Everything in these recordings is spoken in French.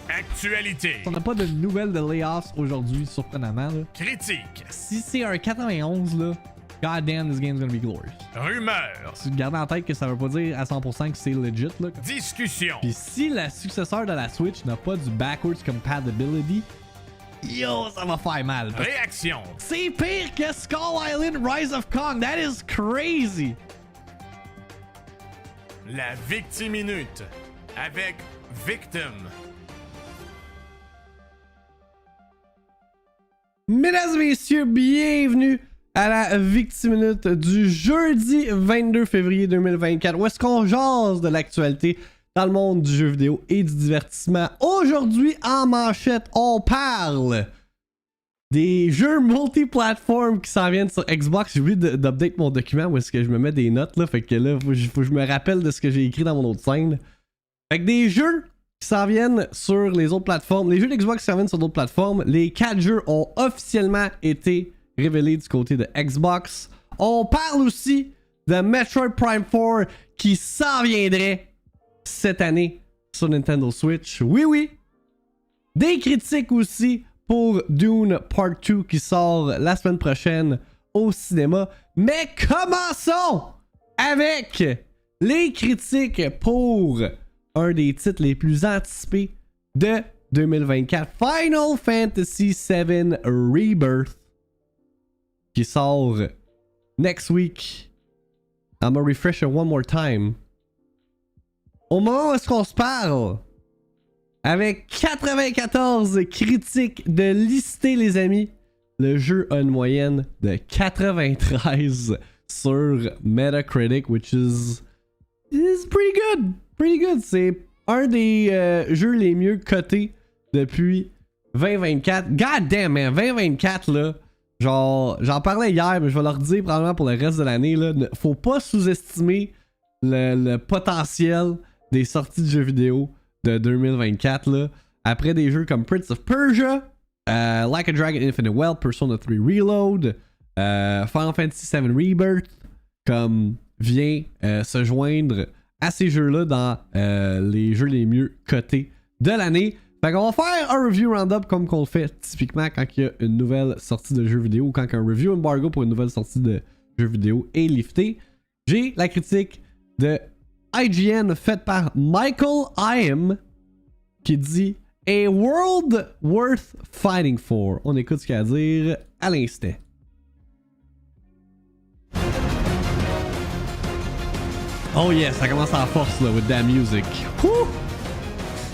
Actualité. On n'a pas de nouvelles de layoffs aujourd'hui, surprenamment. Là. Critique. Si c'est un 91, là, god damn, this game's gonna be glorious. Rumeur. Tu gardes en tête que ça veut pas dire à 100% que c'est legit. Là. Discussion. Puis si la successeur de la Switch n'a pas du backwards compatibility, yo, ça va faire mal. Réaction. C'est pire que Skull Island Rise of Kong. That is crazy. La VIICTIIMINUTE avec Victim. Mesdames et messieurs, bienvenue à la VIICTIIMINUTE du jeudi 22 février 2024, où est-ce qu'on jase de l'actualité dans le monde du jeu vidéo et du divertissement. Aujourd'hui, en manchette, on parle des jeux multiplatform qui s'en viennent sur Xbox. J'ai oublié d'update mon document où est-ce que je me mets des notes, là, fait que là, faut que je me rappelle de ce que j'ai écrit dans mon autre scène. Fait que des jeux qui s'en viennent sur les autres plateformes. Les jeux d'Xbox qui s'en viennent sur d'autres plateformes. Les 4 jeux ont officiellement été révélés du côté de Xbox. On parle aussi de Metroid Prime 4 qui s'en viendrait cette année sur Nintendo Switch. Oui, oui. Des critiques aussi pour Dune Part 2 qui sort la semaine prochaine au cinéma. Mais commençons avec les critiques pour un des titres les plus anticipés de 2024, Final Fantasy VII Rebirth, qui sort next week. I'm gonna refresh it one more time. Au moment où est-ce qu'on se parle, avec 94 critiques de lister, les amis, le jeu a une moyenne de 93 sur Metacritic, which is pretty good. Pretty good. C'est un des jeux les mieux cotés depuis 2024. God damn, man. 2024, là. Genre, j'en parlais hier, mais je vais leur dire probablement pour le reste de l'année, là. Faut pas sous-estimer le potentiel des sorties de jeux vidéo de 2024, là. Après des jeux comme Prince of Persia, Like a Dragon Infinite Wealth, Persona 3 Reload, Final Fantasy VII Rebirth, comme vient se joindre à ces jeux-là dans les jeux les mieux cotés de l'année. Fait qu'on va faire un review round-up comme qu'on le fait typiquement quand il y a une nouvelle sortie de jeu vidéo ou quand un review embargo pour une nouvelle sortie de jeu vidéo est lifté. J'ai la critique de IGN faite par Michael I.M. qui dit « A world worth fighting for ». On écoute ce qu'il a à dire à l'instant. Oh yes, ça commence en force là with that music. Woo!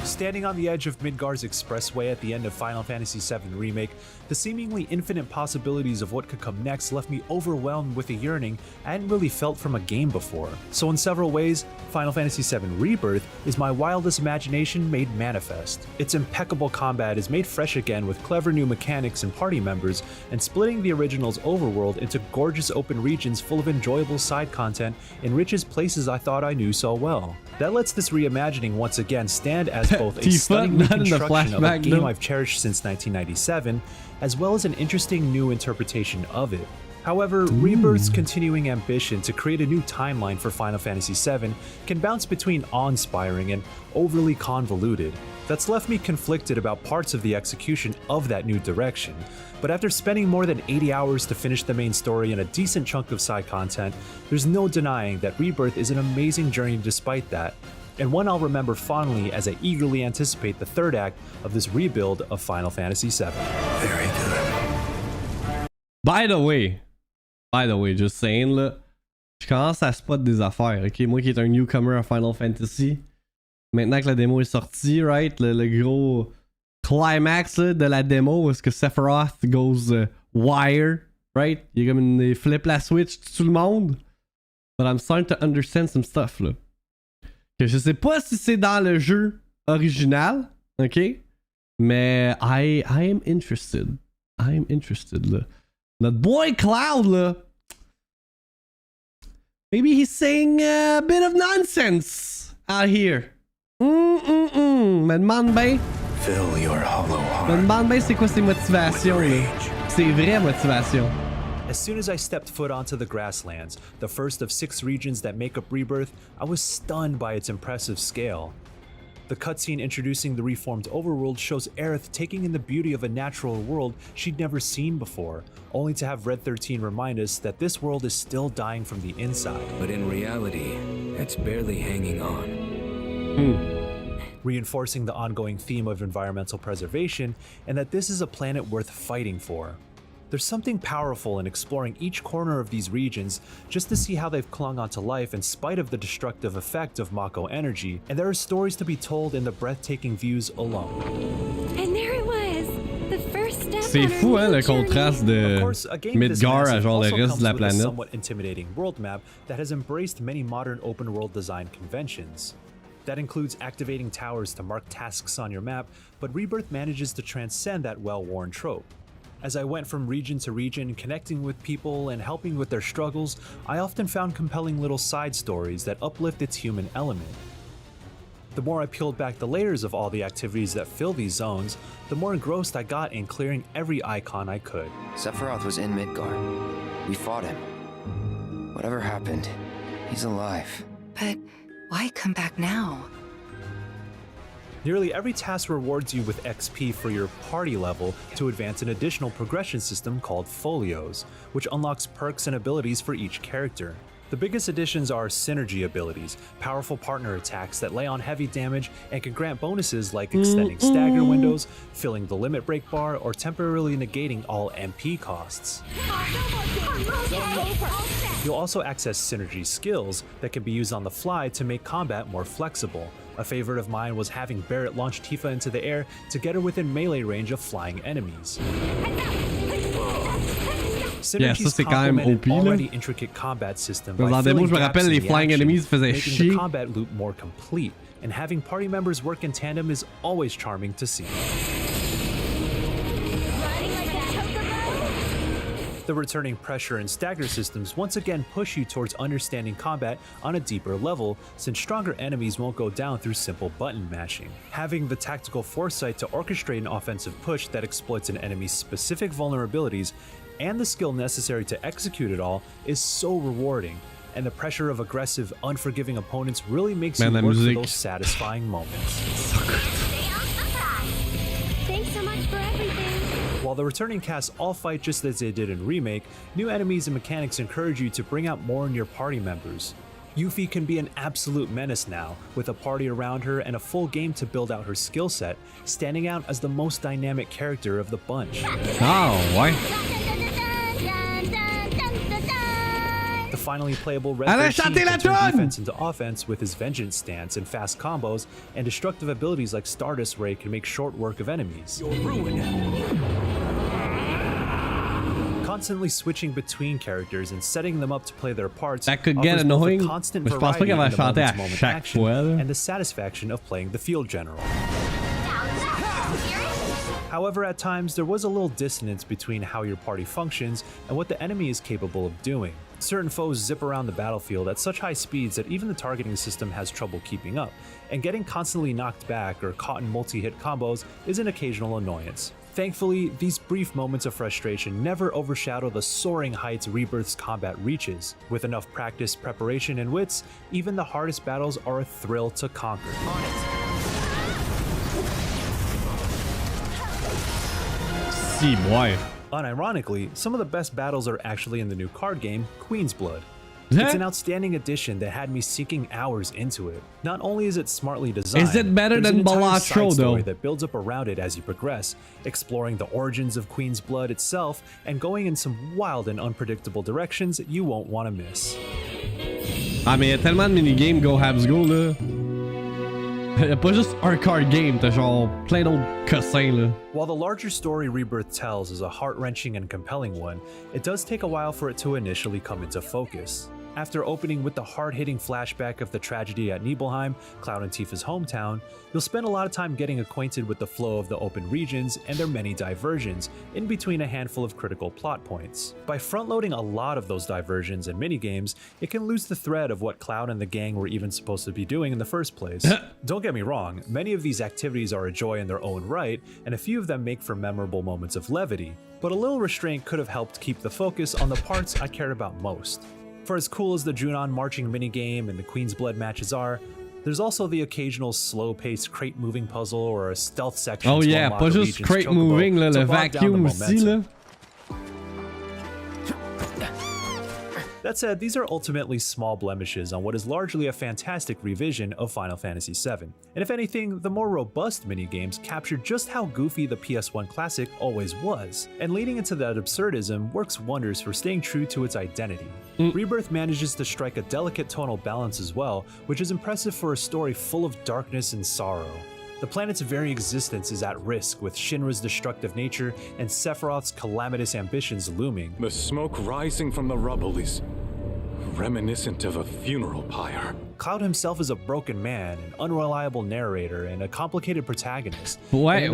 Standing on the edge of Midgar's expressway at the end of Final Fantasy VII Remake, the seemingly infinite possibilities of what could come next left me overwhelmed with a yearning I hadn't really felt from a game before. So in several ways, Final Fantasy VII Rebirth is my wildest imagination made manifest. Its impeccable combat is made fresh again with clever new mechanics and party members, and splitting the original's overworld into gorgeous open regions full of enjoyable side content enriches places I thought I knew so well. That lets this reimagining once again stand as both a stunning reconstruction of a game I've cherished since 1997, as well as an interesting new interpretation of it. However, Rebirth's continuing ambition to create a new timeline for Final Fantasy VII can bounce between awe-inspiring and overly convoluted. That's left me conflicted about parts of the execution of that new direction, but after spending more than 80 hours to finish the main story and a decent chunk of side content, there's no denying that Rebirth is an amazing journey despite that, and one I'll remember fondly as I eagerly anticipate the third act of this rebuild of Final Fantasy VII. Very good. By the way, just saying là, je commence à spot des affaires, ok? Moi qui est un newcomer à Final Fantasy, maintenant que la démo est sortie, right? Le gros climax là, de la démo, où est-ce que Sephiroth goes wire, right? Il y a comme une flip la switch tout le monde. But I'm starting to understand some stuff là. Que je sais pas si c'est dans le jeu original, ok? Mais I am interested. I am interested là. Notre boy Cloud là. Maybe he's saying a bit of nonsense out here. Me demande bien. Fill your hollow heart. Me demande bien c'est quoi ses motivations là. Ses vraies motivations. As soon as I stepped foot onto the grasslands, the first of 6 regions that make up Rebirth, I was stunned by its impressive scale. The cutscene introducing the reformed overworld shows Aerith taking in the beauty of a natural world she'd never seen before, only to have Red 13 remind us that this world is still dying from the inside. But in reality, it's barely hanging on. Reinforcing the ongoing theme of environmental preservation and that this is a planet worth fighting for. There's something powerful in exploring each corner of these regions just to see how they've clung onto life in spite of the destructive effect of Mako energy, and there are stories to be told in the breathtaking views alone. And there it was, the first step C'est on fou, our hein, new le journey. contraste Of de course, a game this Midgar à massive genre le also reste comes de la with a planète. somewhat intimidating world map that has embraced many modern open world design conventions. That includes activating towers to mark tasks on your map, but Rebirth manages to transcend that well-worn trope. As I went from region to region, connecting with people and helping with their struggles, I often found compelling little side stories that uplift its human element. The more I peeled back the layers of all the activities that fill these zones, the more engrossed I got in clearing every icon I could. Sephiroth was in Midgar. We fought him. Whatever happened, he's alive. But why come back now? Nearly every task rewards you with XP for your party level to advance an additional progression system called Folios, which unlocks perks and abilities for each character. The biggest additions are synergy abilities, powerful partner attacks that lay on heavy damage and can grant bonuses like extending stagger windows, filling the limit break bar, or temporarily negating all MP costs. You'll also access synergy skills that can be used on the fly to make combat more flexible. A favorite of mine was having Barret launch Tifa into the air to get her within melee range of flying enemies. Yeah, ça c'est quand même OP là. Already intricate combat system by Dans la démo, filling je me gaps rappelle in les the flying action, enemies faisaient making chier. the combat loop more complete, and having party members work in tandem is always charming to see. The returning pressure and stagger systems once again push you towards understanding combat on a deeper level, since stronger enemies won't go down through simple button mashing. Having the tactical foresight to orchestrate an offensive push that exploits an enemy's specific vulnerabilities and the skill necessary to execute it all is so rewarding, and the pressure of aggressive, unforgiving opponents really makes you work for those satisfying moments. Thanks so much for everything. While the returning cast all fight just as they did in Remake, new enemies and mechanics encourage you to bring out more in your party members. Yuffie can be an absolute menace now, with a party around her and a full game to build out her skill set, standing out as the most dynamic character of the bunch. Ah, ouais. The finally playable Red Allez, 13 chantez la can turn tune! defense into offense with his vengeance stance and fast combos, and destructive abilities like Stardust Ray can make short work of enemies. Constantly switching between characters and setting them up to play their parts That could get offers both a annoying, constant mais je pense pas variety qu'elle va in the chanter à moment-to-moment chaque action fois, là. and the satisfaction of playing the field general. However, at times, there was a little dissonance between how your party functions and what the enemy is capable of doing. Certain foes zip around the battlefield at such high speeds that even the targeting system has trouble keeping up, and getting constantly knocked back or caught in multi-hit combos is an occasional annoyance. Thankfully, these brief moments of frustration never overshadow the soaring heights Rebirth's combat reaches. With enough practice, preparation, and wits, even the hardest battles are a thrill to conquer. Si, ouais. Unironically, some of the best battles are actually in the new card game, Queen's Blood. It's an outstanding addition that had me sinking hours into it. Not only is it smartly designed, Is it better there's an than entire Balatro, side story though? that builds up around it as you progress, exploring the origins of Queen's Blood itself and going in some wild and unpredictable directions you won't want to miss. Ah, mais y a tellement de minigames Go Habs Go là. Y'a pas juste un card game, t'as genre plein d'autres cossins là. While the larger story Rebirth tells is a heart-wrenching and compelling one, it does take a while for it to initially come into focus. After opening with the hard-hitting flashback of the tragedy at Nibelheim, Cloud and Tifa's hometown, you'll spend a lot of time getting acquainted with the flow of the open regions and their many diversions, in between a handful of critical plot points. By front-loading a lot of those diversions and minigames, it can lose the thread of what Cloud and the gang were even supposed to be doing in the first place. Don't get me wrong, many of these activities are a joy in their own right, and a few of them make for memorable moments of levity, but a little restraint could have helped keep the focus on the parts I cared about most. For as cool as the Junon marching minigame and the Queen's Blood matches are, There's also the occasional slow-paced crate-moving puzzle or a stealth section. Oh to yeah, unlock pas a juste region's crate chocobo moving, là, to le bog down the vacuum aussi, momentum. là. That said, these are ultimately small blemishes on what is largely a fantastic revision of Final Fantasy VII. And if anything, the more robust minigames capture just how goofy the PS1 classic always was, and leaning into that absurdism works wonders for staying true to its identity. Rebirth manages to strike a delicate tonal balance as well, which is impressive for a story full of darkness and sorrow. The planet's very existence is at risk, with Shinra's destructive nature and Sephiroth's calamitous ambitions looming. The smoke rising from the rubble is reminiscent of a funeral pyre. Cloud himself is a broken man, an unreliable narrator, and a complicated protagonist. Ouais,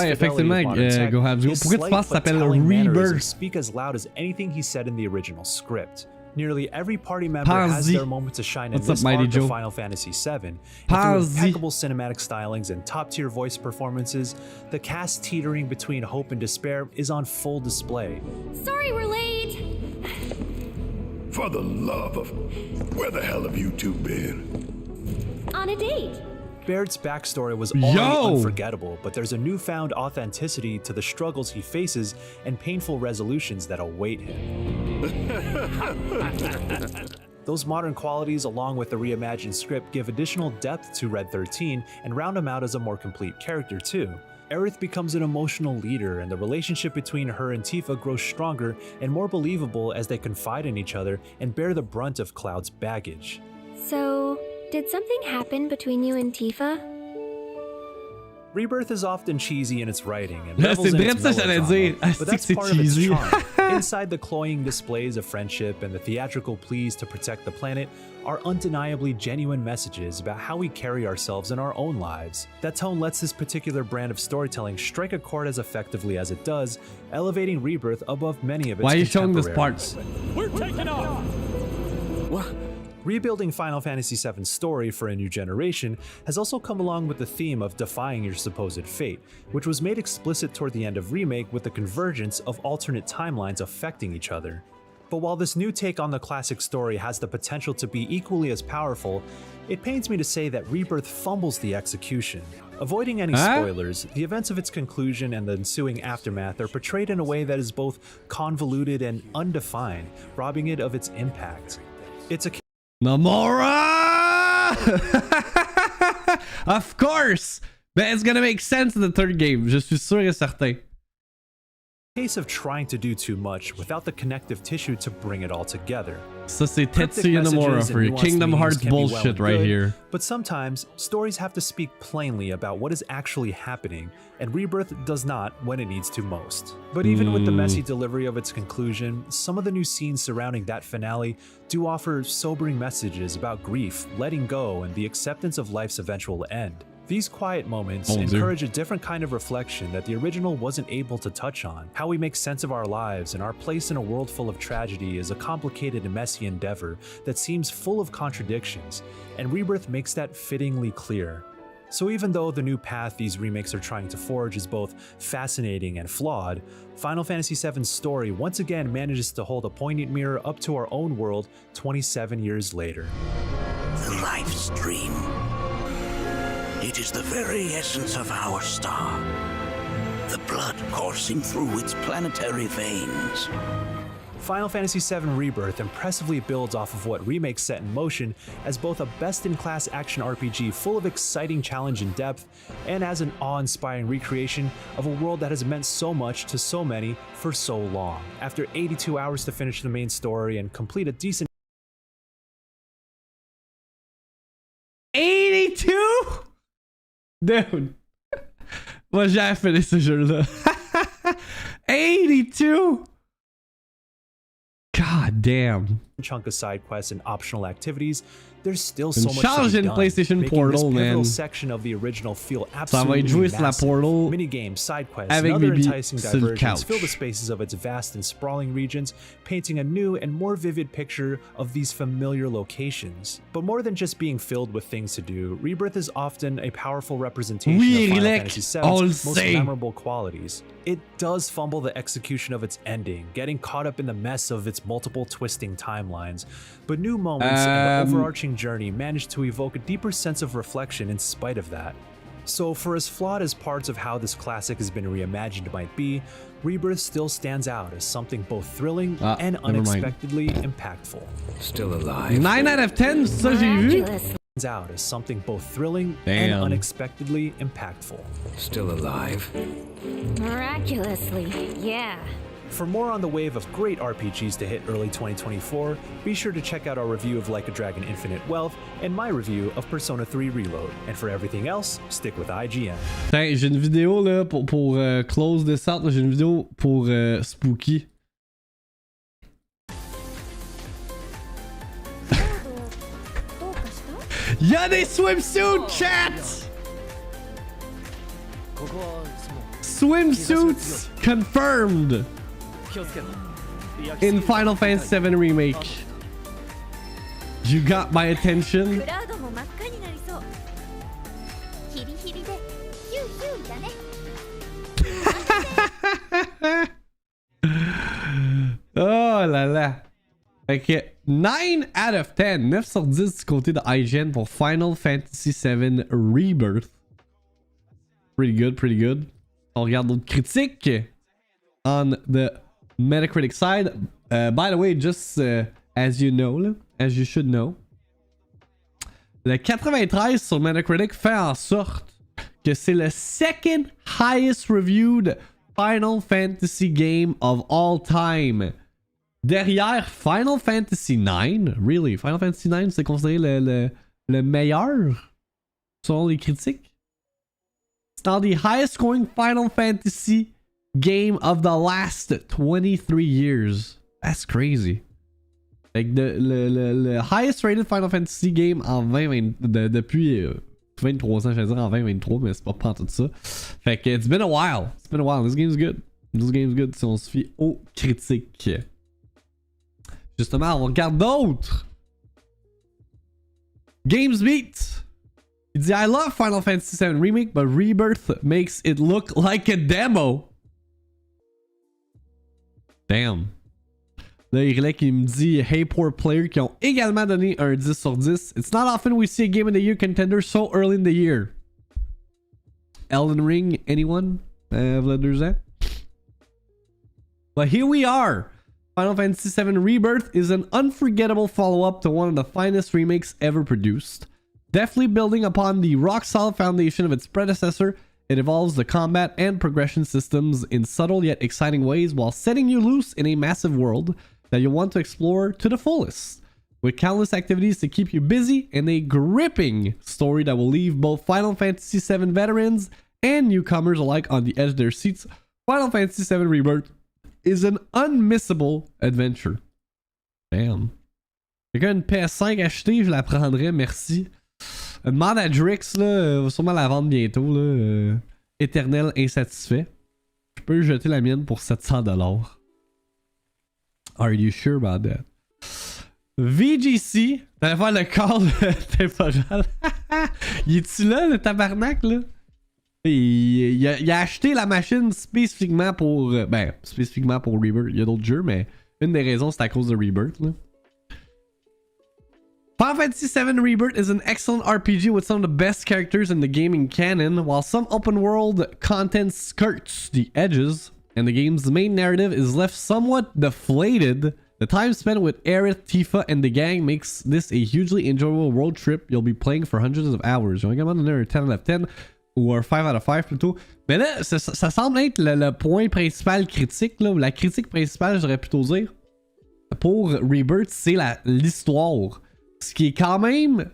effectivement, Gohabs. Pourquoi tu penses que ça s'appelle Rebirth? Speak as loud as anything he said in the original script. Nearly every party member has their moment to shine in this arc of Final Fantasy VII. Through impeccable cinematic stylings and top-tier voice performances, the cast teetering between hope and despair is on full display. Sorry we're late. For the love of... Where the hell have you two been? On a date. Baird's backstory was already unforgettable, but there's a newfound authenticity to the struggles he faces and painful resolutions that await him. Those modern qualities, along with the reimagined script, give additional depth to Red 13 and round him out as a more complete character too. Aerith becomes an emotional leader, and the relationship between her and Tifa grows stronger and more believable as they confide in each other and bear the brunt of Cloud's baggage. So, did something happen between you and Tifa? Rebirth is often cheesy in its writing and revels in its melodrama, but that's part of its charm. Inside the cloying displays of friendship and the theatrical pleas to protect the planet are undeniably genuine messages about how we carry ourselves in our own lives. That tone lets this particular brand of storytelling strike a chord as effectively as it does, elevating Rebirth above many of its contemporaries. We're taking off! What? Rebuilding Final Fantasy VII's story for a new generation has also come along with the theme of defying your supposed fate, which was made explicit toward the end of Remake with the convergence of alternate timelines affecting each other. But while this new take on the classic story has the potential to be equally as powerful, it pains me to say that Rebirth fumbles the execution. Avoiding any spoilers, the events of its conclusion and the ensuing aftermath are portrayed in a way that is both convoluted and undefined, robbing it of its impact. It's a Nomura! Of course! But it's gonna make sense in the third game, je suis sûr et certain. Case of trying to do too much without the connective tissue to bring it all together. Ça c'est Tetsuya Nomura for you. Kingdom Hearts bullshit right here. But sometimes, stories have to speak plainly about what is actually happening, and Rebirth does not when it needs to most. But even with the messy delivery of its conclusion, some of the new scenes surrounding that finale do offer sobering messages about grief, letting go, and the acceptance of life's eventual end. These quiet moments encourage a different kind of reflection that the original wasn't able to touch on. How we make sense of our lives and our place in a world full of tragedy is a complicated and messy endeavor that seems full of contradictions, and Rebirth makes that fittingly clear. So even though the new path these remakes are trying to forge is both fascinating and flawed, Final Fantasy VII's story once again manages to hold a poignant mirror up to our own world 27 years later. The life stream. It is the very essence of our star. The blood coursing through its planetary veins. Final Fantasy VII Rebirth impressively builds off of what Remake set in motion as both a best-in-class action RPG full of exciting challenge and depth, and as an awe-inspiring recreation of a world that has meant so much to so many for so long. After 82 hours to finish the main story and complete a decent 82? Dude. Moi j'ai fini ce jeu-là. 82? God damn. Chunk of side quests and optional activities, there's still so much to charge be in done, PlayStation making Portal, this pivotal man. section of the original feel Ça va absolutely être joué sur la massive. Portal Minigames, side quests, avec and other Bibi enticing sur le diversions couch. fill the spaces of its vast and sprawling regions, painting a new and more vivid picture of these familiar locations. But more than just being filled with things to do, Rebirth is often a powerful representation of Final Fantasy VII's most memorable qualities. It does fumble the execution of its ending, getting caught up in the mess of its multiple twisting timelines. lines, but new moments and the overarching journey managed to evoke a deeper sense of reflection in spite of that. So for as flawed as parts of how this classic has been reimagined might be, Rebirth still stands out as something both thrilling and unexpectedly impactful. Still alive. 9 out of 10, ça j'ai vu. Stands out as something both thrilling and unexpectedly impactful. Still alive. Miraculously, yeah. For more on the wave of great RPGs to hit early 2024, be sure to check out our review of Like a Dragon Infinite Wealth and my review of Persona 3 Reload. And for everything else, stick with IGN. Hey, j'ai une vidéo là pour close this out, j'ai une vidéo pour Spooky. Y'a des swimsuits, chat! Swimsuits confirmed in Final Fantasy VII Remake. You got my attention. Oh là là. Ok, 9 out of 10, 9 sur 10 du côté de IGN pour Final Fantasy VII Rebirth. Pretty good, pretty good. On regarde d'autres critiques on the Metacritic side. By the way, just as you know, as you should know, le 93 sur Metacritic fait en sorte que c'est le second highest reviewed Final Fantasy game of all time. Derrière Final Fantasy IX, really, Final Fantasy IX c'est considéré le meilleur selon les critiques. It's now the highest scoring Final Fantasy game of the last 23 years. That's crazy. Like le highest rated Final Fantasy game en 2020, depuis 23 ans, je vais dire en 2023, mais c'est pas tout ça. Fait que it's been a while. It's been a while. This game's good. This game's good si on se fie aux critiques. Justement, on regarde d'autres. GamesBeat. Il dit I love Final Fantasy VII Remake, but Rebirth makes it look like a demo. Damn. Là, Irlek, il me dit Hey Poor Player qui ont également donné un 10 sur 10. It's not often we see a Game of the Year contender so early in the year. Elden Ring, anyone? V'là 2 ans. But here we are. Final Fantasy VII Rebirth is an unforgettable follow-up to one of the finest remakes ever produced. Deftly building upon the rock-solid foundation of its predecessor, it evolves the combat and progression systems in subtle yet exciting ways while setting you loose in a massive world that you want to explore to the fullest. With countless activities to keep you busy and a gripping story that will leave both Final Fantasy VII veterans and newcomers alike on the edge of their seats, Final Fantasy VII Rebirth is an unmissable adventure. Damn. Quelqu'un une PS5 achetée, je la prendrais, merci. Demande à Drix, là, va sûrement la vendre bientôt, là. Éternel insatisfait. Je peux jeter la mienne pour 700$. Are you sure about that? VGC, t'allais faire le call temporal. Il est-tu là, le tabarnak, là? Il a acheté la machine spécifiquement pour... spécifiquement pour Rebirth. Il y a d'autres jeux, mais une des raisons, c'est à cause de Rebirth, là. Final Fantasy VII Rebirth is an excellent RPG with some of the best characters in the gaming canon, while some open world content skirts the edges, and the game's main narrative is left somewhat deflated. The time spent with Aerith, Tifa, and the gang makes this a hugely enjoyable road trip you'll be playing for hundreds of hours. J'ai également donné un 10 out of 10, ou un 5 out of 5 plutôt. Mais là, ça semble être le point principal critique, là, ou la critique principale, j'aurais plutôt dire, pour Rebirth, c'est l'histoire. Ce qui est quand même,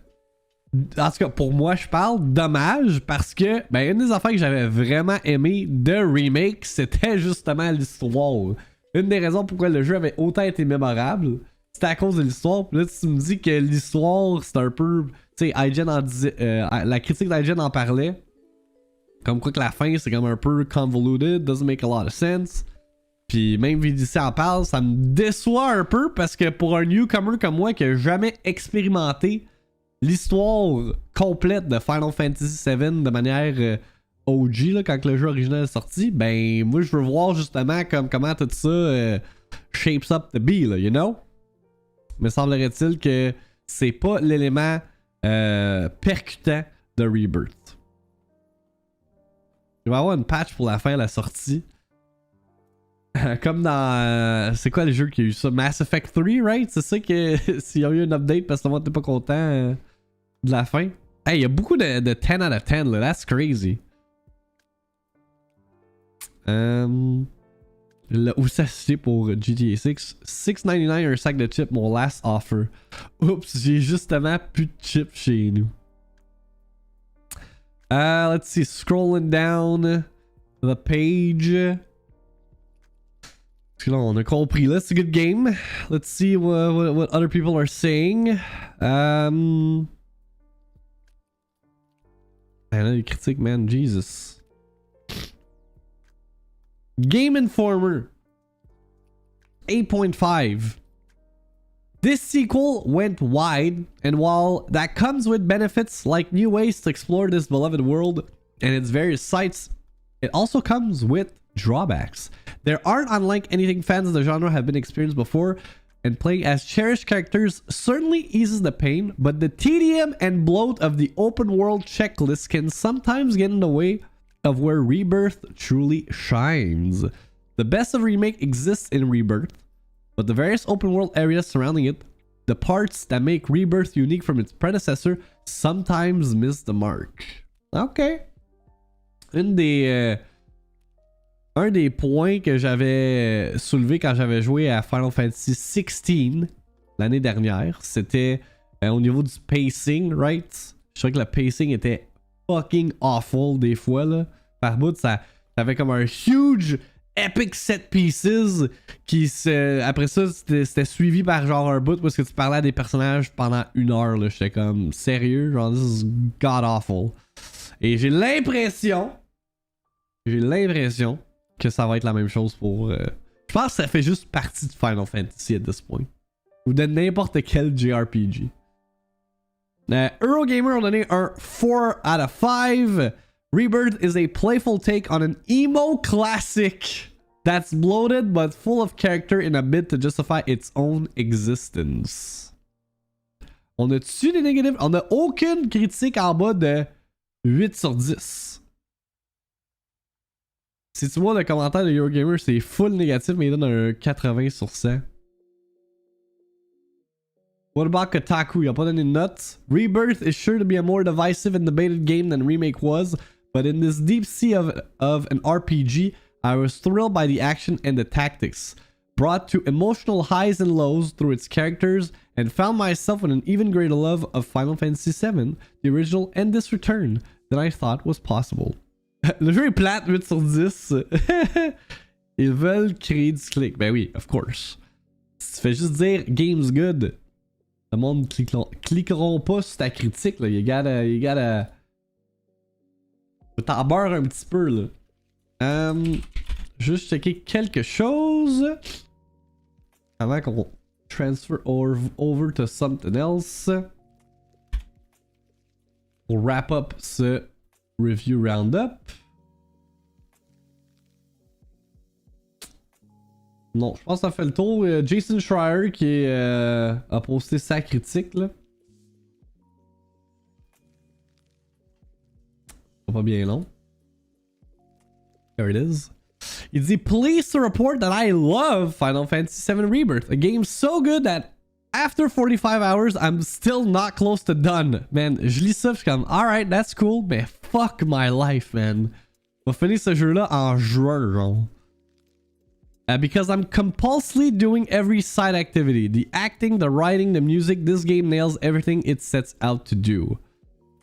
en tout cas pour moi je parle, dommage parce que une des affaires que j'avais vraiment aimé de Remake, c'était justement l'histoire. Une des raisons pourquoi le jeu avait autant été mémorable, c'était à cause de l'histoire. Puis là tu me dis que l'histoire c'est un peu, tu sais, la critique d'IGN en parlait, comme quoi que la fin c'est comme un peu convoluted, doesn't make a lot of sense. Puis même VDC en parle, ça me déçoit un peu parce que pour un newcomer comme moi qui a jamais expérimenté l'histoire complète de Final Fantasy VII de manière OG là, quand le jeu original est sorti, moi je veux voir justement comment tout ça shapes up to be, là, you know? mais semblerait-il que c'est pas l'élément percutant de Rebirth. Il va y avoir une patch pour la fin de la sortie. Comme dans... c'est quoi le jeu qui a eu ça? Mass Effect 3, right? C'est ça que s'il y a eu un update parce que le monde n'était pas content de la fin. Hey, il y a beaucoup de 10 out of 10 là. That's crazy. Où ça se fait pour GTA 6? $6.99 un sac de chips, mon last offer. Oups, j'ai justement plus de chips chez nous. Let's see, scrolling down the page. Parce que là, on a compris, là, c'est a good game. Let's see what other people are saying. Man, les critiques, man, Jesus. Game Informer 8.5. This sequel went wide, and while that comes with benefits like new ways to explore this beloved world and its various sites, it also comes with drawbacks. There aren't unlike anything fans of the genre have been experienced before, and playing as cherished characters certainly eases the pain, but the tedium and bloat of the open world checklist can sometimes get in the way of where Rebirth truly shines. The best of Remake exists in Rebirth, but the various open world areas surrounding it, the parts that make Rebirth unique from its predecessor, sometimes miss the mark. Ok. Un des points que j'avais soulevé quand j'avais joué à Final Fantasy XVI l'année dernière, c'était au niveau du pacing, right? Je trouvais que le pacing était fucking awful des fois, là. Par bout, ça avait comme un huge epic set pieces qui après ça, c'était suivi par genre un bout parce que tu parlais à des personnages pendant 1 heure, là. J'étais comme sérieux, genre this is god awful. Et j'ai l'impression que ça va être la même chose pour... Je pense que ça fait juste partie de Final Fantasy at this point. Ou de n'importe quel JRPG. Eurogamer a donné un 4 out of 5. Rebirth is a playful take on an emo classic that's bloated but full of character in a bid to justify its own existence. On a-tu des négatifs? On a aucune critique en bas de 8 sur 10. Si tu vois le commentaire de Eurogamer, c'est full négatif, mais il donne un 80 sur 100. What about Kotaku? Il a pas donné de notes. Rebirth is sure to be a more divisive and debated game than Remake was, but in this deep sea of an RPG, I was thrilled by the action and the tactics, brought to emotional highs and lows through its characters, and found myself with an even greater love of Final Fantasy VII, the original and this return, than I thought was possible. Le jeu est plate, 8 sur 10. Ils veulent créer du click. Ben oui, of course. Si tu fais juste dire game's good, le monde cliqueront pas sur ta critique, là. You gotta... Faut t'en beurre un petit peu, là. Juste checker quelque chose avant qu'on transfer over to something else. Pour wrap up ce review roundup. Non, je pense que ça fait le tour. Jason Schreier qui a posté sa critique, là. Pas bien long. There it is. Il dit, pleased to report that I love Final Fantasy VII Rebirth, a game so good that after 45 hours, I'm still not close to done. Man, je lis ça, je suis comme, alright, that's cool, mais fuck my life, man. Je vais finir ce jeu-là en juin, genre. Because I'm compulsively doing every side activity. The acting, the writing, the music, this game nails everything it sets out to do.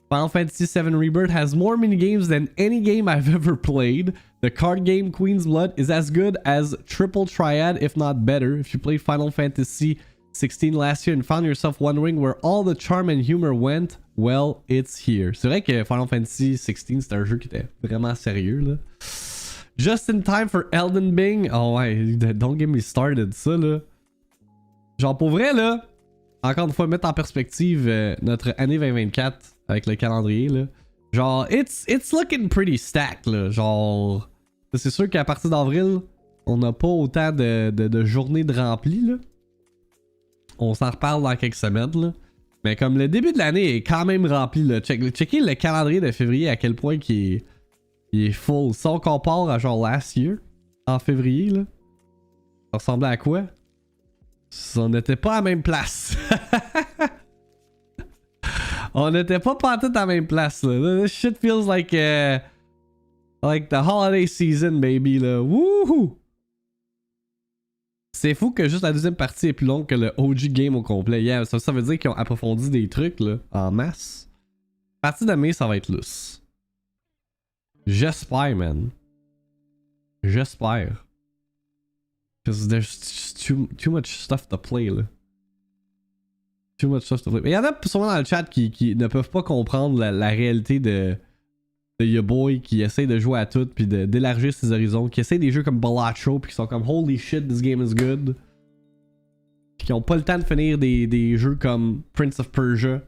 Final Fantasy VII Rebirth has more minigames than any game I've ever played. The card game Queen's Blood is as good as Triple Triad, if not better. If you played Final Fantasy XVI last year and found yourself wondering where all the charm and humor went, well, it's here. C'est vrai que Final Fantasy XVI, c'était un jeu qui était vraiment sérieux, là. Just in time for Elden Ring. Oh ouais, don't get me started, ça, là. Genre, pour vrai, là, encore une fois, mettre en perspective notre année 2024 avec le calendrier, là. Genre, it's looking pretty stacked, là. Genre, c'est sûr qu'à partir d'avril, on n'a pas autant de journées de rempli, là. on s'en reparle dans quelques semaines, là. Mais comme le début de l'année est quand même rempli, là. Checkez le calendrier de février à quel point il est full. Si on compare à genre last year, en février, là, ça ressemblait à quoi? On n'était pas à la même place. On n'était pas pantoute à la même place, là. This shit feels like the holiday season, baby, là. Wouhou! C'est fou que juste la deuxième partie est plus longue que le OG game au complet. Yeah, ça veut dire qu'ils ont approfondi des trucs là, en masse. Partie de mai, ça va être lousse. J'espère, man. J'espère. Because there's just too much stuff to play, là. Too much stuff to play. Mais il y en a sûrement dans le chat qui ne peuvent pas comprendre la réalité de Your Boy qui essaie de jouer à tout puis d'élargir ses horizons, qui essaie des jeux comme Balatro puis qui sont comme holy shit, this game is good. Puis qui ont pas le temps de finir des jeux comme Prince of Persia.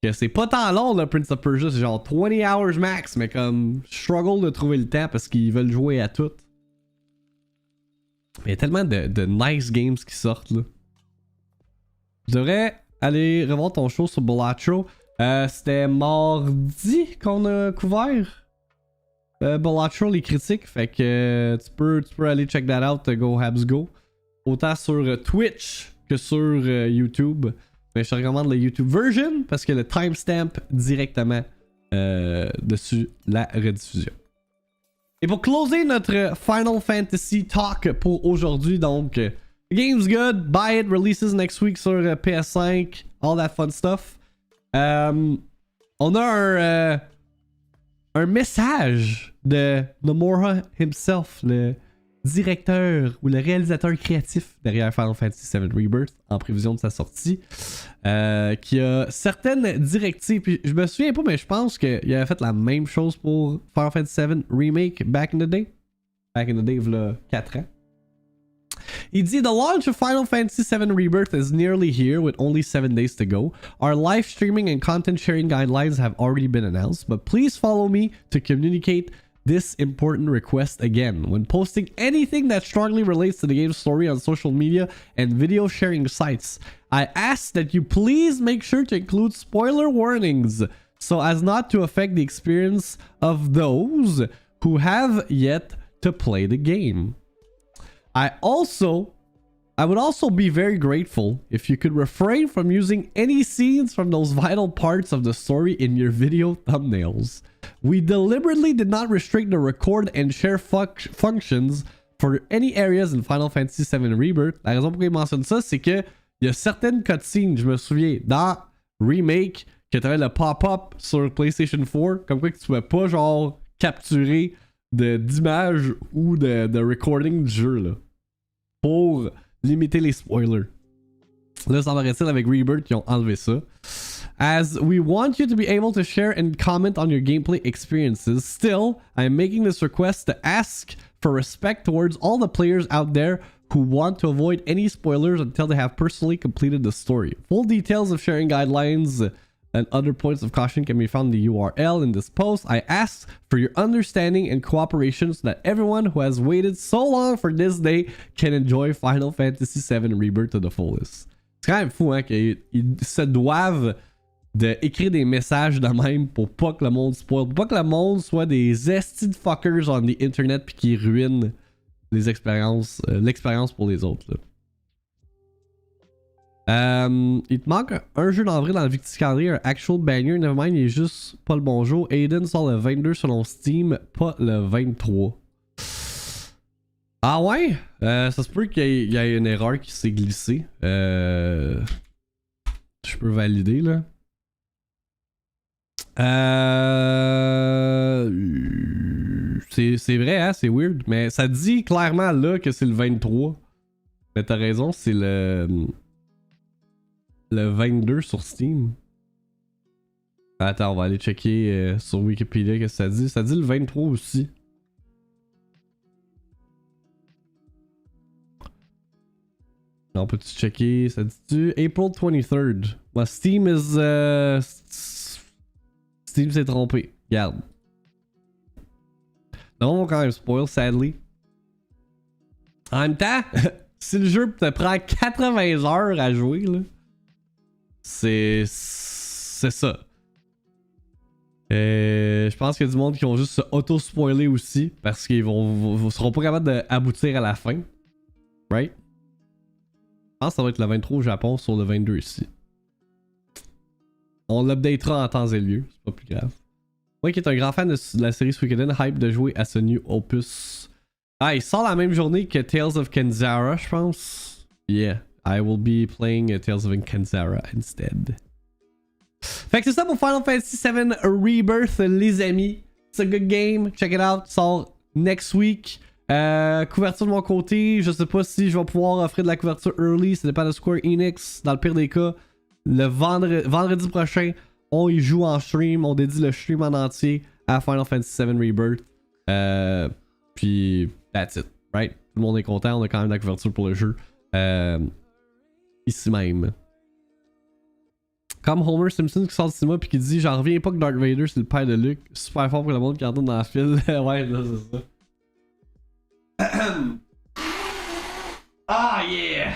Que c'est pas tant long, là, Prince of Persia, c'est genre 20 hours max, mais comme struggle de trouver le temps parce qu'ils veulent jouer à tout. Il y a tellement de nice games qui sortent, là. Je devrais aller revoir ton show sur Balatro. C'était mardi qu'on a couvert Balatro, les critiques. Fait que tu peux aller check that out, go Habs go. Autant sur Twitch que sur YouTube. Mais je te recommande la YouTube version parce que le timestamp directement dessus la rediffusion. Et pour closer notre Final Fantasy Talk pour aujourd'hui, donc the game's good, buy it, releases next week sur PS5, all that fun stuff. On a un message de Nomura himself, le directeur ou le réalisateur créatif derrière Final Fantasy VII Rebirth en prévision de sa sortie, qui a certaines directives. Puis je me souviens pas, mais je pense qu'il avait fait la même chose pour Final Fantasy VII Remake back in the day. Back in the day, il y a 4 ans. Il dit, the launch of Final Fantasy VII Rebirth is nearly here with only 7 days to go. Our live streaming and content sharing guidelines have already been announced, but please follow me to communicate this important request again. When posting anything that strongly relates to the game's story on social media and video sharing sites, I ask that you please make sure to include spoiler warnings so as not to affect the experience of those who have yet to play the game. I would also be very grateful if you could refrain from using any scenes from those vital parts of the story in your video thumbnails. We deliberately did not restrict the record and share functions for any areas in Final Fantasy VII Rebirth. La raison pour laquelle il mentionne ça, c'est que il y a certaines cutscenes, je me souviens, dans Remake, que tu avais le pop-up sur PlayStation 4, comme quoi que tu pouvais pas genre capturer d'images ou de recording du jeu, là. Pour limiter les spoilers. Là, semblerait-il avec Rebirth, ils ont enlevé ça. As we want you to be able to share and comment on your gameplay experiences, still, I am making this request to ask for respect towards all the players out there who want to avoid any spoilers until they have personally completed the story. Full details of sharing guidelines and other points of caution can be found in the URL in this post. I ask for your understanding and cooperation so that everyone who has waited so long for this day can enjoy Final Fantasy VII Rebirth to the fullest. C'est quand même fou, hein, qu'ils se doivent d'écrire des messages de même pour pas que le monde spoil, pour pas que le monde soit des estis de fuckers on the internet puis qui ruinent les expériences, l'expérience pour les autres, là. Il te manque un jeu d'avril dans le Victime calendrier, un actual banger. Nevermind, il est juste pas le bon jour. Aiden sort le 22 selon Steam, pas le 23. Ah ouais? Ça se peut qu'il y ait une erreur qui s'est glissée. Je peux valider là. C'est vrai, hein? C'est weird. Mais ça dit clairement là que c'est le 23. Mais t'as raison, c'est le 22 sur Steam. Attends, on va aller checker sur Wikipédia qu'est-ce que ça dit. Ça dit le 23 aussi. On peut-tu checker? Ça dit-tu April 23rd? Well, Steam is... Steam s'est trompé. Regarde. Non, on va quand même spoil, sadly. En même temps, si le jeu te prend 80 heures à jouer, là... C'est ça. Je pense qu'il y a du monde qui vont juste se auto-spoiler aussi parce qu'ils seront pas capables d'aboutir à la fin. Right? Je pense que ça va être le 23 au Japon sur le 22 ici. On l'updatera en temps et lieu, c'est pas plus grave. Moi qui est un grand fan de la série Suikoden, hype de jouer à ce new opus. Ah, il sort la même journée que Tales of Kenzara, je pense. Yeah, I will be playing Tales of Kenzara instead. Fait que c'est ça pour Final Fantasy VII Rebirth, les amis. It's a good game, check it out, sort next week. Couverture de mon côté, je sais pas si je vais pouvoir offrir de la couverture early, ça dépend de Square Enix. Dans le pire des cas, le vendredi prochain, on y joue en stream, on dédie le stream en entier à Final Fantasy VII Rebirth. Puis, that's it, right? Tout le monde est content, on a quand même de la couverture pour le jeu. Ici même. Comme Homer Simpson qui sort du cinéma puis qui dit j'en reviens pas que Darth Vader c'est le père de Luke. Super fort pour le monde qui entend dans la file. Ouais, là c'est ça. Ah yeah!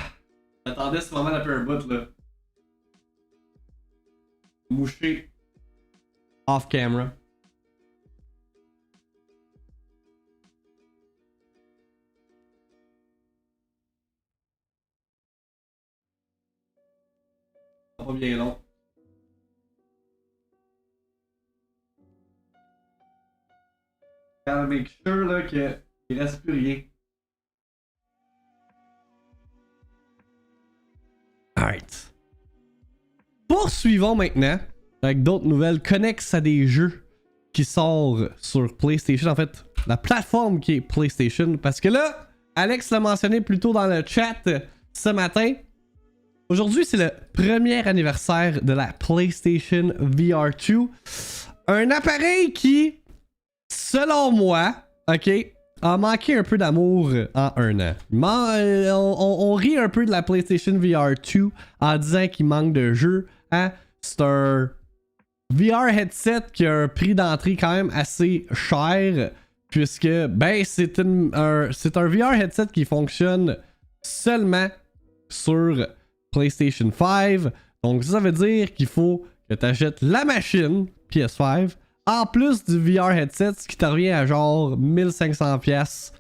J'attendais ce moment depuis un bout là. Mouché. Off camera. Pas bien long. Gotta make sure là qu'il reste plus rien. Alright. Poursuivons maintenant avec d'autres nouvelles connexes à des jeux qui sortent sur PlayStation. En fait, la plateforme qui est PlayStation. Parce que là, Alex l'a mentionné plus tôt dans le chat ce matin. Aujourd'hui, c'est le premier anniversaire de la PlayStation VR 2. Un appareil qui, selon moi, ok, a manqué un peu d'amour en un an. On rit un peu de la PlayStation VR 2 en disant qu'il manque de jeux. Hein? C'est un VR headset qui a un prix d'entrée quand même assez cher. Puisque, ben, c'est un VR headset qui fonctionne seulement sur PlayStation 5. Donc, ça veut dire qu'il faut que tu achètes la machine PS5 en plus du VR headset, ce qui te revient à genre 1500$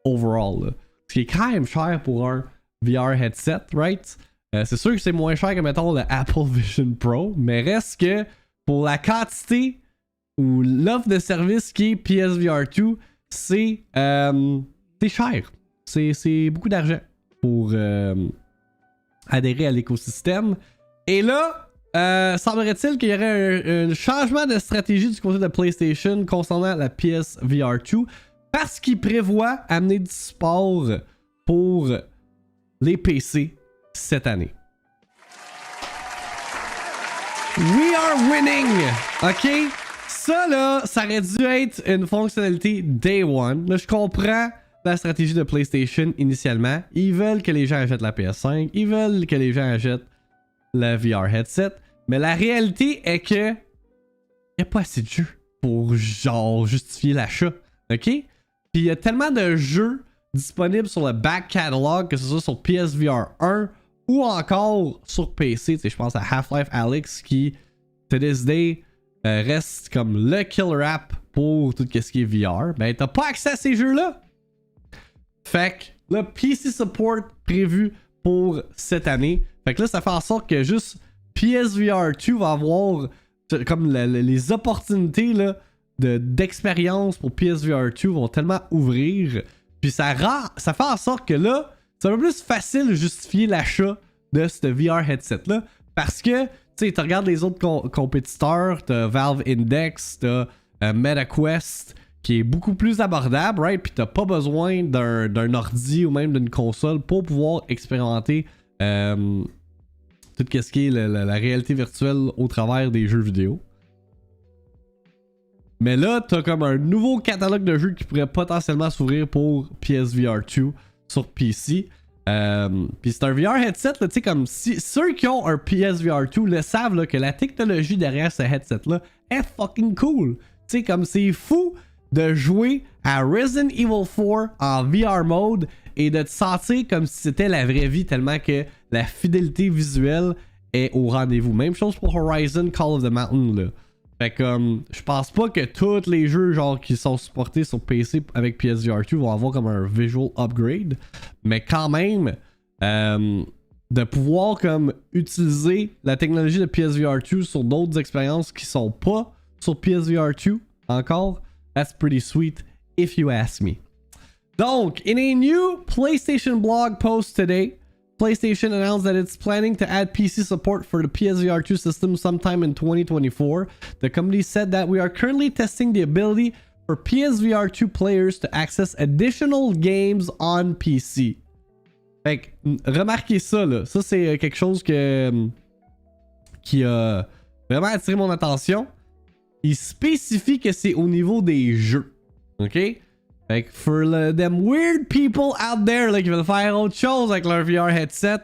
overall. Là. Ce qui est quand même cher pour un VR headset, right? C'est sûr que c'est moins cher que, mettons, le Apple Vision Pro, mais reste que pour la quantité ou l'offre de service qui est PSVR 2, c'est cher. C'est beaucoup d'argent pour adhérer à l'écosystème. Et là, semblerait-il qu'il y aurait un changement de stratégie du côté de PlayStation concernant la PSVR 2 parce qu'il prévoit amener du support pour les PC cette année. We are winning! OK? Ça, là, ça aurait dû être une fonctionnalité Day One. Là, je comprends la stratégie de PlayStation initialement. Ils veulent que les gens achètent la PS5. Ils veulent que les gens achètent le VR headset. Mais la réalité est que il n'y a pas assez de jeux pour genre justifier l'achat. OK? Puis il y a tellement de jeux disponibles sur le back catalog, que ce soit sur PSVR 1 ou encore sur PC. Je pense à Half-Life Alyx qui, to this day, reste comme le killer app pour tout ce qui est VR. Ben, t'as pas accès à ces jeux-là. Fait que le PC support prévu pour cette année. Fait que là, ça fait en sorte que juste PSVR 2 va avoir comme les opportunités là, d'expérience pour PSVR 2 vont tellement ouvrir. Puis ça fait en sorte que là, c'est un peu plus facile de justifier l'achat de ce VR headset-là. Parce que, tu sais, tu regardes les autres compétiteurs, t'as Valve Index, t'as MetaQuest, qui est beaucoup plus abordable, right? Puis t'as pas besoin d'un ordi ou même d'une console pour pouvoir expérimenter tout ce qui est la réalité virtuelle au travers des jeux vidéo. Mais là, t'as comme un nouveau catalogue de jeux qui pourrait potentiellement s'ouvrir pour PSVR 2 sur PC. Puis c'est un VR headset, tu sais, comme si ceux qui ont un PSVR 2 le savent là, que la technologie derrière ce headset-là est fucking cool. Tu sais, comme c'est fou de jouer à Resident Evil 4 en VR mode et de te sentir comme si c'était la vraie vie tellement que la fidélité visuelle est au rendez-vous. Même chose pour Horizon Call of the Mountain, là. Fait que je pense pas que tous les jeux genre qui sont supportés sur PC avec PSVR 2 vont avoir comme un visual upgrade. Mais quand même, de pouvoir comme utiliser la technologie de PSVR 2 sur d'autres expériences qui sont pas sur PSVR 2 encore, that's pretty sweet if you ask me. Donc, in a new PlayStation blog post today, PlayStation announced that it's planning to add PC support for the PSVR 2 system sometime in 2024. The company said that we are currently testing the ability for PSVR 2 players to access additional games on PC. Fait que, remarquez ça, là. Ça, c'est quelque chose qui a vraiment attiré mon attention. Il spécifie que c'est au niveau des jeux. OK? Fait que for them weird people out there là, qui veulent faire autre chose avec leur VR headset,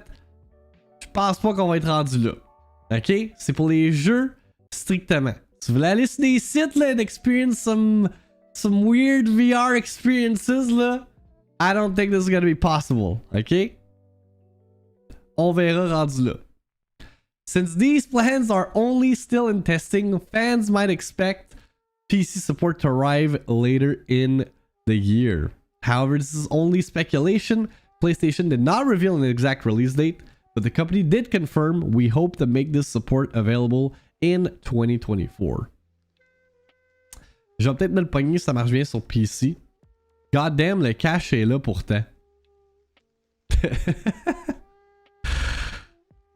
je pense pas qu'on va être rendu là. OK? C'est pour les jeux strictement. Si vous voulez aller sur des sites là, and experience some weird VR experiences là, I don't think this is gonna be possible. OK? On verra rendu là. Since these plans are only still in testing, fans might expect PC support to arrive later in the year. However, this is only speculation. PlayStation did not reveal an exact release date, but the company did confirm we hope to make this support available in 2024. Je vais peut-être me le pogner si ça marche bien sur PC. God damn, le cash est là pourtant.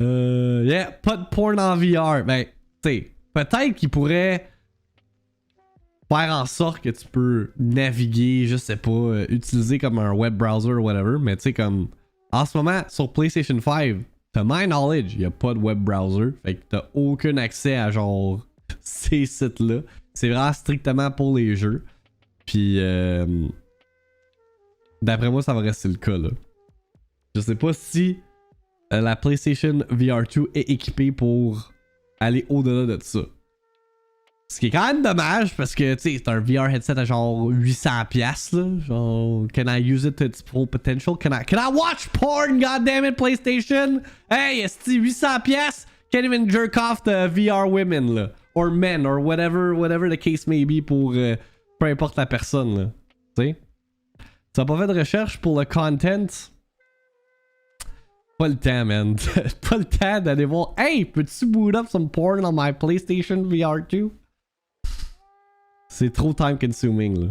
Yeah, pas de porn en VR. Ben, tu sais, peut-être qu'il pourrait faire en sorte que tu peux naviguer, je sais pas, utiliser comme un web browser ou whatever, mais tu sais, comme en ce moment, sur PlayStation 5, to my knowledge, il n'y a pas de web browser, fait que t'as aucun accès à genre ces sites-là. C'est vraiment strictement pour les jeux. Puis, d'après moi, ça va rester le cas, là. Je sais pas si la PlayStation VR 2 est équipée pour aller au-delà de ça. Ce qui est quand même dommage parce que tu sais, c'est un VR headset à genre 800$, là. Genre, can I use it to its full potential? Can I watch porn, goddammit, PlayStation? Hey, est-ce 800$? Can't even jerk off the VR women, là. Or men, or whatever the case may be pour peu importe la personne, là. Tu sais? Tu n'as pas fait de recherche pour le content? Pas le temps, man. Pas le temps d'aller voir. Hey, peux-tu boot up some porn on my PlayStation VR 2? C'est trop time consuming, là.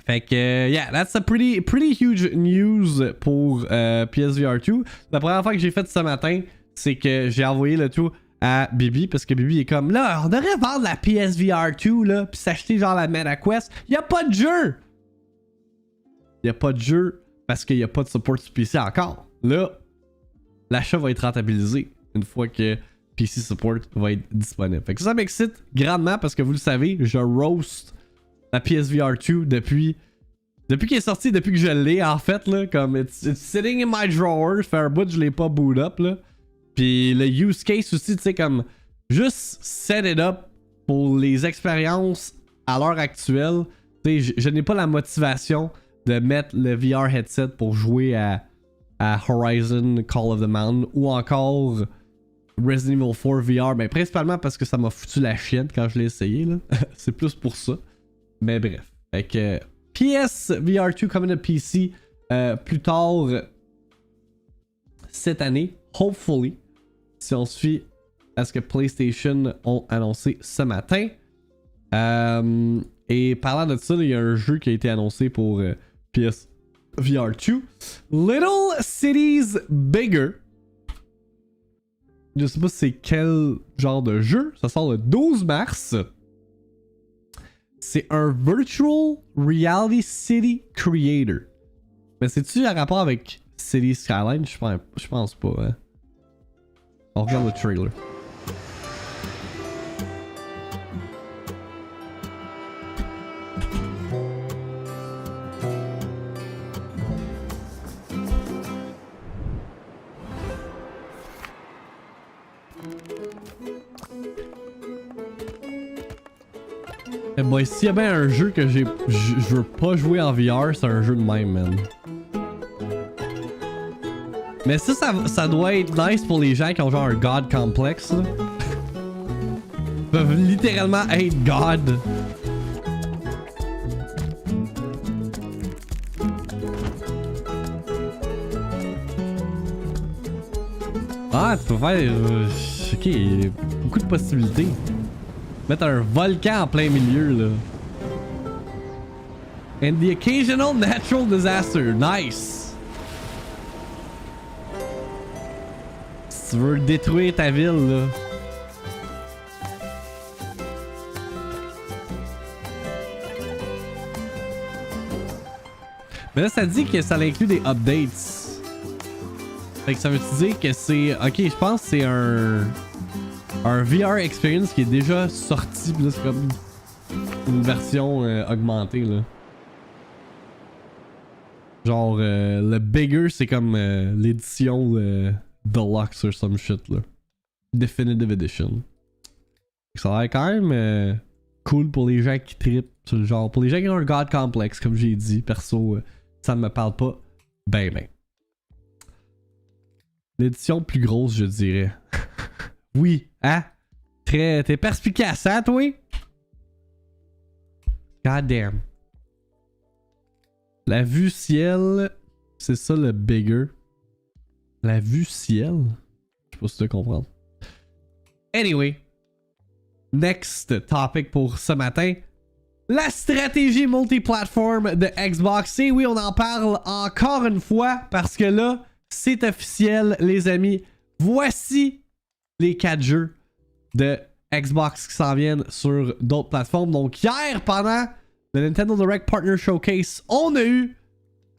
Fait que, yeah, that's a pretty huge news pour PSVR 2. La première fois que j'ai fait ce matin, c'est que j'ai envoyé le tout à Bibi, parce que Bibi est comme, là, on devrait vendre la PSVR 2, là, puis s'acheter genre la MetaQuest. Y'a pas de jeu! Y'a pas de jeu parce qu'il y a pas de support sur PC encore. Là, l'achat va être rentabilisé une fois que PC support va être disponible. Fait que ça m'excite grandement parce que vous le savez, je roast la PSVR 2 depuis qu'il est sorti, depuis que je l'ai en fait, là, comme it's sitting in my drawer, fait un bout je l'ai pas boot up, là. Puis le use case aussi, tu sais, comme juste set it up pour les expériences à l'heure actuelle. Tu sais, je n'ai pas la motivation de mettre le VR headset pour jouer à Horizon Call of the Mountain ou encore Resident Evil 4 VR, ben principalement parce que ça m'a foutu la chienne quand je l'ai essayé, là. C'est plus pour ça. Mais bref. Fait que PSVR 2 coming to PC plus tard cette année, hopefully, si on se fie à ce que PlayStation ont annoncé ce matin. Et parlant de ça, il y a un jeu qui a été annoncé pour PSVR 2. Little Cities Bigger. Je sais pas c'est quel genre de jeu. Ça sort le 12 mars. C'est un Virtual Reality City Creator. Mais c'est-tu en rapport avec City Skyline? Je pense pas, hein. On regarde le trailer. Eh boy, s'il y a bien un jeu que je veux pas jouer en VR, c'est un jeu de même, man. Mais ça doit être nice pour les gens qui ont genre un God complexe. Là. Ils peuvent littéralement être God. Ah, tu peux faire... ok, beaucoup de possibilités. Mettre un volcan en plein milieu, là. And the occasional natural disaster. Nice! Si tu veux détruire ta ville, là. Mais là, ça dit que ça inclut des updates. Fait que ça veut dire que c'est... Ok, je pense que c'est un VR experience qui est déjà sorti. Pis là, c'est comme une version augmentée, là. Genre, le bigger, c'est comme l'édition deluxe or some shit, là. Definitive Edition. Ça a l'air quand même cool pour les gens qui trippent sur le genre. Pour les gens qui ont un God complex, comme j'ai dit, perso, ça ne me parle pas ben. L'édition plus grosse, je dirais. Oui, hein? T'es perspicace, hein, toi? God damn. La vue ciel, c'est ça le bigger. La vue ciel? Je sais pas si tu veux comprendre. Anyway. Next topic pour ce matin. La stratégie multiplatform de Xbox. Et oui, on en parle encore une fois parce que là, c'est officiel, les amis. Voici les 4 jeux de Xbox qui s'en viennent sur d'autres plateformes. Donc hier, pendant le Nintendo Direct Partner Showcase, on a eu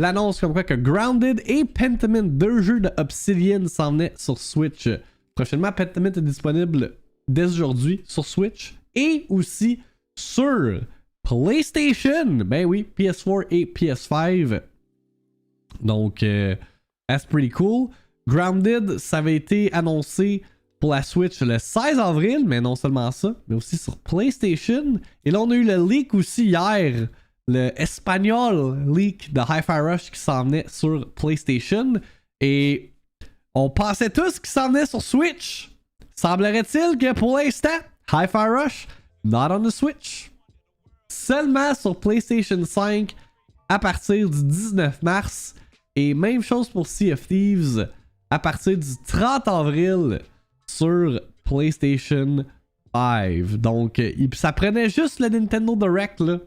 l'annonce comme quoi que Grounded et Pentiment, 2 jeux de Obsidian, s'en venaient sur Switch. Prochainement, Pentiment est disponible dès aujourd'hui sur Switch et aussi sur PlayStation. Ben oui, PS4 et PS5. Donc, that's pretty cool. Grounded, ça avait été annoncé pour la Switch le 16 avril, mais non seulement ça, mais aussi sur PlayStation. Et là, on a eu le leak aussi hier, le espagnol leak de Hi-Fi Rush qui s'en venait sur PlayStation. Et on pensait tous qu'il s'en venait sur Switch. Semblerait-il que pour l'instant, Hi-Fi Rush, not on the Switch. Seulement sur PlayStation 5 à partir du 19 mars. Et même chose pour Sea of Thieves à partir du 30 avril sur PlayStation 5. Donc, ça prenait juste le Nintendo Direct là,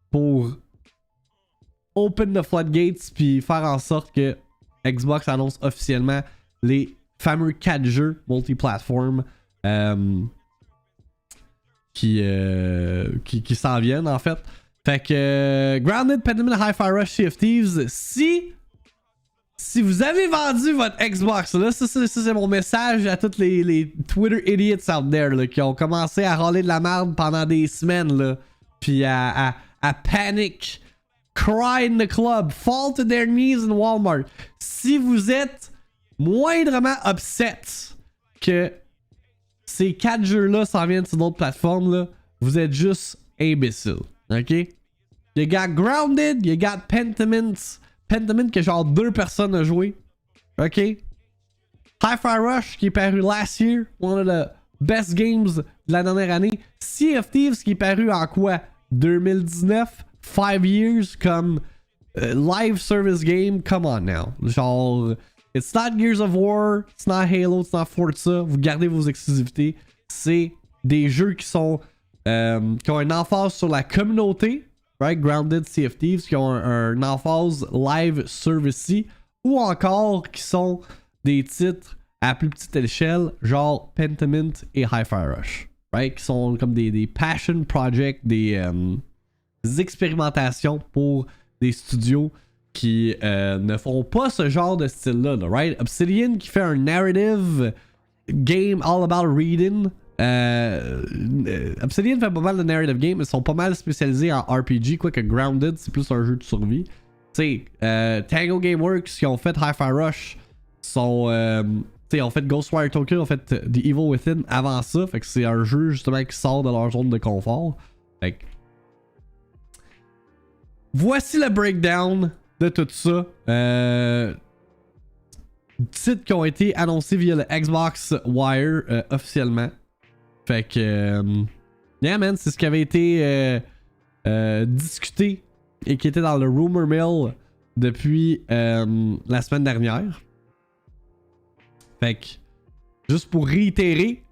pour open the floodgates puis faire en sorte que Xbox annonce officiellement les fameux 4 jeux multiplatform qui s'en viennent en fait. Fait que Grounded, Pentiment, Hi-Fi Rush, Sea of Thieves, si vous avez vendu votre Xbox, là, ça c'est mon message à tous les Twitter idiots out there là, qui ont commencé à râler de la merde pendant des semaines, là, puis à panic, cry in the club, fall to their knees in Walmart. Si vous êtes moindrement upset que ces 4 jeux-là s'en viennent sur d'autres plateformes, là, vous êtes juste imbécile, ok? You got Grounded, you got Pentiment que genre 2 personnes ont joué. OK? Hi-Fi Rush qui est paru last year. One of the best games de la dernière année. Sea of Thieves qui est paru en quoi? 2019? 5 years comme live service game. Come on now. Genre, it's not Gears of War, it's not Halo, it's not Forza. Vous gardez vos exclusivités. C'est des jeux qui sont qui ont une emphase sur la communauté. Right? Grounded, Sea of Thieves, qui ont un emphase live service-y, ou encore qui sont des titres à plus petite échelle, genre Pentiment et Hi-Fi Rush. Right? Qui sont comme des passion projects, des expérimentations pour des studios qui ne font pas ce genre de style-là. Right? Obsidian qui fait un narrative game all about reading. Obsidian fait pas mal de narrative games, ils sont pas mal spécialisés en RPG, quoique Grounded c'est plus un jeu de survie. Tu sais, Tango Gameworks qui ont fait Hi-Fi Rush sont, ils ont fait Ghostwire Tokyo, ils ont fait The Evil Within avant ça, fait que c'est un jeu justement qui sort de leur zone de confort. Fait que voici le breakdown de tout ça. titres qui ont été annoncés via le Xbox Wire officiellement. Fait que... yeah man, c'est ce qui avait été discuté et qui était dans le rumor mill depuis la semaine dernière. Fait que, juste pour réitérer,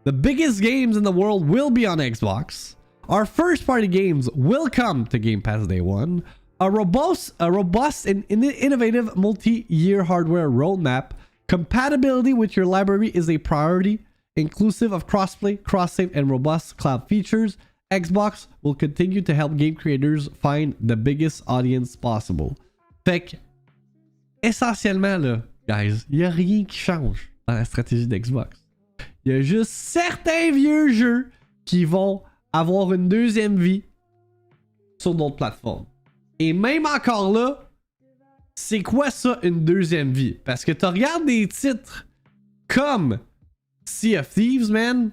the biggest games in the world will be on Xbox. Our first party games will come to Game Pass Day 1. A robust and innovative multi-year hardware roadmap. Compatibility with your library is a priority, inclusive of crossplay, cross-save, and robust cloud features. Xbox will continue to help game creators find the biggest audience possible. Fait que, essentiellement là, guys, il n'y a rien qui change dans la stratégie d'Xbox. Il y a juste certains vieux jeux qui vont avoir une deuxième vie sur d'autres plateformes. Et même encore là, c'est quoi ça une deuxième vie? Parce que tu regardes des titres comme Sea of Thieves, man.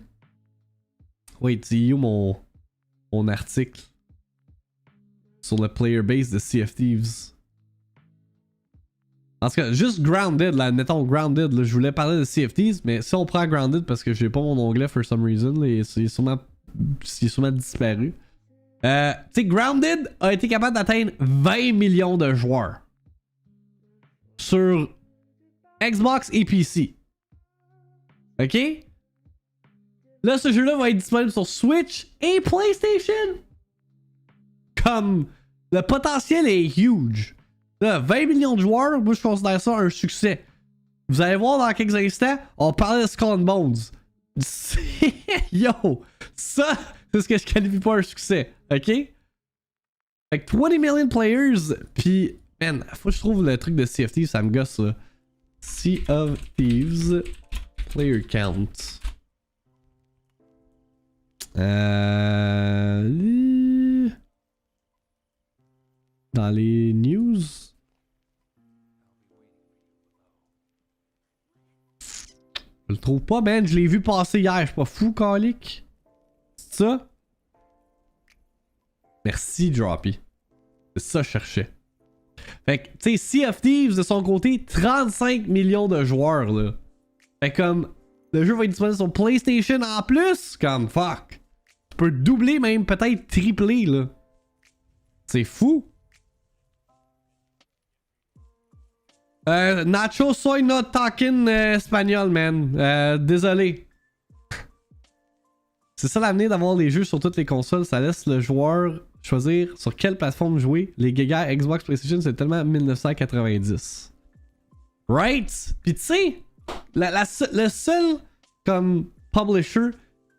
Wait, c'est où mon article sur le player base de Sea of Thieves? En tout cas, juste Grounded, là, admettons Grounded, là, je voulais parler de Sea of Thieves, mais si on prend Grounded parce que j'ai pas mon onglet for some reason, là, et c'est sûrement disparu. Tu sais, Grounded a été capable d'atteindre 20 millions de joueurs sur Xbox et PC. Ok? Là, ce jeu-là va être disponible sur Switch et PlayStation. Comme le potentiel est huge. Là, 20 millions de joueurs, moi je considère ça un succès. Vous allez voir dans quelques instants, on parlait de Skull and Bones. Yo, ça, c'est ce que je qualifie pas un succès, ok? Fait que 20 million players, pis, man, faut que je trouve le truc de Sea of Thieves, ça me gosse là. Sea of Thieves, player count. Dans les news. Je le trouve pas, man. Je l'ai vu passer hier. Je suis pas fou, calique. C'est ça? Merci, Droppy. C'est ça que je cherchais. Fait que, tu sais, Sea of Thieves, de son côté, 35 millions de joueurs, là. Fait comme, le jeu va être disponible sur PlayStation en plus. Comme, fuck. Tu peux doubler, même peut-être tripler, là. C'est fou. Nacho, soy not talking espagnol, man. Désolé. C'est ça l'avenir d'avoir les jeux sur toutes les consoles. Ça laisse le joueur choisir sur quelle plateforme jouer. Les guéguerres Xbox, PlayStation, c'est tellement 1990. Right? Pis tu sais, le seul comme publisher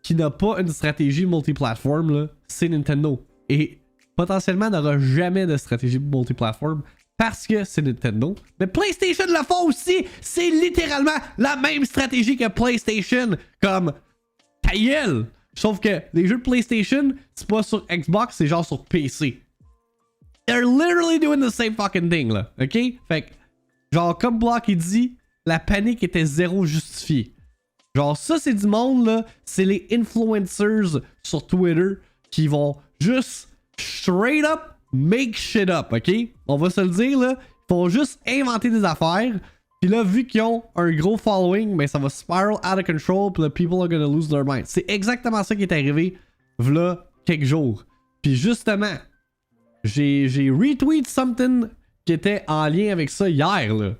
qui n'a pas une stratégie multiplatform, là, c'est Nintendo. Et potentiellement n'aura jamais de stratégie multiplatform. Parce que c'est Nintendo. Mais PlayStation le font aussi. C'est littéralement la même stratégie que PlayStation. Comme ta gueule. Sauf que les jeux de PlayStation, c'est pas sur Xbox, c'est genre sur PC. They're literally doing the same fucking thing, là. Ok? Fait que, genre, comme Block il dit, la panique était zéro justifiée. Genre, ça, c'est du monde, là. C'est les influencers sur Twitter qui vont juste straight up make shit up, ok? On va se le dire, là. Ils vont juste inventer des affaires. Puis là, vu qu'ils ont un gros following, ben ça va spiral out of control. Puis là, people are gonna lose their mind. C'est exactement ça qui est arrivé, v'là quelques jours. Puis justement, j'ai retweet something qui était en lien avec ça hier, là.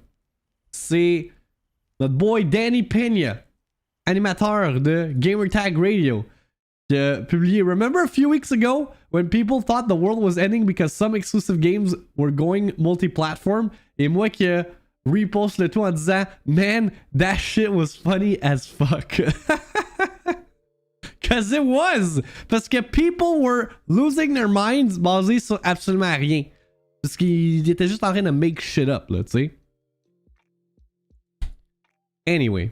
C'est notre boy Danny Peña, animateur de Gamertag Radio, qui a publié Remember a few weeks ago when people thought the world was ending because some exclusive games were going multi-platform? Et moi qui repost le tout en disant Man, that shit was funny as fuck. Cause it was! Parce que people were losing their minds basés sur absolument rien. Parce qu'ils étaient juste en train de make shit up, là, tu sais. Anyway.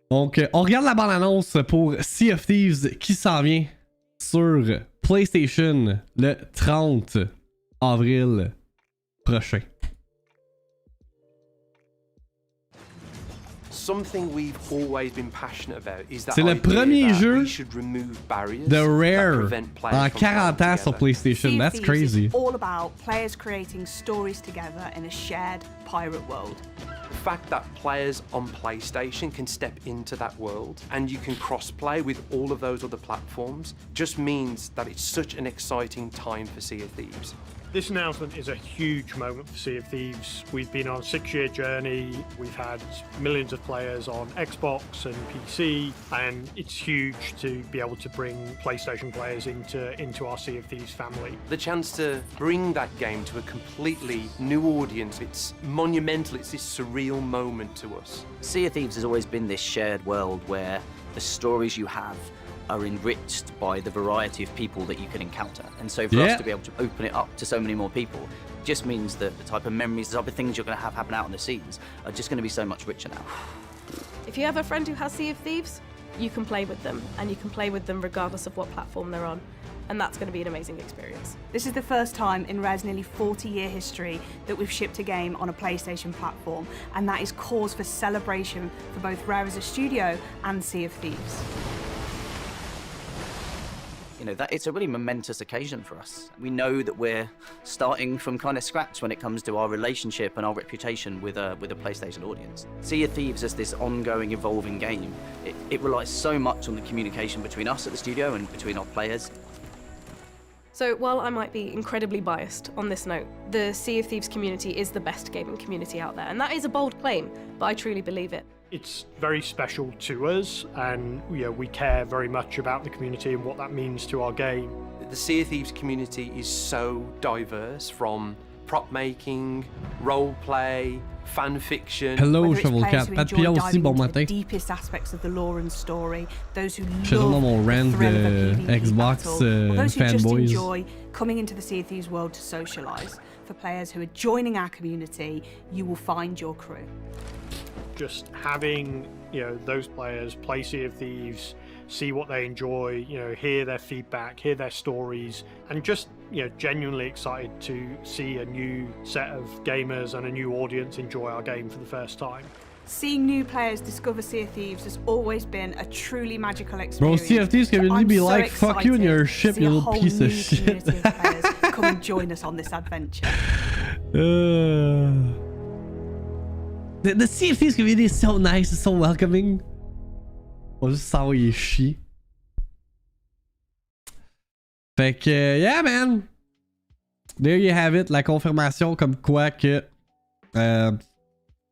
Donc, on regarde la bande-annonce pour Sea of Thieves qui s'en vient sur PlayStation le 30 avril prochain. C'est le premier jeu de Rare en 40 ans sur PlayStation. Sea of That's Thieves crazy. is all about players creating stories together in a shared pirate world. The fact that players on PlayStation can step into that world and you can cross-play with all of those other platforms just means that it's such an exciting time for Sea of Thieves. This announcement is a huge moment for Sea of Thieves. We've been on a 6-year journey. We've had millions of players on Xbox and PC, and it's huge to be able to bring PlayStation players into our Sea of Thieves family. The chance to bring that game to a completely new audience, it's monumental, it's this surreal moment to us. Sea of Thieves has always been this shared world where the stories you have are enriched by the variety of people that you can encounter. And so for us to be able to open it up to so many more people just means that the type of memories, the type of things you're going to have happen out on the scenes are just going to be so much richer now. If you have a friend who has Sea of Thieves, you can play with them, and you can play with them regardless of what platform they're on. And that's going to be an amazing experience. This is the first time in Rare's nearly 40-year history that we've shipped a game on a PlayStation platform, and that is cause for celebration for both Rare as a studio and Sea of Thieves. You know, that it's a really momentous occasion for us. We know that we're starting from kind of scratch when it comes to our relationship and our reputation with a PlayStation audience. Sea of Thieves as this ongoing, evolving game, it relies so much on the communication between us at the studio and between our players. So while I might be incredibly biased on this note, the Sea of Thieves community is the best gaming community out there. And that is a bold claim, but I truly believe it. It's very special to us, and we care very much about the community and what that means to our game. The Sea of Thieves community is so diverse, from prop making, role play, fan fiction. Hello, Cheval 4, pas de pire aussi, bon matin. Deepest aspects of the lore and story, those who Je suis dans mon rant de Xbox those who just fanboys. enjoy coming into the Sea of Thieves world to socialize. For players who are joining our community, you will find your crew. Just having those players play Sea of Thieves, see what they enjoy, hear their feedback, hear their stories, and just genuinely excited to see a new set of gamers and a new audience enjoy our game for the first time. Seeing new players discover Sea of Thieves has always been a truly magical experience. Bro, Sea of Thieves community be like, fuck you and your ship, you little piece of shit. Come and join us on this adventure. The Sea of Thieves community is so nice, it's so welcoming. On va juste s'envoyer chier. Fait que, yeah man. There you have it, la confirmation comme quoi que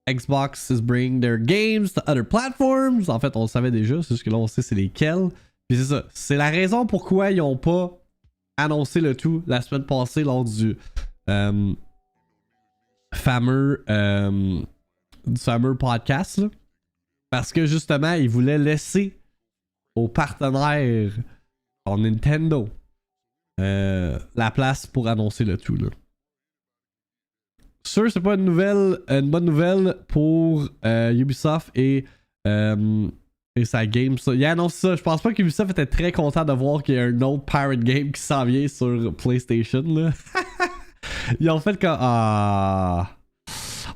Xbox is bringing their games to other platforms. En fait, on le savait déjà, c'est juste que là on sait c'est lesquels. Puis c'est ça, c'est la raison pourquoi ils ont pas annoncé le tout la semaine passée lors du fameux podcast là. Parce que justement ils voulaient laisser aux partenaires en Nintendo la place pour annoncer le tout là. Sûr c'est pas une bonne nouvelle pour Ubisoft et sa game. Ça. Il annonce ça. Je pense pas qu'Ubisoft était très content de voir qu'il y a un autre Pirate Game qui s'en vient sur PlayStation là. Ils ont fait comme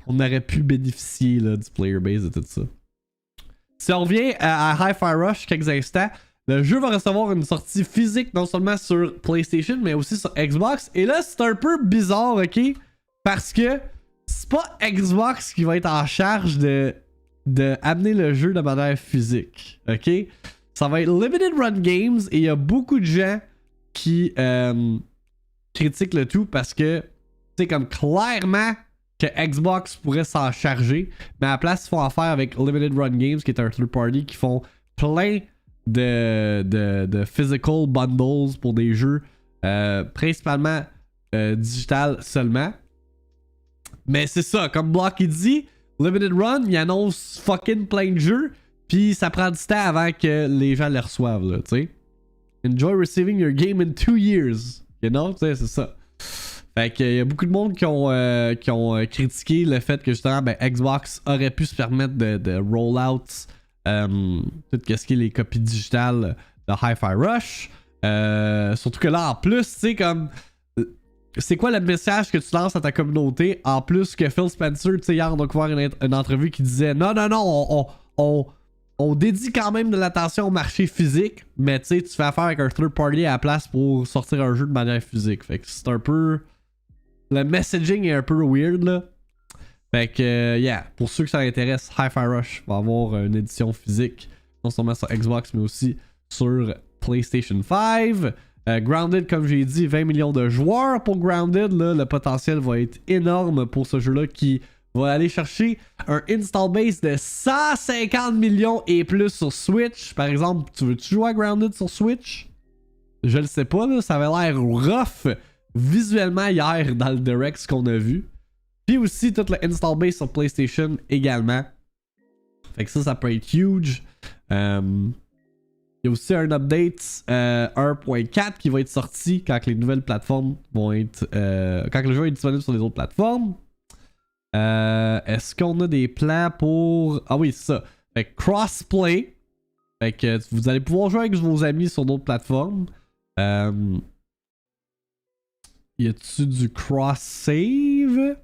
on aurait pu bénéficier là, du player base et tout ça. Si on revient à Hi-Fi Rush quelques instants, le jeu va recevoir une sortie physique non seulement sur PlayStation mais aussi sur Xbox. Et là c'est un peu bizarre, ok? Parce que c'est pas Xbox qui va être en charge de amener le jeu de manière physique, ok? Ça va être Limited Run Games et il y a beaucoup de gens qui critiquent le tout parce que c'est comme clairement que Xbox pourrait s'en charger, mais à la place ils font affaire avec Limited Run Games qui est un third party qui font plein de physical bundles pour des jeux principalement digital seulement. Mais c'est ça, comme Blocky dit, Limited Run, il annonce fucking plein de jeux, puis ça prend du temps avant que les gens les reçoivent, là, tu sais. Enjoy receiving your game in 2 years. You know, tu sais, c'est ça. Fait qu'il y a beaucoup de monde qui ont critiqué le fait que justement, ben, Xbox aurait pu se permettre de roll out tout ce qui est les copies digitales de Hi-Fi Rush. Surtout que là, en plus, tu sais, comme... C'est quoi le message que tu lances à ta communauté en plus que Phil Spencer, tu sais, hier on a couvert une entrevue qui disait non, on dédie quand même de l'attention au marché physique, mais tu sais, tu fais affaire avec un third party à la place pour sortir un jeu de manière physique. Fait que c'est un peu... Le messaging est un peu weird, là. Fait que, yeah, pour ceux que ça intéresse, Hi-Fi Rush va avoir une édition physique, non seulement sur Xbox, mais aussi sur PlayStation 5. Grounded, comme j'ai dit, 20 millions de joueurs pour Grounded. Là, le potentiel va être énorme pour ce jeu-là qui va aller chercher un install base de 150 millions et plus sur Switch. Par exemple, tu veux-tu jouer à Grounded sur Switch? Je le sais pas, là, ça avait l'air rough visuellement hier dans le direct ce qu'on a vu. Puis aussi tout le install base sur PlayStation également. Fait que ça peut être huge. Il y a aussi un update 1.4 qui va être sorti quand les nouvelles plateformes vont être... quand le jeu est disponible sur les autres plateformes. Est-ce qu'on a des plans pour... Ah oui, c'est ça. Fait que crossplay. Fait que vous allez pouvoir jouer avec vos amis sur d'autres plateformes. Y a-tu du cross-save?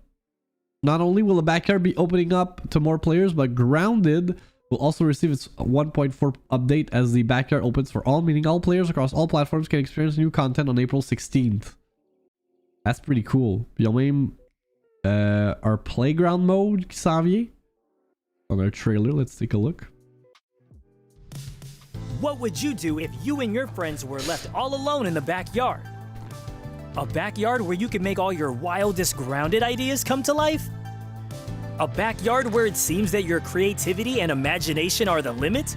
Not only will the backyard be opening up to more players, but Grounded will also receive its 1.4 update as the backyard opens for all, meaning all players across all platforms can experience new content on April 16th. That's pretty cool. Puis il y a même un playground mode qui s'en vient. On a un trailer, let's take a look. What would you do if you and your friends were left all alone in the backyard? A backyard where you can make all your wildest Grounded ideas come to life? A backyard where it seems that your creativity and imagination are the limit?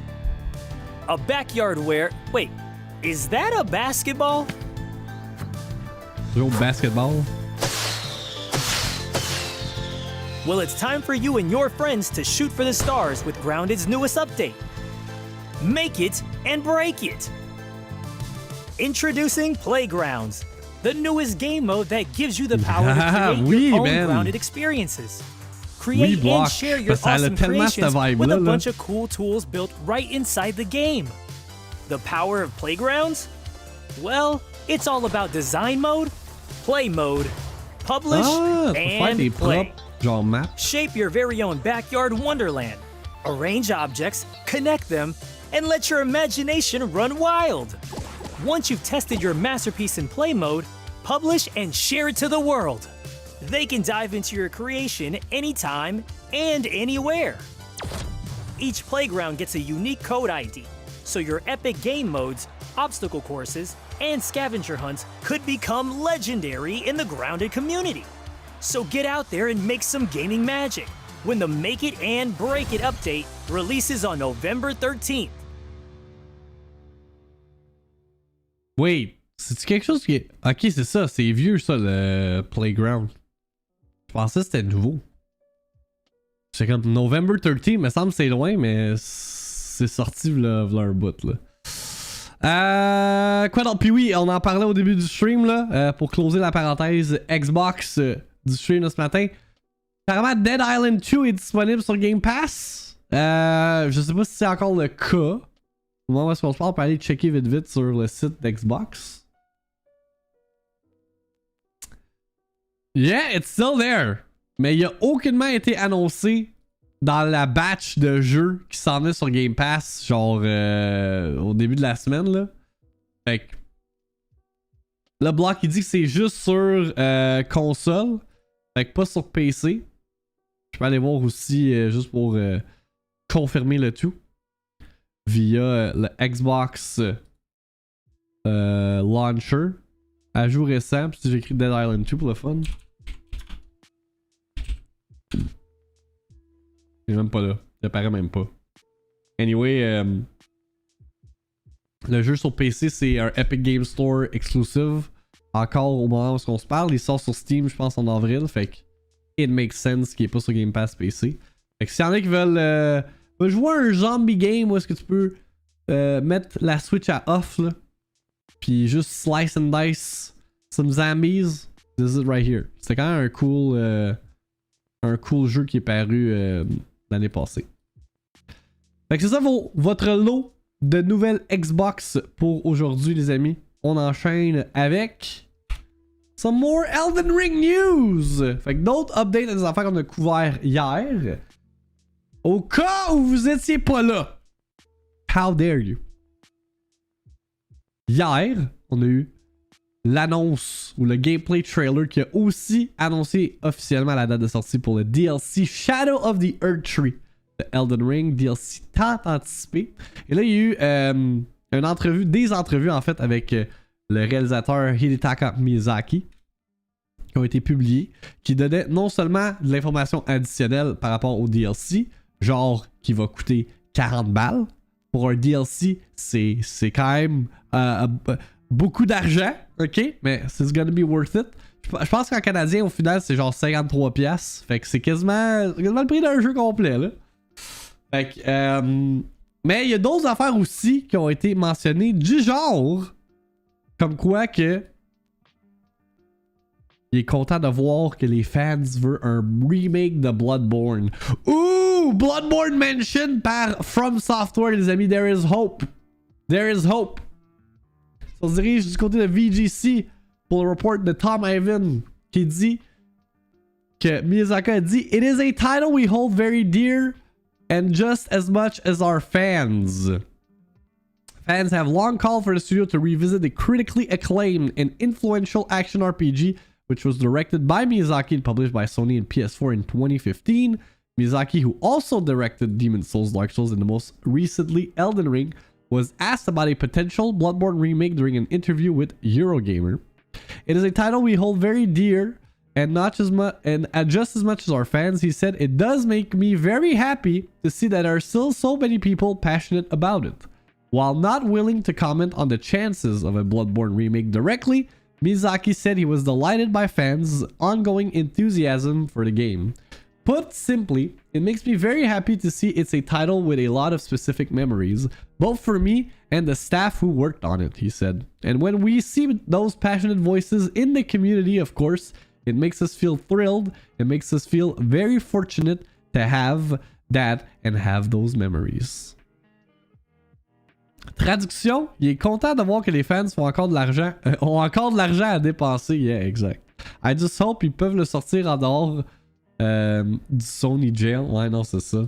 A backyard where... Wait, is that a basketball? Little basketball? Well, it's time for you and your friends to shoot for the stars with Grounded's newest update. Make it and break it! Introducing Playgrounds, the newest game mode that gives you the power to create your own Grounded experiences. Create and share your awesome creations with a bunch of cool tools built right inside the game. The power of Playgrounds? Well, it's all about design mode, play mode, publish, and play. Shape your very own backyard wonderland. Arrange objects, connect them, and let your imagination run wild. Once you've tested your masterpiece in play mode, publish and share it to the world. They can dive into your creation anytime and anywhere. Each playground gets a unique code ID, so your epic game modes, obstacle courses, and scavenger hunts could become legendary in the Grounded community. So get out there and make some gaming magic when the Make It and Break It update releases on November 13th. Wait, c'est-tu quelque chose qui est... Ok, c'est ça, c'est vieux ça, le Playground. Je pensais que c'était nouveau. C'est comme November 13, il me semble que c'est loin, mais c'est sorti v'là un bout, là. Quoi d'autre? Puis oui, on en parlait au début du stream, là, pour closer la parenthèse Xbox du stream de ce matin. Apparemment, Dead Island 2 est disponible sur Game Pass. Je sais pas si c'est encore le cas. Au moment où est-ce qu'on se parle, on peut aller checker vite sur le site d'Xbox. Yeah, it's still there. Mais il a aucunement été annoncé dans la batch de jeux qui s'en est sur Game Pass, genre au début de la semaine, là. Fait que le bloc il dit que c'est juste sur console, fait que pas sur PC. Je peux aller voir aussi juste pour confirmer le tout via le Xbox Launcher. Ajout récent, puis j'écris Dead Island 2 pour le fun. Il est même pas là. Il apparaît même pas. Anyway, le jeu sur PC, c'est un Epic Game Store exclusive. Encore au moment où on se parle. Il sort sur Steam, je pense, en avril. Fait que it makes sense qu'il est pas sur Game Pass PC. Fait que s'il y en a qui veulent jouer un zombie game où est-ce que tu peux mettre la Switch à off, là, puis juste slice and dice some zombies, this is right here. C'était quand même un cool jeu qui est paru l'année passée. Fait que c'est ça votre lot de nouvelles Xbox pour aujourd'hui, les amis. On enchaîne avec some more Elden Ring news. Fait que d'autres updates des affaires qu'on a couvert hier. Au cas où vous étiez pas là, how dare you? Hier, on a eu l'annonce ou le gameplay trailer qui a aussi annoncé officiellement la date de sortie pour le DLC Shadow of the Erdtree de Elden Ring, DLC tant anticipé. Et là, il y a eu des entrevues en fait avec le réalisateur Hidetaka Miyazaki qui ont été publiées, qui donnaient non seulement de l'information additionnelle par rapport au DLC, genre qui va coûter 40 balles. Pour un DLC, c'est quand même beaucoup d'argent, ok? Mais c'est gonna be worth it. Je pense qu'en canadien, au final, c'est genre 53$. Fait que c'est quasiment le prix d'un jeu complet, là. Fait que, mais il y a d'autres affaires aussi qui ont été mentionnées du genre, comme quoi que il est content de voir que les fans veulent un remake de Bloodborne. Ouh! Bloodborne mention par From Software, les amis. There is hope. There is hope. On se dirige du côté de VGC pour le report de Tom Ivan qui dit que Miyazaki a dit It is a title we hold very dear and just as much as our fans. Fans have long called for the studio to revisit the critically acclaimed and influential action RPG which was directed by Miyazaki and published by Sony and PS4 in 2015. Miyazaki, who also directed Demon's Souls, Dark Souls, and the most recently Elden Ring, was asked about a potential Bloodborne remake during an interview with Eurogamer. It is a title we hold very dear, and just as much as our fans, he said, it does make me very happy to see that there are still so many people passionate about it. While not willing to comment on the chances of a Bloodborne remake directly, Miyazaki said he was delighted by fans' ongoing enthusiasm for the game. Put simply, it makes me very happy to see it's a title with a lot of specific memories, both for me and the staff who worked on it, he said. And when we see those passionate voices in the community, of course, it makes us feel thrilled. It makes us feel very fortunate to have that and have those memories. Traduction, il est content de voir que les fans ont encore de l'argent à dépenser. Yeah, exact. I just hope ils peuvent le sortir en dehors du Sony Jail. Ouais, non, c'est ça.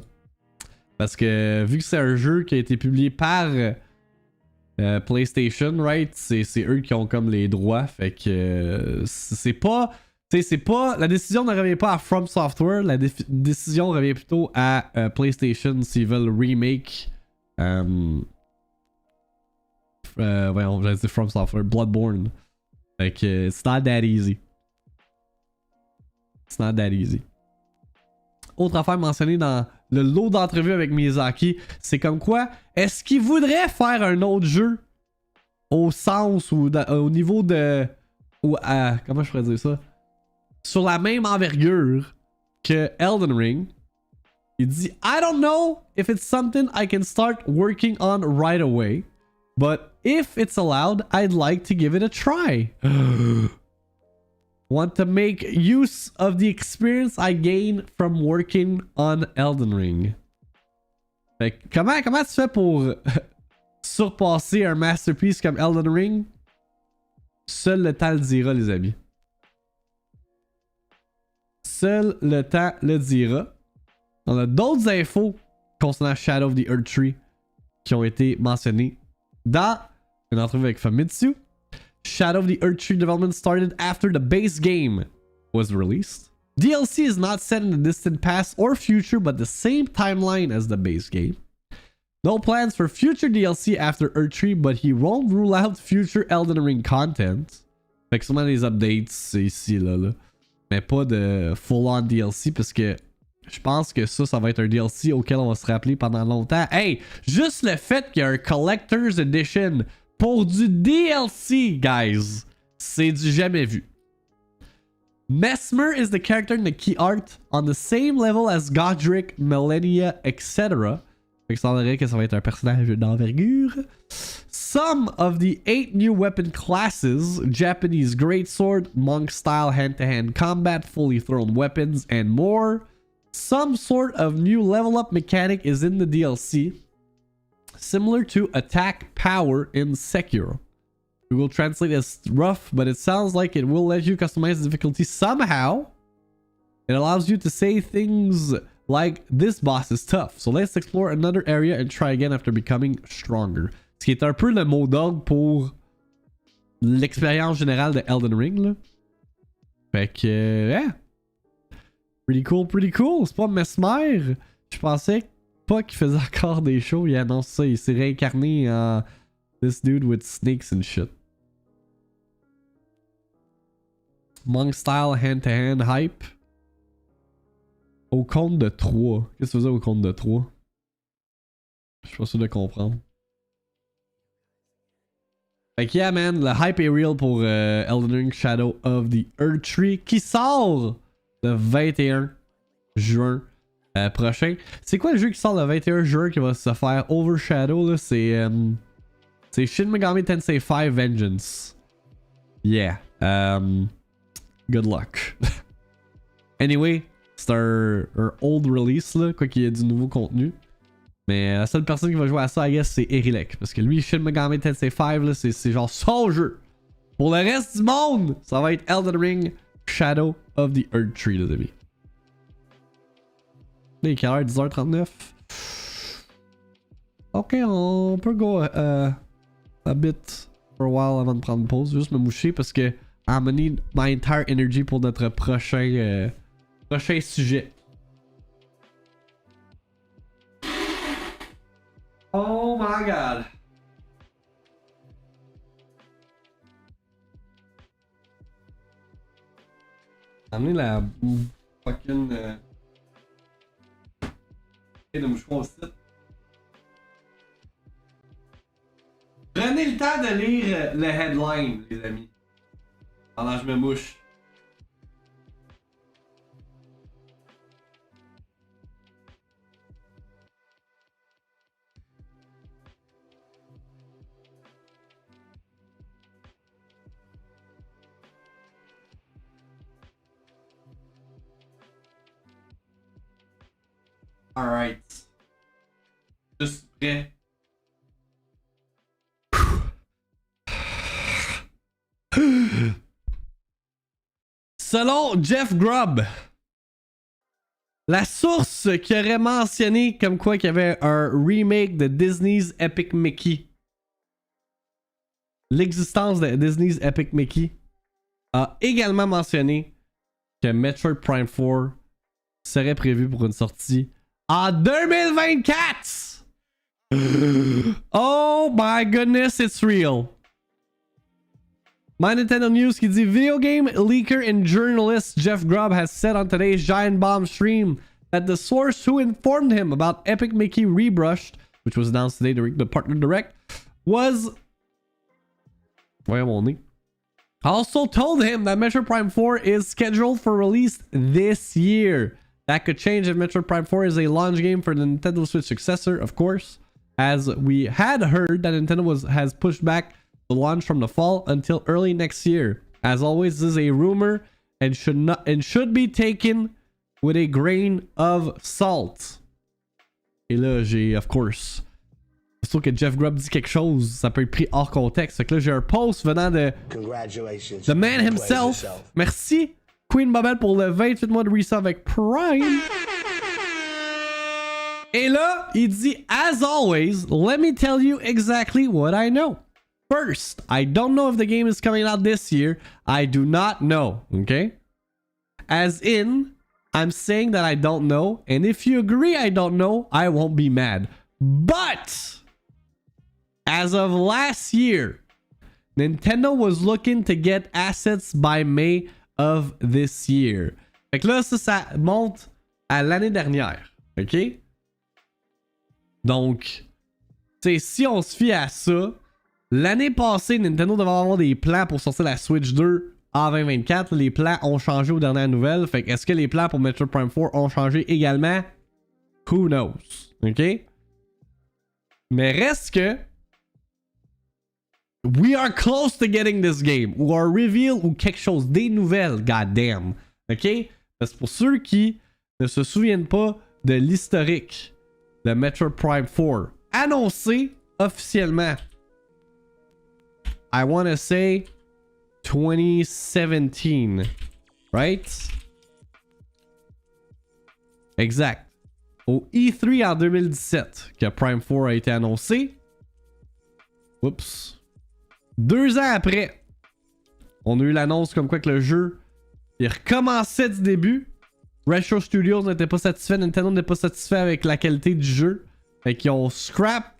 Parce que vu que c'est un jeu qui a été publié par PlayStation, right? C'est eux qui ont comme les droits. Fait que c'est pas... la décision ne revient pas à From Software. La décision revient plutôt à PlayStation s'ils veulent remake... voyons, j'allais dire From Software, Bloodborne. Fait que it's not that easy. It's not that easy. Autre affaire mentionnée dans le lot d'entrevues avec Miyazaki, c'est comme quoi, est-ce qu'il voudrait faire un autre jeu au sens ou au niveau de... comment je pourrais dire ça? Sur la même envergure que Elden Ring. Il dit, I don't know if it's something I can start working on right away. But if it's allowed, I'd like to give it a try. Want to make use of the experience I gained from working on Elden Ring. Fait que comment tu fais pour surpasser un masterpiece comme Elden Ring? Seul le temps le dira, les amis. Seul le temps le dira. On a d'autres infos concernant Shadow of the Erdtree qui ont été mentionnées dans une entrevue avec Famitsu. Shadow of the Erdtree development started after the base game was released. DLC is not set in the distant past or future, but the same timeline as the base game. No plans for future DLC after Erdtree, but he won't rule out future Elden Ring content. Fait que sûrement des updates ici, là. Mais pas de full-on DLC, parce que je pense que ça va être un DLC auquel on va se rappeler pendant longtemps. Hey, juste le fait qu'il y a un Collector's Edition pour du DLC, guys, c'est du jamais vu. Mesmer is the character in the key art on the same level as Godric, Millennia, etc. Fait que ça semblerait que ça va être un personnage d'envergure. Some of the 8 new weapon classes, Japanese greatsword, monk style hand-to-hand combat, fully thrown weapons, and more. Some sort of new level up mechanic is in the DLC, similar to attack power in Sekiro. Google Translate is rough, but it sounds like it will let you customize the difficulty somehow. It allows you to say things like this boss is tough, so let's explore another area and try again after becoming stronger. Ce qui est un peu le mot d'ordre pour l'expérience générale de Elden Ring, là. Fait que, yeah. Pretty cool. C'est pas Mesmer. Je pensais pas qu'il faisait encore des shows. Il annonce ça. Il s'est réincarné en this dude with snakes and shit. Monk style hand-to-hand hype. Au compte de 3. Qu'est-ce que tu faisais au compte de 3? Je suis pas sûr de comprendre. Fait que yeah man, le hype est real pour Elden Ring Shadow of the Earth Tree qui sort le 21 juin prochain. C'est quoi le jeu qui sort le 21 juin qui va se faire overshadow là? C'est Shin Megami Tensei V Vengeance. Yeah. Good luck. Anyway, c'est un old release là, quoi qu'il y ait du nouveau contenu. Mais la seule personne qui va jouer à ça, I guess, c'est Erilek. Parce que lui, Shin Megami Tensei 5, là, c'est genre son jeu. Pour le reste du monde, ça va être Elden Ring Shadow of the Earth Tree, les amis. Là, il est quelle heure? 10h39? Ok, on peut go a bit for a while avant de prendre une pause. Juste me moucher parce que I'm gonna need my entire energy pour notre prochain sujet. Oh my god. Amenez la fucking de mouchoir aussi. Prenez le temps de lire le headline, les amis. Pendant que je me mouche. Alright. Juste prêt. Selon Jeff Grubb, la source qui aurait mentionné comme quoi qu'il y avait un remake de Disney's Epic Mickey, l'existence de Disney's Epic Mickey, a également mentionné que Metroid Prime 4 serait prévu pour une sortie en 2024! Oh my goodness, it's real! My Nintendo News qui dit video game leaker and journalist Jeff Grubb has said on today's Giant Bomb stream that the source who informed him about Epic Mickey Rebrushed, which was announced today during the partner direct, was also told him that Metroid Prime 4 is scheduled for release this year. That could change if Metroid Prime 4 is a launch game for the Nintendo Switch successor, of course, as we had heard that Nintendo has pushed back the launch from the fall until early next year. As always, this is a rumor and should be taken with a grain of salt. Et là, j'ai, of course, surtout que Jeff Grubb dit quelque chose, ça peut être pris hors contexte. Fait que là, j'ai un post venant de The Man himself. Merci, Queen Bobelle, pour le 28 mois de resub avec Prime. Et là, il dit, as always, let me tell you exactly what I know. First, I don't know if the game is coming out this year. I do not know, okay? As in, I'm saying that I don't know, and if you agree I don't know, I won't be mad. But, as of last year, Nintendo was looking to get assets by May of this year. Fait que là, ça monte à l'année dernière, ok? Donc, tu sais, si on se fie à ça, l'année passée, Nintendo devait avoir des plans pour sortir la Switch 2 en 2024. Les plans ont changé aux dernières nouvelles. Fait que est-ce que les plans pour Metroid Prime 4 ont changé également? Who knows? OK? Mais reste que we are close to getting this game. Ou un reveal ou quelque chose. Des nouvelles, goddamn. OK? Parce que pour ceux qui ne se souviennent pas de l'historique de Metroid Prime 4 annoncé officiellement, I want to say 2017, right? Exact. au E3 en 2017 que Prime 4 a été annoncé. Oups. 2 ans après, on a eu l'annonce comme quoi que le jeu il recommençait du début. Retro Studios n'était pas satisfait, Nintendo n'était pas satisfait avec la qualité du jeu. Fait qu'ils ont scrap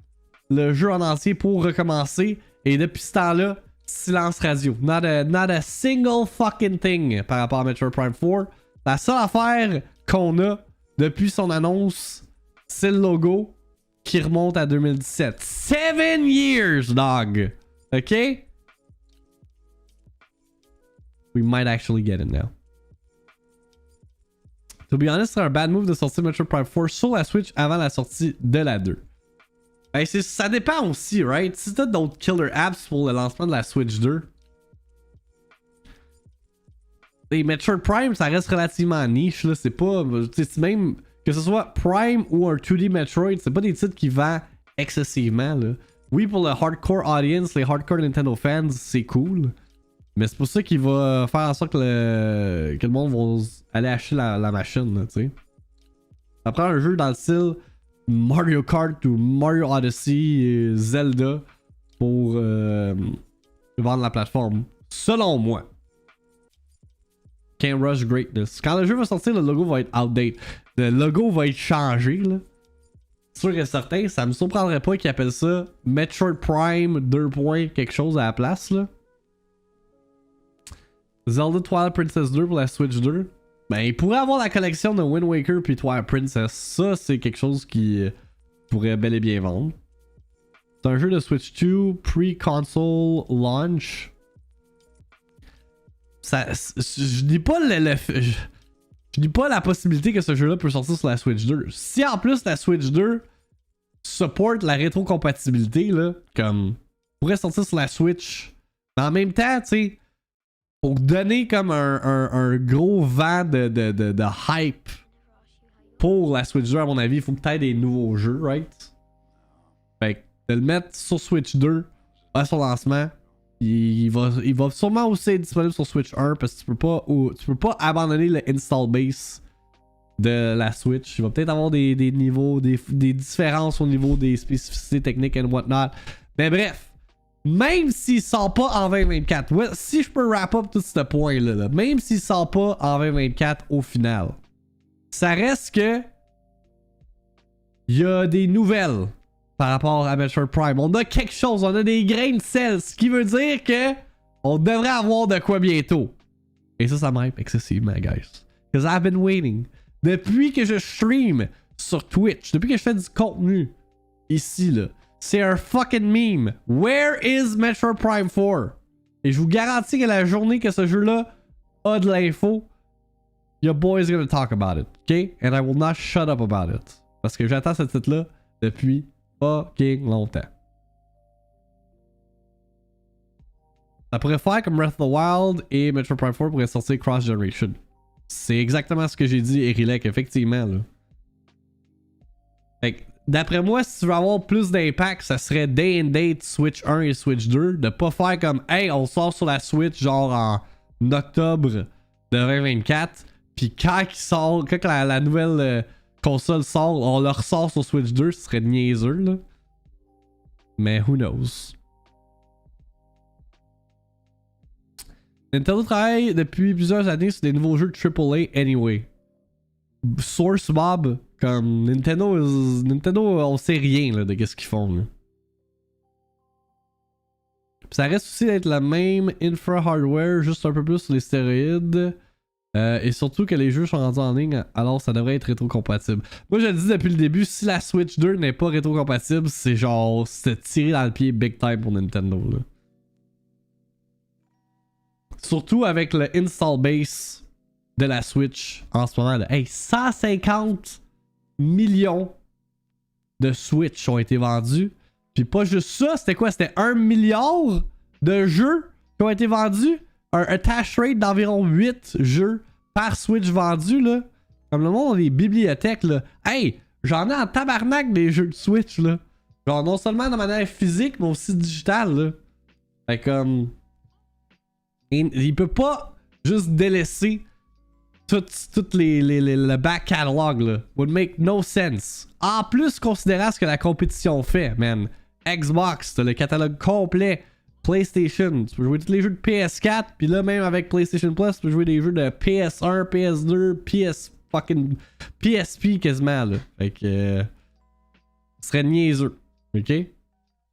le jeu en entier pour recommencer. Et depuis ce temps-là, silence radio. Not a single fucking thing par rapport à Metroid Prime 4. La seule affaire qu'on a depuis son annonce, c'est le logo qui remonte à 2017. 7 years, dog! Ok? We might actually get it now. To be honest, c'est un bad move de sortir Metroid Prime 4 sur la Switch avant la sortie de la 2. Ben, ça dépend aussi, right? Si t'as d'autres killer apps pour le lancement de la Switch 2. Les Metroid Prime, ça reste relativement niche, là. C'est pas. Même que ce soit Prime ou un 2D Metroid, c'est pas des titres qui vendent excessivement, là. Oui, pour le hardcore audience, les hardcore Nintendo fans, c'est cool. Mais c'est pour ça qu'il va faire en sorte que le monde va aller acheter la machine, là, tu sais. Ça prend un jeu dans le style Mario Kart ou Mario Odyssey, Zelda pour vendre la plateforme. Selon moi. Can't rush greatness. Quand le jeu va sortir, le logo va être outdated. Le logo va être changé, là. Sûr et certain, ça me surprendrait pas qu'ils appellent ça Metroid Prime 2. Quelque chose à la place, là. Zelda Twilight Princess 2 pour la Switch 2. Ben, il pourrait avoir la collection de Wind Waker puis Twilight Princess. Ça, c'est quelque chose qui pourrait bel et bien vendre. C'est un jeu de Switch 2 pre-console launch. Ça, je dis pas je dis pas la possibilité que ce jeu-là peut sortir sur la Switch 2. Si en plus la Switch 2 supporte la rétrocompatibilité, là, comme pourrait sortir sur la Switch. Mais en même temps, tu sais, pour donner comme un gros vent de hype pour la Switch 2, à mon avis, il faut que tu aies des nouveaux jeux, right? Fait que de le mettre sur Switch 2 à son lancement, il va sûrement aussi être disponible sur Switch 1 parce que tu peux pas abandonner le install base de la Switch. Il va peut-être avoir des niveaux, des différences au niveau des spécificités techniques and whatnot. Mais bref. Même s'il sort pas en 2024, ouais, si je peux wrap up tout ce point-là, là, même s'il sort pas en 2024 au final, ça reste que il y a des nouvelles par rapport à Metroid Prime. On a quelque chose, on a des grains de sel, ce qui veut dire que on devrait avoir de quoi bientôt. Et ça m'hype excessivement, guys. Because I've been waiting. Depuis que je stream sur Twitch, depuis que je fais du contenu ici, là. C'est un fucking meme. Where is Metroid Prime 4? Et je vous garantis que la journée que ce jeu-là a de l'info, your boy is gonna talk about it. OK? And I will not shut up about it. Parce que j'attends ce titre-là depuis fucking longtemps. Ça pourrait faire comme Breath of the Wild et Metroid Prime 4 pourrait sortir cross-generation. C'est exactement ce que j'ai dit, Erilek, effectivement, là. Fait que, d'après moi, si tu veux avoir plus d'impact, ça serait day and date Switch 1 et Switch 2. De pas faire comme, hey, on sort sur la Switch genre en octobre de 2024. Puis quand la nouvelle console sort, on le ressort sur Switch 2, ce serait niaiseux, là. Mais who knows? Nintendo travaille depuis plusieurs années sur des nouveaux jeux AAA anyway. Source Mob, comme Nintendo, on sait rien là, de qu'est-ce qu'ils font. Là. Puis ça reste aussi d'être la même infra hardware, juste un peu plus sur les stéroïdes. Et surtout que les jeux sont rendus en ligne, alors ça devrait être rétrocompatible. Moi je le dis depuis le début, si la Switch 2 n'est pas rétrocompatible, c'est genre c'est tiré dans le pied big time pour Nintendo. Là. Surtout avec le install base de la Switch en ce moment. Là. Hey, 150 millions de Switch ont été vendus. Puis pas juste ça, c'était quoi? C'était 1 milliard de jeux qui ont été vendus. Un attach rate d'environ 8 jeux par Switch vendus, là. Comme le monde a des bibliothèques, là. Hey, j'en ai en tabarnak des jeux de Switch, là. Genre non seulement de manière physique, mais aussi digitale, là. Fait comme... il peut pas juste délaisser tout le back catalog là, would make no sense. En plus, considérant ce que la compétition fait, man. Xbox, t'as le catalogue complet. PlayStation, tu peux jouer tous les jeux de PS4, puis là, même avec PlayStation Plus, tu peux jouer des jeux de PS1, PS2, PSP quasiment, là. Fait que... ce serait niaiseux, ok?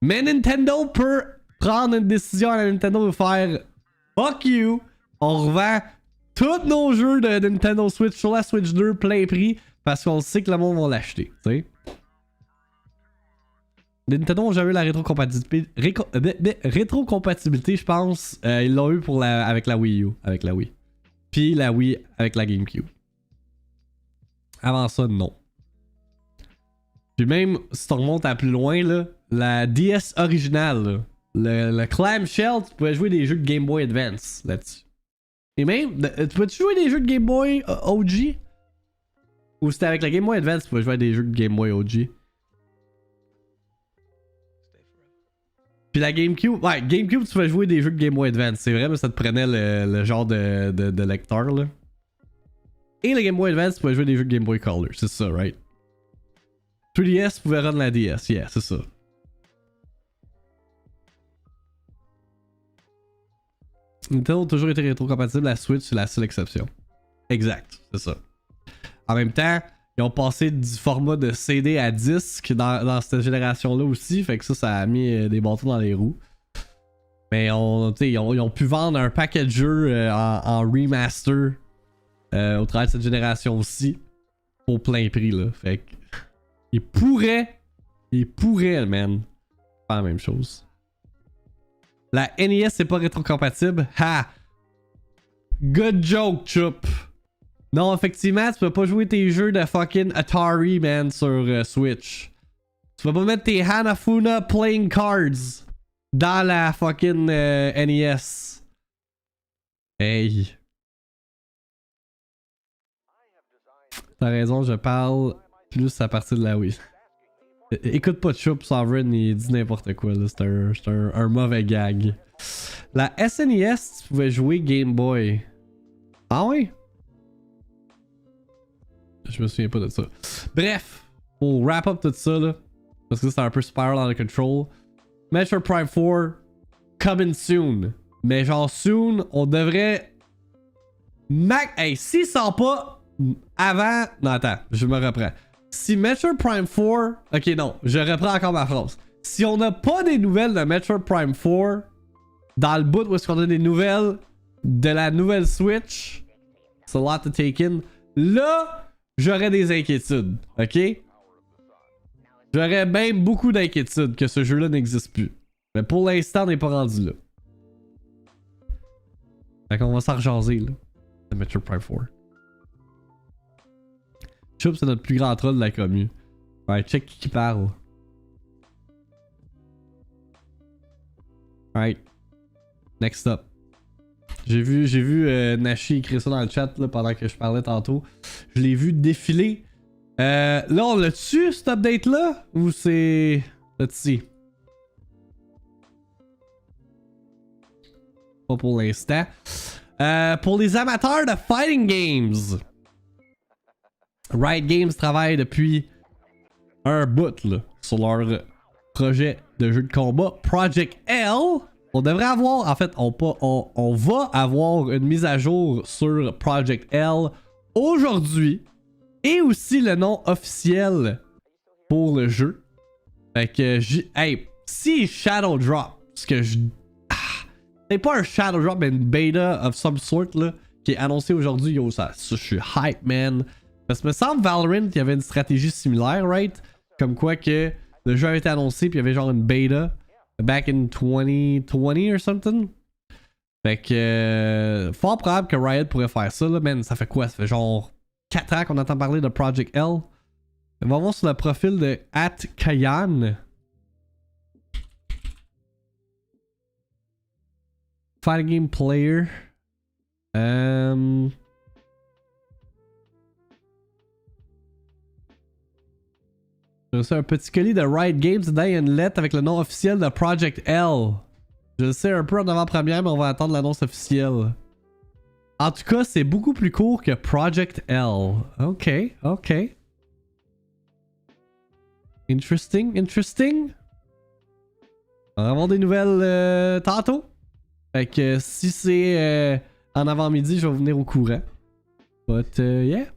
Mais Nintendo peut prendre une décision à la Nintendo de faire fuck you, on revend tous nos jeux de Nintendo Switch sur la Switch 2 plein prix, parce qu'on sait que le monde va l'acheter, tu sais? Nintendo n'a jamais eu la rétrocompatibilité. Rétrocompatibilité, je pense. Ils l'ont eu pour avec la Wii U. Avec la Wii. Puis la Wii avec la GameCube. Avant ça, non. Puis même, si tu remontes à plus loin, là, la DS originale, là, le clamshell, tu pouvais jouer des jeux de Game Boy Advance là-dessus. Et même, tu peux-tu jouer des jeux de Game Boy OG? Ou c'était avec la Game Boy Advance, tu pouvais jouer à des jeux de Game Boy OG? Puis la GameCube, ouais, GameCube, tu pouvais jouer des jeux de Game Boy Advance, c'est vrai, mais ça te prenait le genre de lecteur, là. Et le Game Boy Advance, tu pouvais jouer des jeux de Game Boy Color, c'est ça, right? 3DS, tu pouvais run la DS, yeah, c'est ça. Nintendo a toujours été rétrocompatible, la Switch, c'est la seule exception. Exact, c'est ça. En même temps, ils ont passé du format de CD à disque dans cette génération-là aussi. Fait que ça a mis des bâtons dans les roues. Mais ils ont pu vendre un paquet de jeux en remaster au travers de cette génération aussi. Pour plein prix, là. Fait que... Ils pourraient, man, faire la même chose. La NES, c'est pas rétrocompatible. Ha! Good joke, Chup! Non, effectivement, tu peux pas jouer tes jeux de fucking Atari, man, sur Switch. Tu peux pas mettre tes Hanafuna playing cards dans la fucking NES. Hey. T'as raison, je parle plus à partir de la Wii. Écoute pas Chup, Sovereign, il dit n'importe quoi, là. C'est un mauvais gag. La SNES, tu pouvais jouer Game Boy. Ah ouais? Je me souviens pas de ça. Bref, pour wrap up tout ça, là, parce que c'est un peu spiral out of control. Metroid Prime 4, coming soon. Mais genre soon, on devrait... Hey, s'il sort pas avant... Non, attends, je me reprends. Si Metroid Prime 4... Ok, non, je reprends encore ma phrase. Si on n'a pas des nouvelles de Metroid Prime 4 dans le bout où est-ce qu'on a des nouvelles de la nouvelle Switch, it's a lot to take in. Là... J'aurais des inquiétudes, ok? J'aurais même beaucoup d'inquiétudes que ce jeu-là n'existe plus. Mais pour l'instant, on n'est pas rendu là. Fait qu'on va s'en rejaser, là. De Metroid Prime 4. Chup, c'est notre plus grand troll de la commu. Ouais, check qui parle. Alright. Next up. J'ai vu Nashi écrire ça dans le chat là, pendant que je parlais tantôt. Je l'ai vu défiler. Là, on l'a-tu, cet update-là? Ou c'est... Là-dessus? Pas pour l'instant. Pour les amateurs de fighting games. Riot Games travaille depuis un bout là, sur leur projet de jeu de combat Project L. On devrait avoir, en fait, on va avoir une mise à jour sur Project L aujourd'hui. Et aussi le nom officiel pour le jeu. Fait que, hey, si Shadow Drop, ce que je... c'est pas un Shadow Drop, mais une beta of some sort, là, qui est annoncé aujourd'hui. Yo, ça, je suis hype, man. Parce que me semble Valorant, il y avait une stratégie similaire, right? Comme quoi que le jeu avait été annoncé, puis il y avait genre une beta. Back in 2020 or something. Fait que... fort probable que Riot pourrait faire ça, là, man. Ça fait quoi? Ça fait genre 4 ans qu'on entend parler de Project L. On va voir sur le profil de @Kayan. Fighting game player. J'ai reçu un petit colis de Riot Games dedans, il y a une lettre avec le nom officiel de Project L. Je le sais un peu en avant-première, mais on va attendre l'annonce officielle. En tout cas, c'est beaucoup plus court que Project L. Ok, ok. Interesting, interesting. On va avoir des nouvelles tantôt. Fait que si c'est en avant-midi, je vais venir au courant. But yeah.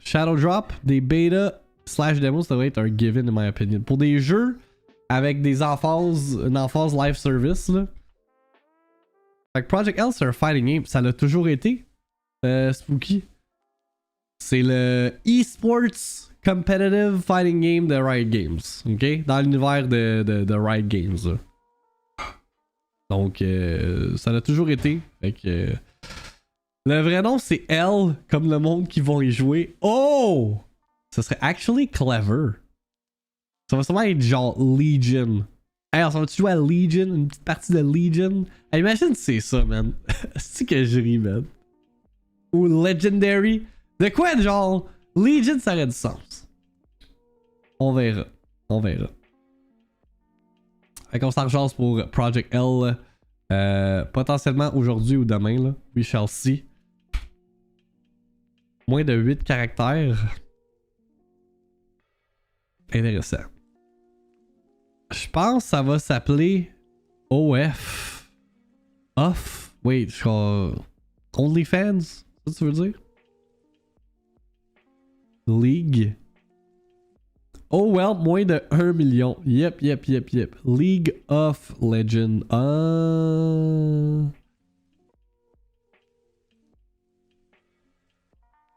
Shadow Drop, des beta / demos, ça devrait être un given in my opinion. Pour des jeux avec des emphases, une emphase live service là. Fait que Project L c'est un fighting game, ça l'a toujours été. Spooky. C'est le eSports competitive fighting game de Riot Games, ok? Dans l'univers de Riot Games. Là. Donc ça l'a toujours été. Fait que le vrai nom c'est L comme le monde qui vont y jouer. Oh! Ça serait actually clever. Ça va sûrement être genre Legion. Hey, on va-tu jouer à Legion? Une petite partie de Legion? Hey, imagine si c'est ça, man. C'est que je ris, man. Ou Legendary. De quoi, genre? Legion, ça aurait du sens. On verra. On verra. Fait qu'on s'en rejase pour Project L. Potentiellement aujourd'hui ou demain, là. We shall see. Moins de 8 caractères. Intéressant. Je pense que ça va s'appeler OF. Off. Wait, je crois. OnlyFans? C'est ça que tu veux dire? League. Oh well, moins de 1 million. Yep. League of Legends.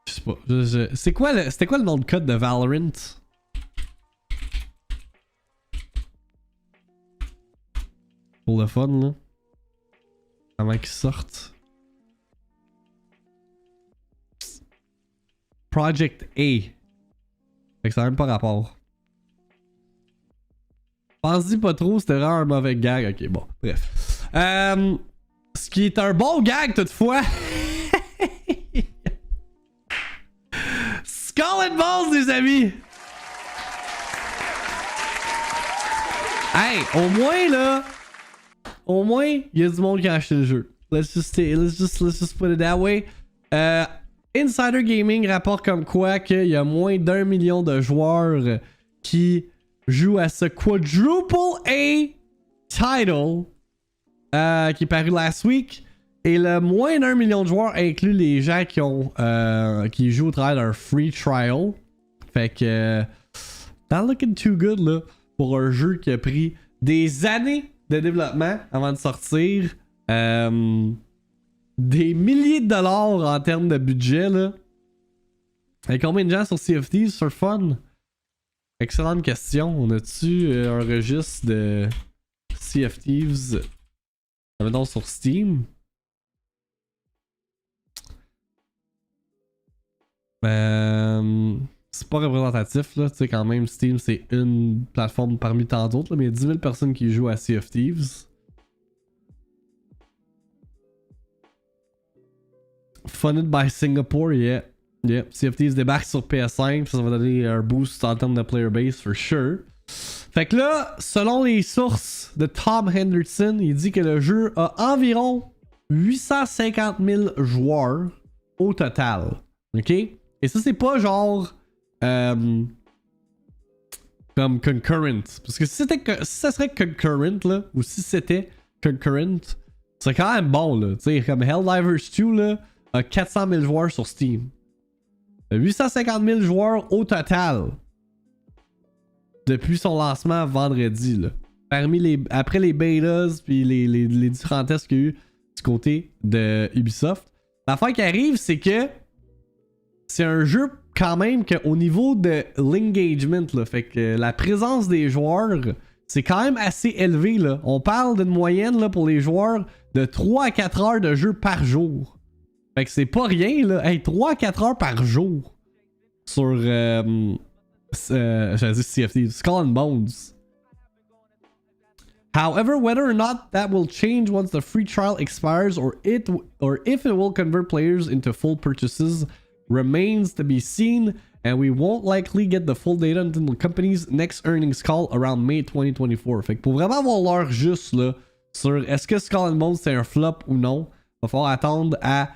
Je sais pas. C'était quoi le nom de code de Valorant? Pour le fun, là. Avant qu'ils sortent. Project A. Fait que ça n'a même pas rapport. Pense-y pas trop, c'était vraiment un mauvais gag. Ok, bon, bref. Ce qui est un bon gag, toutefois. Skull and Bones, les amis! Hey, au moins, là. Au moins, il y a du monde qui a acheté le jeu. Let's just put it that way. Insider Gaming rapporte comme quoi qu'il y a moins d'1 million de joueurs qui jouent à ce quadruple A title qui est paru last week. Et le moins d'1 million de joueurs inclut les gens qui jouent au travers d'un free trial. Fait que not looking too good là pour un jeu qui a pris des années de développement avant de sortir. Des milliers de dollars en termes de budget là. Et combien de gens sur Sea of Thieves sur fun? Excellente question. On a-tu un registre de Sea of Thieves donc sur Steam? C'est pas représentatif là, tu sais quand même Steam c'est une plateforme parmi tant d'autres là, mais il y a 10 000 personnes qui jouent à Sea of Thieves. Funded by Singapore, yeah. Sea of Thieves débarque sur PS5, ça va donner un boost en termes de player base for sure. Fait que là, selon les sources de Tom Henderson, il dit que le jeu a environ 850 000 joueurs au total. Ok? Et ça, c'est pas genre comme concurrent. Parce que si ça serait concurrent, là, ou si c'était concurrent, c'est quand même bon, là. Tu sais, comme Helldivers 2, là, a 400 000 joueurs sur Steam. 850 000 joueurs au total. Depuis son lancement vendredi, là. Après les betas, puis les différents tests qu'il y a eu du côté de Ubisoft. L'affaire qui arrive, c'est que c'est un jeu quand même qu'au niveau de l'engagement, là, fait que la présence des joueurs, c'est quand même assez élevé, là. On parle d'une moyenne, là, pour les joueurs de 3 à 4 heures de jeu par jour. Fait que c'est pas rien, là. Hey, 3 à 4 heures par jour sur j'allais dire Sea of Thieves, Skull and Bones. However, whether or not that will change once the free trial expires or if it will convert players into full purchases remains to be seen, and we won't likely get the full data until the company's next earnings call around May 2024. Fait que pour vraiment avoir l'heure juste là sur est-ce que Skull and Bones c'est un flop ou non, va falloir attendre à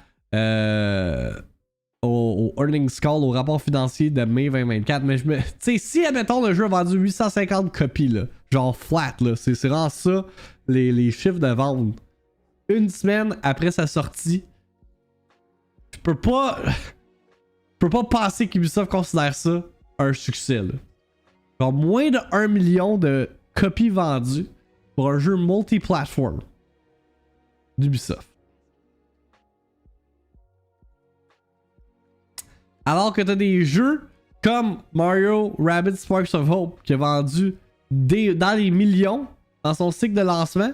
au earnings call, au rapport financier de mai 2024. Mais tu sais, si, admettons, le jeu a vendu 850 copies, là, genre flat, là, c'est vraiment ça, les chiffres de vente. Une semaine après sa sortie, je peux pas penser qu'Ubisoft considère ça un succès, là. Genre moins de 1 million de copies vendues pour un jeu multiplatform d'Ubisoft. Alors que t'as des jeux comme Mario Rabbids Sparks of Hope qui a vendu dans les millions dans son cycle de lancement,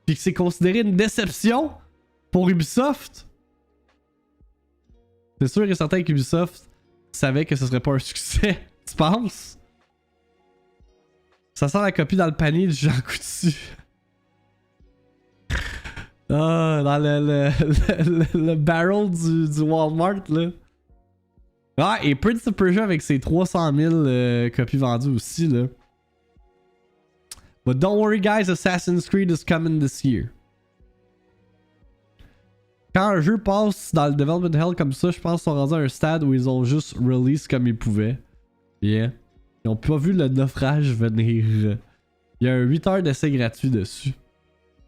puis que c'est considéré une déception pour Ubisoft. C'est sûr et certain qu'Ubisoft savait que ce serait pas un succès, tu penses? Ça sent la copie dans le panier du Jean Coutu. Ah, dans le barrel du Walmart, là. Ah, et Prince of Persia avec ses 300 000 copies vendues aussi, là. But don't worry, guys, Assassin's Creed is coming this year. Quand un jeu passe dans le development hell comme ça, je pense qu'ils sont rendus à un stade où ils ont juste release comme ils pouvaient. Yeah. Ils ont pas vu le naufrage venir. Il y a un 8 heures d'essai gratuit dessus.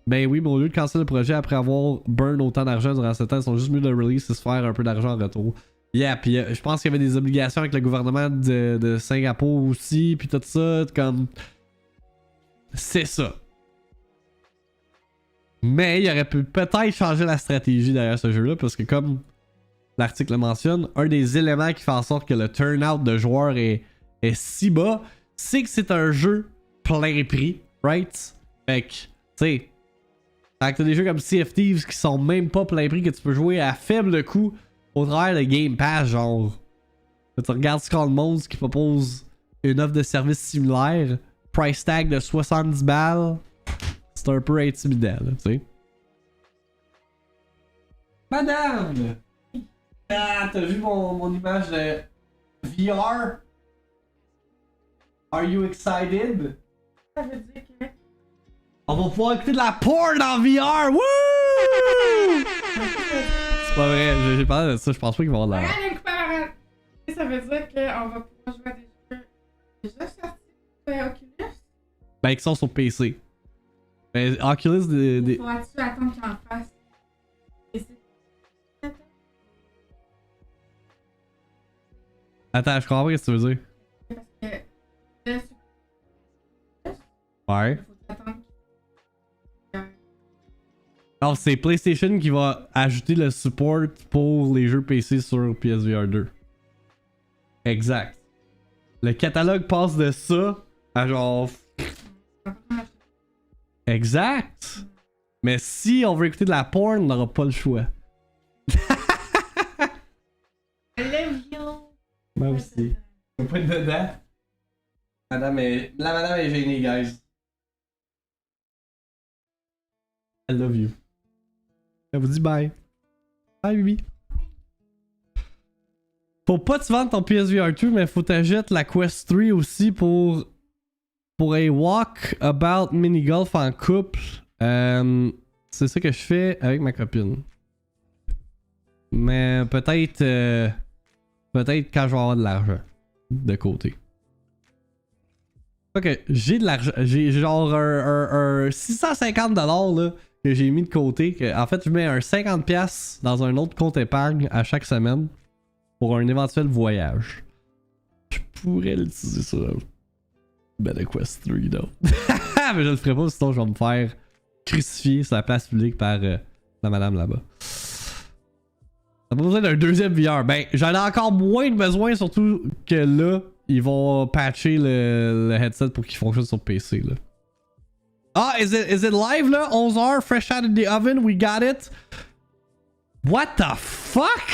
Ben oui, mais au lieu de canceller le projet après avoir burn autant d'argent durant ce temps, ils sont juste mieux de release et se faire un peu d'argent en retour. Yeah, puis je pense qu'il y avait des obligations avec le gouvernement de Singapour aussi, puis tout ça, comme... C'est ça. Mais il aurait pu peut-être changer la stratégie derrière ce jeu-là, parce que comme l'article le mentionne, un des éléments qui fait en sorte que le turnout de joueurs est si bas, c'est que c'est un jeu plein prix, right? Fait que, tu sais, t'as des jeux comme Sea of Thieves qui sont même pas plein prix, que tu peux jouer à faible coût au travers de Game Pass, genre. Tu regardes Skull Bones qui propose une offre de service similaire, price tag de 70 balles, c'est un peu intimidant, là, tu sais. Madame! Ah, t'as vu mon image de VR? Are you excited? Ça veut dire que... On va pouvoir écouter de la porn en VR! Wouh! C'est pas vrai, j'ai parlé de ça, je pense pas qu'ils vont avoir de la... Ça veut dire qu'on va pouvoir jouer à des jeux déjà sortis Oculus? Ben, qui sont sur PC. Ben, Oculus des... Faudra-tu attendre qu'il en fasse? Attends, je comprends pas ce que tu veux dire. Parce que là, Ouais. faut attendre. Non, c'est PlayStation qui va ajouter le support pour les jeux PC sur PSVR 2. Exact. Le catalogue passe de ça à genre... Exact. Mais si on veut écouter de la porn, on n'aura pas le choix. Moi aussi. Je peux pas être dedans. La madame est gênée, guys. I love you. Elle vous dit bye. Bye, Bibi. Faut pas te vendre ton PSVR 2, mais faut t'ajouter la Quest 3 aussi pour un walk about mini golf en couple. C'est ça que je fais avec ma copine. Mais peut-être quand je vais avoir de l'argent de côté. Ok, j'ai de l'argent. J'ai genre un 650$ là, que j'ai mis de côté. En fait, je mets un 50$ dans un autre compte épargne à chaque semaine pour un éventuel voyage. Je pourrais l'utiliser sur Better Quest 3, non. Mais je le ferai pas, sinon je vais me faire crucifier sur la place publique par la madame là-bas. T'as pas besoin d'un deuxième VR. Ben, j'en ai encore moins de besoin, surtout que là, ils vont patcher le headset pour qu'il fonctionne sur PC, là. Ah, is it live, là? 11h, fresh out of the oven, we got it. What the fuck?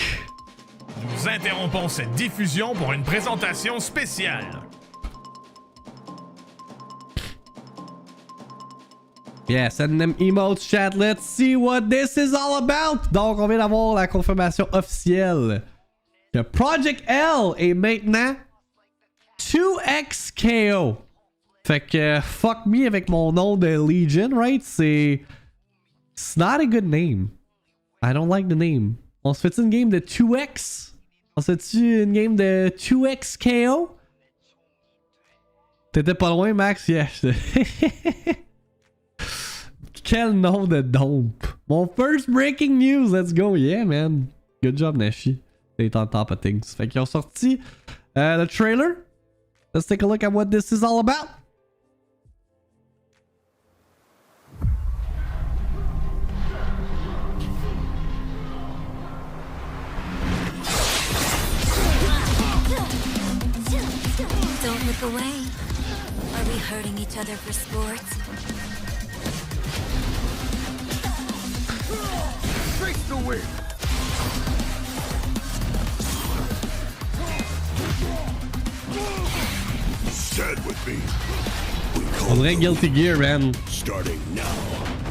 Nous interrompons cette diffusion pour une présentation spéciale. Yeah, send them emotes, chat. Let's see what this is all about. Donc, on vient d'avoir la confirmation officielle que Project L est maintenant 2XKO. Fait que fuck me avec mon nom de Legion, right? It's not a good name. I don't like the name. On se fait une game de 2x? On se fait une game de 2x KO? T'étais pas loin, Max? Yeah. Quel nom de dope. Mon first breaking news. Let's go. Yeah, man. Good job, Nashi. T'es on top of things. Fait qu'ils ont sorti le trailer. Let's take a look at what this is all about. Don't look away. Are we hurting each other for sports? Face the wind. Stand with me. On dirait Guilty Gear, man. Starting now.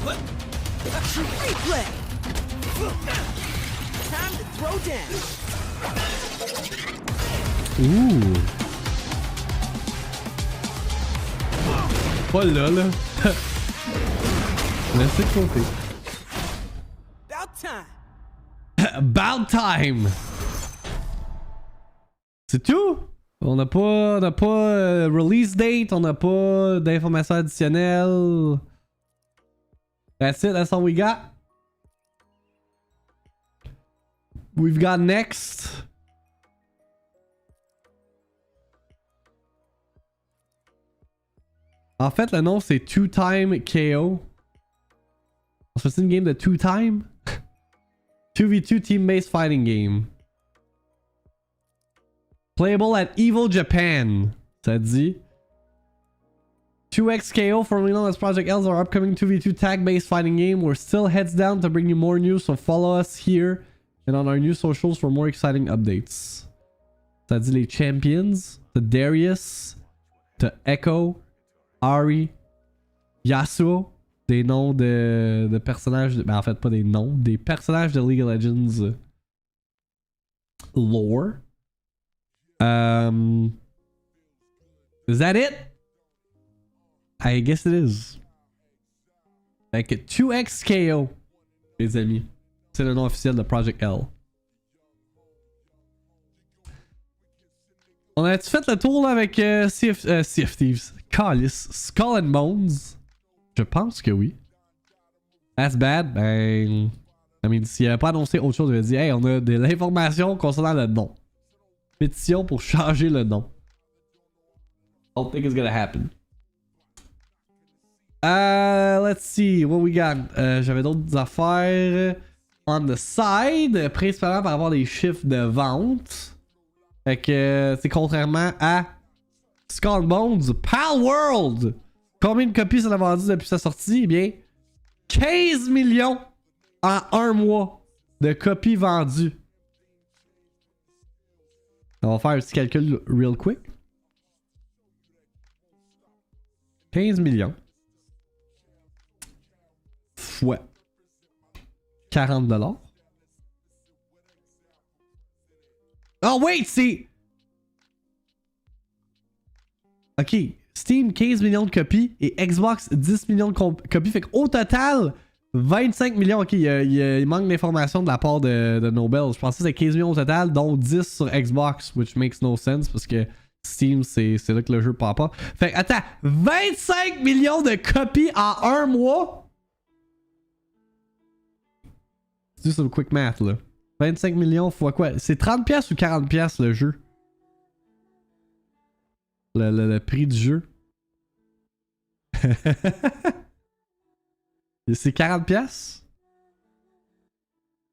Replay. Time to throw down. Ouh. Pas là, là. Laissez de côté. About time. About time. C'est tout? On n'a pas release date, on n'a pas d'informations additionnelles. That's it, that's all we got. We've got next. En fait, le nom c'est Two-Time KO. On se fait une game de Two-Time? 2v2 team-based fighting game. Playable at Evil Japan. Ça dit. 2x KO, formerly known as Project L's, our upcoming 2v2 tag-based fighting game. We're still heads down to bring you more news, so follow us here and on our new socials for more exciting updates. Ça dit les champions. To Darius. To Echo. Ari. Yasuo. Des noms de personnages. Ben en fait, pas des noms. Des personnages de League of Legends lore. Is that it? I guess it is. Like 2x KO, les amis. C'est le nom officiel de Project L. On a-tu fait le tour là avec Sea of Thieves? Calice. Skull and Bones? Je pense que oui. That's bad. Ben. I mean, s'il avait pas annoncé autre chose, il aurait dit hey, on a de l'information concernant le nom. Pétition pour changer le nom. I don't think it's gonna happen. Let's see what we got. J'avais d'autres affaires on the side, principalement par rapport à des chiffres de vente. Fait que c'est contrairement à Skull and Bones, Palworld. Combien de copies ça a vendu depuis sa sortie? Eh bien, 15 millions en un mois de copies vendues. On va faire un petit calcul real quick. 15 millions. Fois 40$. Oh wait, c'est... Ok, Steam 15 millions de copies et Xbox 10 millions de copies. Fait qu'au total, 25 millions. Ok, il manque d'informations de la part de Nobel. Je pensais que c'était 15 millions au total, dont 10 sur Xbox, which makes no sense parce que Steam, c'est là que le jeu pop up. Fait que, attends, 25 millions de copies en un mois? C'est juste le quick math là. 25 millions fois quoi? C'est 30$ ou 40$ le jeu? Le prix du jeu. C'est 40$?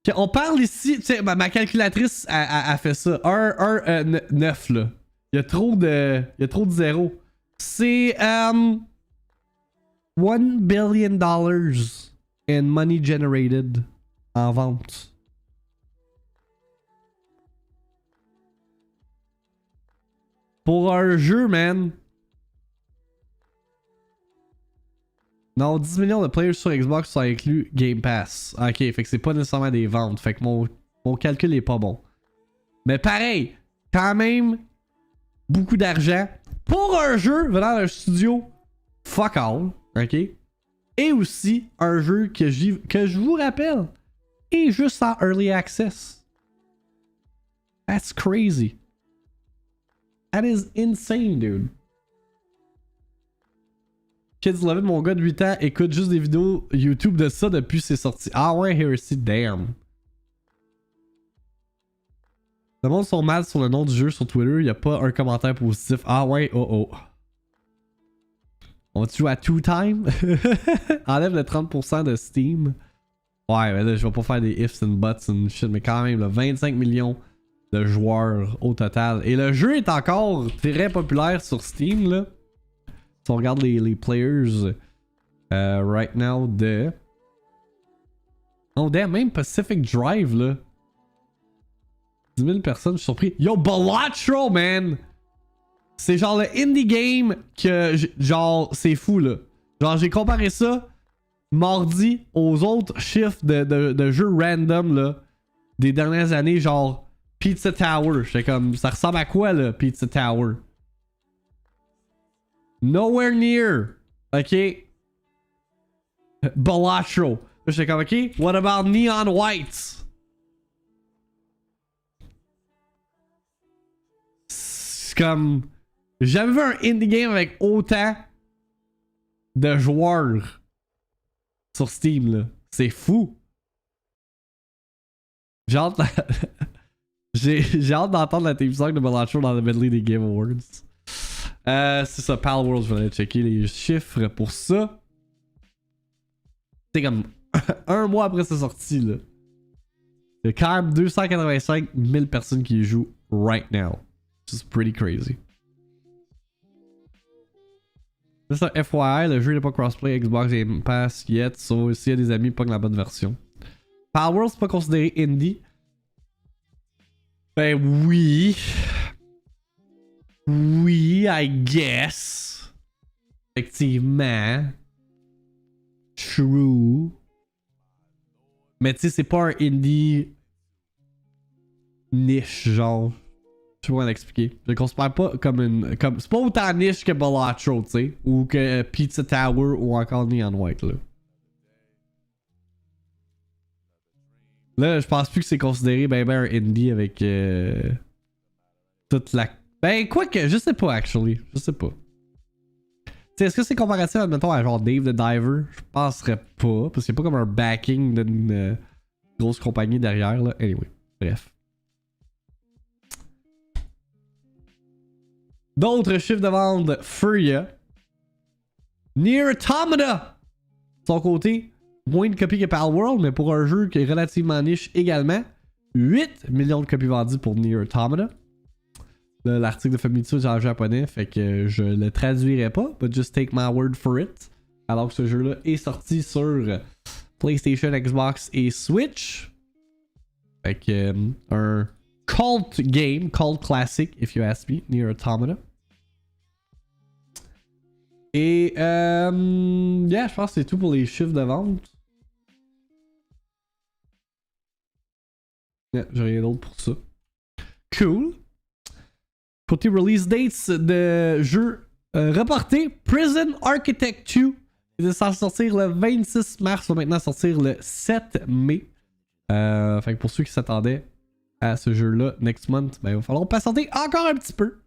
Okay, on parle ici, tu sais, ma calculatrice a fait ça. 9 là. Il y a trop de zéros. C'est $1 billion in money generated en vente. Pour un jeu, man. Non, 10 millions de players sur Xbox, ça inclut Game Pass. Ok, fait que c'est pas nécessairement des ventes. Fait que mon calcul est pas bon. Mais pareil, quand même, beaucoup d'argent pour un jeu venant d'un studio fuck all. Ok? Et aussi, un jeu que je vous rappelle est juste en Early Access. That's crazy. That is insane, dude. Kids Love It, mon gars de 8 ans, écoute juste des vidéos YouTube de ça depuis c'est sorti. Ah ouais, Heresy, damn. Le monde sont mal sur le nom du jeu sur Twitter, il a pas un commentaire positif. Ah ouais, oh oh. On va-tu jouer à 2-time? Enlève le 30% de Steam. Ouais, mais là, je vais pas faire des ifs and buts and shit, mais quand même, là, 25 millions de joueurs au total. Et le jeu est encore très populaire sur Steam, là. Si on regarde les players right now de... Oh damn, même Pacific Drive, là. 10 000 personnes, je suis surpris. Yo, Balatro, man! C'est genre le indie game que... Genre, c'est fou, là. Genre, j'ai comparé ça mardi aux autres chiffres de jeux random, là, des dernières années, genre Pizza Tower. J'étais comme, ça ressemble à quoi, là, Pizza Tower? Nowhere near. Ok. Balatro. J'étais comme, ok. What about Neon Whites? C'est comme... J'ai jamais vu un indie game avec autant de joueurs sur Steam, là. C'est fou. J'ai hâte, j'ai hâte d'entendre la team song de Balatro dans le medley des Game Awards. C'est ça, Palworld, je vais aller checker les chiffres pour ça. C'est comme un mois après sa sortie, là. Il y a quand même 285 000 personnes qui y jouent right now. Just pretty crazy. C'est ça, FYI, le jeu n'est pas crossplay Xbox Game Pass yet, so s'il y a des amis, pas que la bonne version. Palworld, c'est pas considéré indie? Ben oui. Oui, I guess. Effectivement. True. Mais tu sais, c'est pas un indie niche, genre. Je sais pas comment l'expliquer. Je le considère pas comme une... c'est pas autant niche que Balatro, tu sais. Ou que Pizza Tower ou encore Neon White, là. Là, je pense plus que c'est considéré ben un indie avec toute la... Ben, quoi que, je sais pas, actually. Je sais pas. Tu sais, est-ce que c'est comparatif, admettons, à genre Dave the Diver? Je penserais pas, parce qu'il n'y a pas comme un backing d'une grosse compagnie derrière, là. Anyway, bref. D'autres chiffres de vente, Furia. Nier Automata! De son côté, moins de copies que Palworld, mais pour un jeu qui est relativement niche également. 8 millions de copies vendues pour Nier Automata. L'article de Famitsu est en japonais, fait que je le traduirai pas, but just take my word for it. Alors que ce jeu-là est sorti sur PlayStation, Xbox et Switch. Fait que un cult game, cult classic, if you ask me, Nier Automata. Et yeah, je pense que c'est tout pour les chiffres de vente. Yeah, j'ai rien d'autre pour ça. Cool. Côté release dates de jeux reportés, Prison Architect 2 il est censé sortir le 26 mars, va maintenant sortir le 7 mai. Fait que pour ceux qui s'attendaient à ce jeu-là, next month, ben, il va falloir patienter encore un petit peu.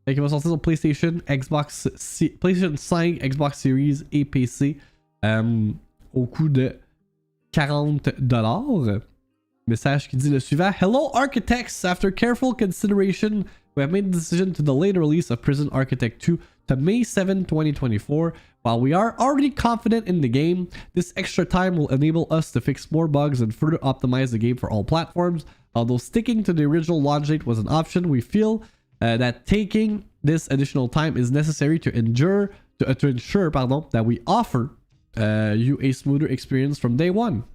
Fait qu'il va sortir sur PlayStation, PlayStation 5, Xbox Series et PC au coût de 40$. Message qui dit le suivant. Hello architects, after careful consideration, we have made the decision to delay the release of Prison Architect 2 to May 7, 2024. While we are already confident in the game, this extra time will enable us to fix more bugs and further optimize the game for all platforms. Although sticking to the original launch date was an option, we feel that taking this additional time is necessary to ensure that we offer you a smoother experience from day one.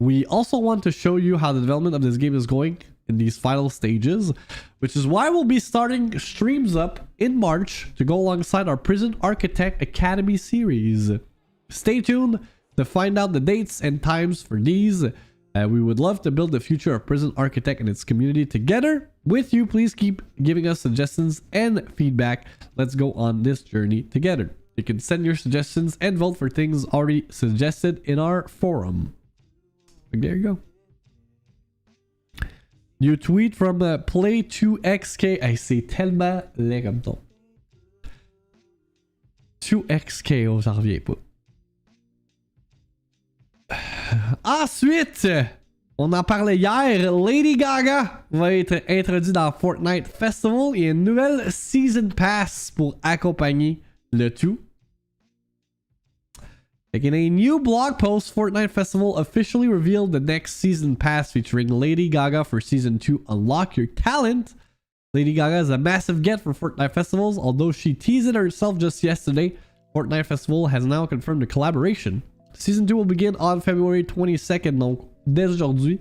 We also want to show you how the development of this game is going in these final stages, which is why we'll be starting streams up in March to go alongside our Prison Architect Academy series. Stay tuned to find out the dates and times for these. We would love to build the future of Prison Architect and its community together with you. Please keep giving us suggestions and feedback. Let's go on this journey together. You can send your suggestions and vote for things already suggested in our forum. There you go. New tweet from Play2XK. Hey, c'est tellement laid comme ton. 2XK, oh, j'en reviens pas. Ensuite, on en parlait hier, Lady Gaga va être introduite dans Fortnite Festival. Il y a une nouvelle Season Pass pour accompagner le tout. In a new blog post, Fortnite Festival officially revealed the next Season Pass featuring Lady Gaga for Season 2 Unlock Your Talent. Lady Gaga is a massive get for Fortnite Festivals, although she teased it herself just yesterday. Fortnite Festival has now confirmed the collaboration. Season 2 will begin on February 22nd, donc dès aujourd'hui,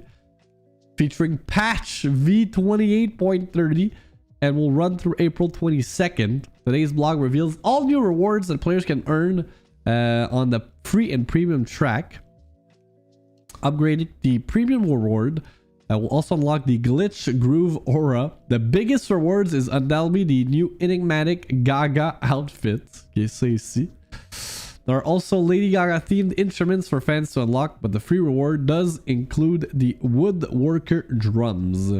featuring patch V28.30 and will run through April 22nd. Today's blog reveals all new rewards that players can earn on the free and premium track. Upgrading the premium reward will also unlock the Glitch Groove Aura. The biggest rewards is undoubtedly the new enigmatic Gaga outfit. Okay, ça ici. There are also Lady Gaga themed instruments for fans to unlock, but the free reward does include the Woodworker drums.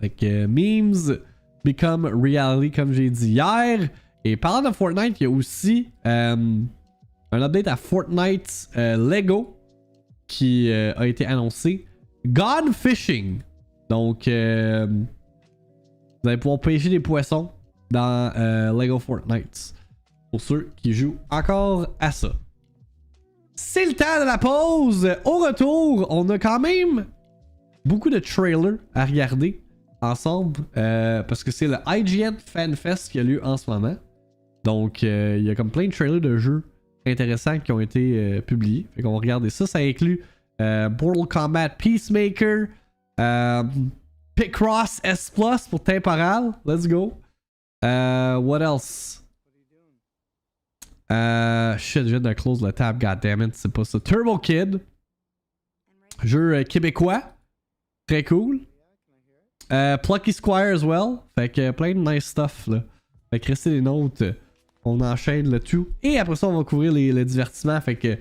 Like memes become reality, comme j'ai dit hier. Et parlant de Fortnite, il y a aussi un update à Fortnite Lego qui a été annoncé. Gone Fishing. Donc, vous allez pouvoir pêcher des poissons dans Lego Fortnite. Pour ceux qui jouent encore à ça. C'est le temps de la pause. Au retour, on a quand même beaucoup de trailers à regarder ensemble. Parce que c'est le IGN Fan Fest qui a lieu en ce moment. Donc, il y a comme plein de trailers de jeux intéressants qui ont été publiés. Fait qu'on va regarder ça. Ça inclut Mortal Kombat Peacemaker, Picross S Plus pour temporal. Let's go. What else? Shit, je viens de close le tab, goddammit, c'est pas ça. Turbo Kid. Jeu québécois. Très cool. Plucky Squire as well. Fait que plein de nice stuff là. Fait que restez les notes. On enchaîne le tout. Et après ça, on va couvrir les divertissements. Fait que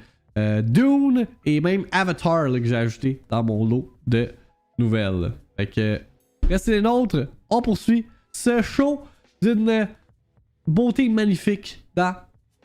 Dune et même Avatar là, que j'ai ajouté dans mon lot de nouvelles. Fait que restez les nôtres. On poursuit ce show d'une beauté magnifique dans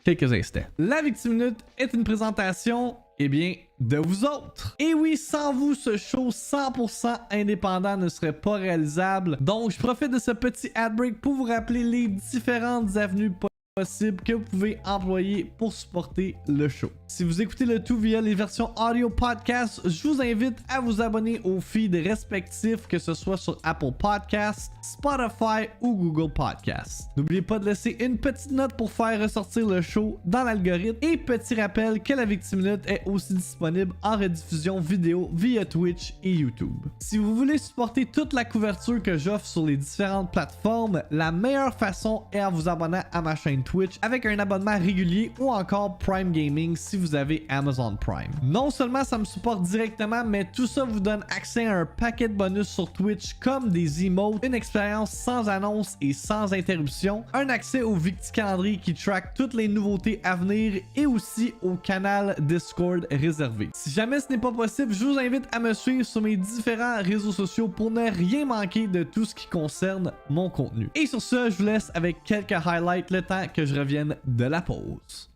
quelques instants. La VIICTIIMINUTE est une présentation, eh bien, de vous autres. Et oui, sans vous, ce show 100% indépendant ne serait pas réalisable. Donc, je profite de ce petit ad break pour vous rappeler les différentes avenues possibles que vous pouvez employer pour supporter le show. Si vous écoutez le tout via les versions audio podcast, je vous invite à vous abonner aux feeds respectifs, que ce soit sur Apple Podcasts, Spotify ou Google Podcasts. N'oubliez pas de laisser une petite note pour faire ressortir le show dans l'algorithme. Et petit rappel que la VIICTIIMINUTE est aussi disponible en rediffusion vidéo via Twitch et YouTube. Si vous voulez supporter toute la couverture que j'offre sur les différentes plateformes, la meilleure façon est en vous abonnant à ma chaîne Twitch avec un abonnement régulier ou encore Prime Gaming si vous avez Amazon Prime. Non seulement ça me supporte directement, mais tout ça vous donne accès à un paquet de bonus sur Twitch comme des emotes, une expérience sans annonce et sans interruption, un accès au VIICTICalendrier qui track toutes les nouveautés à venir et aussi au canal Discord réservé. Si jamais ce n'est pas possible, je vous invite à me suivre sur mes différents réseaux sociaux pour ne rien manquer de tout ce qui concerne mon contenu. Et sur ce, je vous laisse avec quelques highlights le temps que je revienne de la pause.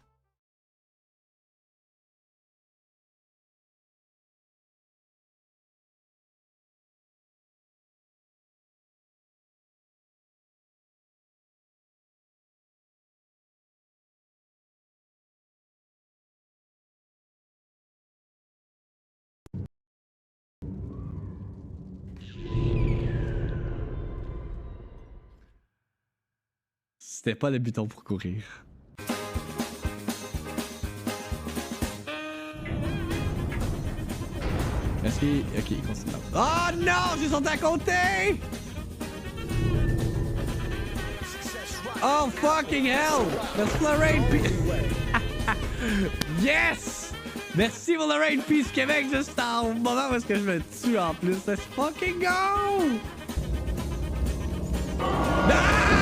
C'était pas le bouton pour courir. Est-ce qu'il... Ok, continue. Oh non! J'ai sauté à côté! Oh fucking hell! Merci pour le raid Yes! Merci pour le raid Peace Québec juste en moment où est-ce que je me tue en plus. Let's fucking go! Ah!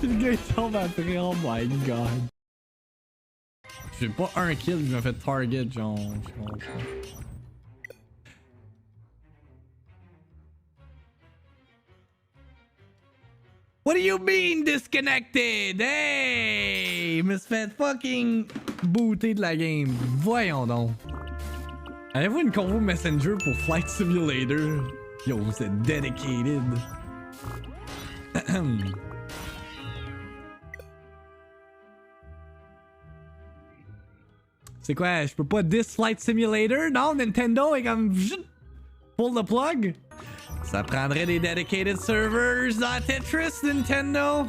Le gars il tombe après, oh my god. J'ai pas un kill, je me fait target, genre. What do you mean disconnected? Hey! Je me suis fait fucking booter de la game. Voyons donc. Avez-vous une convo Messenger pour Flight Simulator? Yo, c'est dedicated. C'est quoi? Je peux pas diss Flight Simulator? Non, Nintendo est comme... Pull the plug? Ça prendrait des dedicated servers dans Tetris, Nintendo?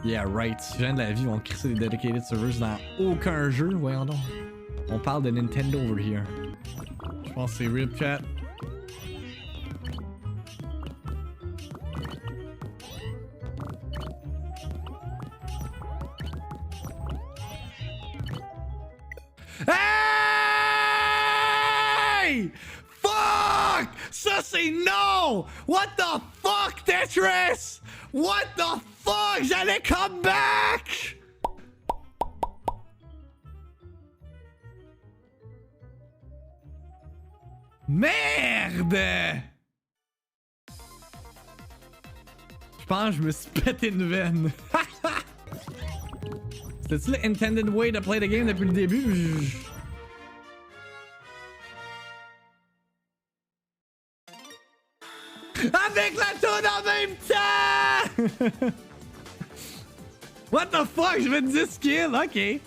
Yeah, right. Gens de la vie vont crisser des dedicated servers dans aucun jeu. Voyons donc. On parle de Nintendo over here. Je pense que c'est RIP chat. Hey! Fuck! Ça c'est no! What the fuck, Tetris? What the fuck? J'allais come back! Merde! Je pense que je me suis pété une veine. C'était-tu le intended way to play the game depuis le début? Avec la toune en même temps! What the fuck? Je vais 10 kills, ok. Et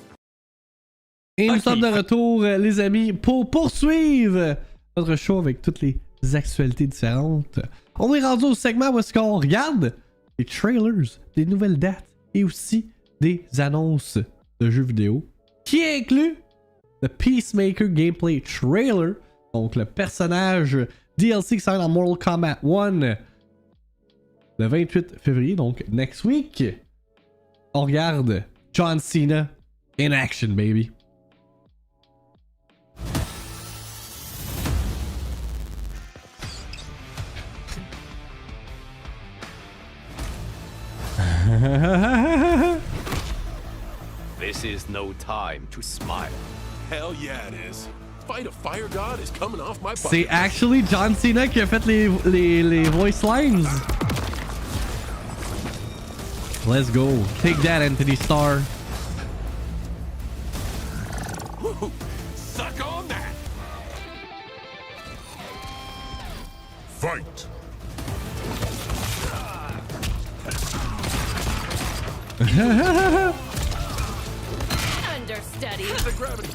nous sommes de retour, les amis, pour poursuivre notre show avec toutes les actualités différentes. On est rendu au segment où est-ce qu'on regarde les trailers, des nouvelles dates et aussi des annonces de jeux vidéo qui inclut le Peacemaker Gameplay Trailer, donc le personnage DLC qui sort dans Mortal Kombat 1 le 28 février, donc next week. On regarde John Cena in action, baby. This is no time to smile. Hell yeah, it is. Fight a fire god is coming off my butt. C'est actually John Cena qui a fait les voice lines. Let's go. Take that, Anthony Starr. Suck on that. Fight. Understudy. The gravity.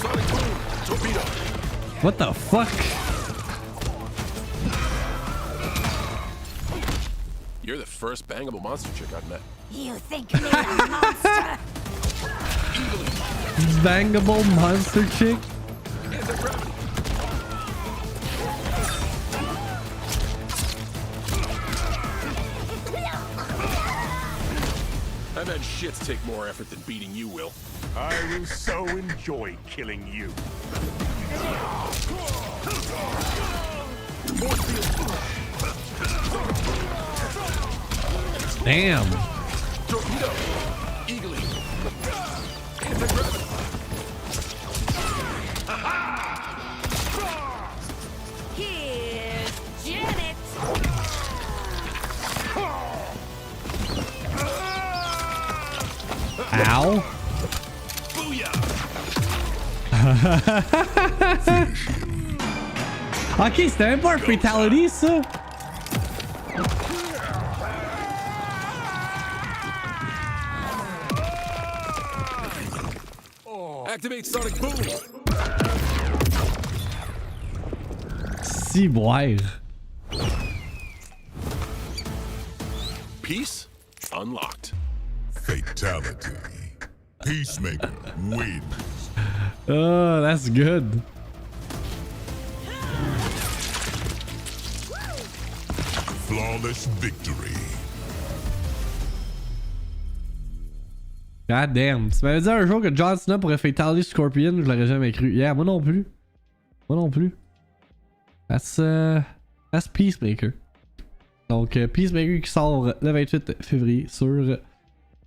Sonic boom. Torpedo. What the fuck? You're the first bangable monster chick I've met. You think me a monster? Bangable monster chick? Anti-gravity. I bet shits take more effort than beating you will. I will so enjoy killing you. Damn. Torpedo. Eagly. Anti-gravity. Here's Janet. Ow. Ok, c'était même pas un fatality, ça. Activate Sonic Boom. Ciboire. Peace unlocked. Fatality. Peacemaker wins. Oh, that's good. Flawless victory. God damn. Tu m'avais dit un jour que John Cena pourrait Fatality Scorpion, je l'aurais jamais cru. Yeah, moi non plus. Moi non plus. That's Peacemaker. Donc, Peacemaker qui sort le 28 février sur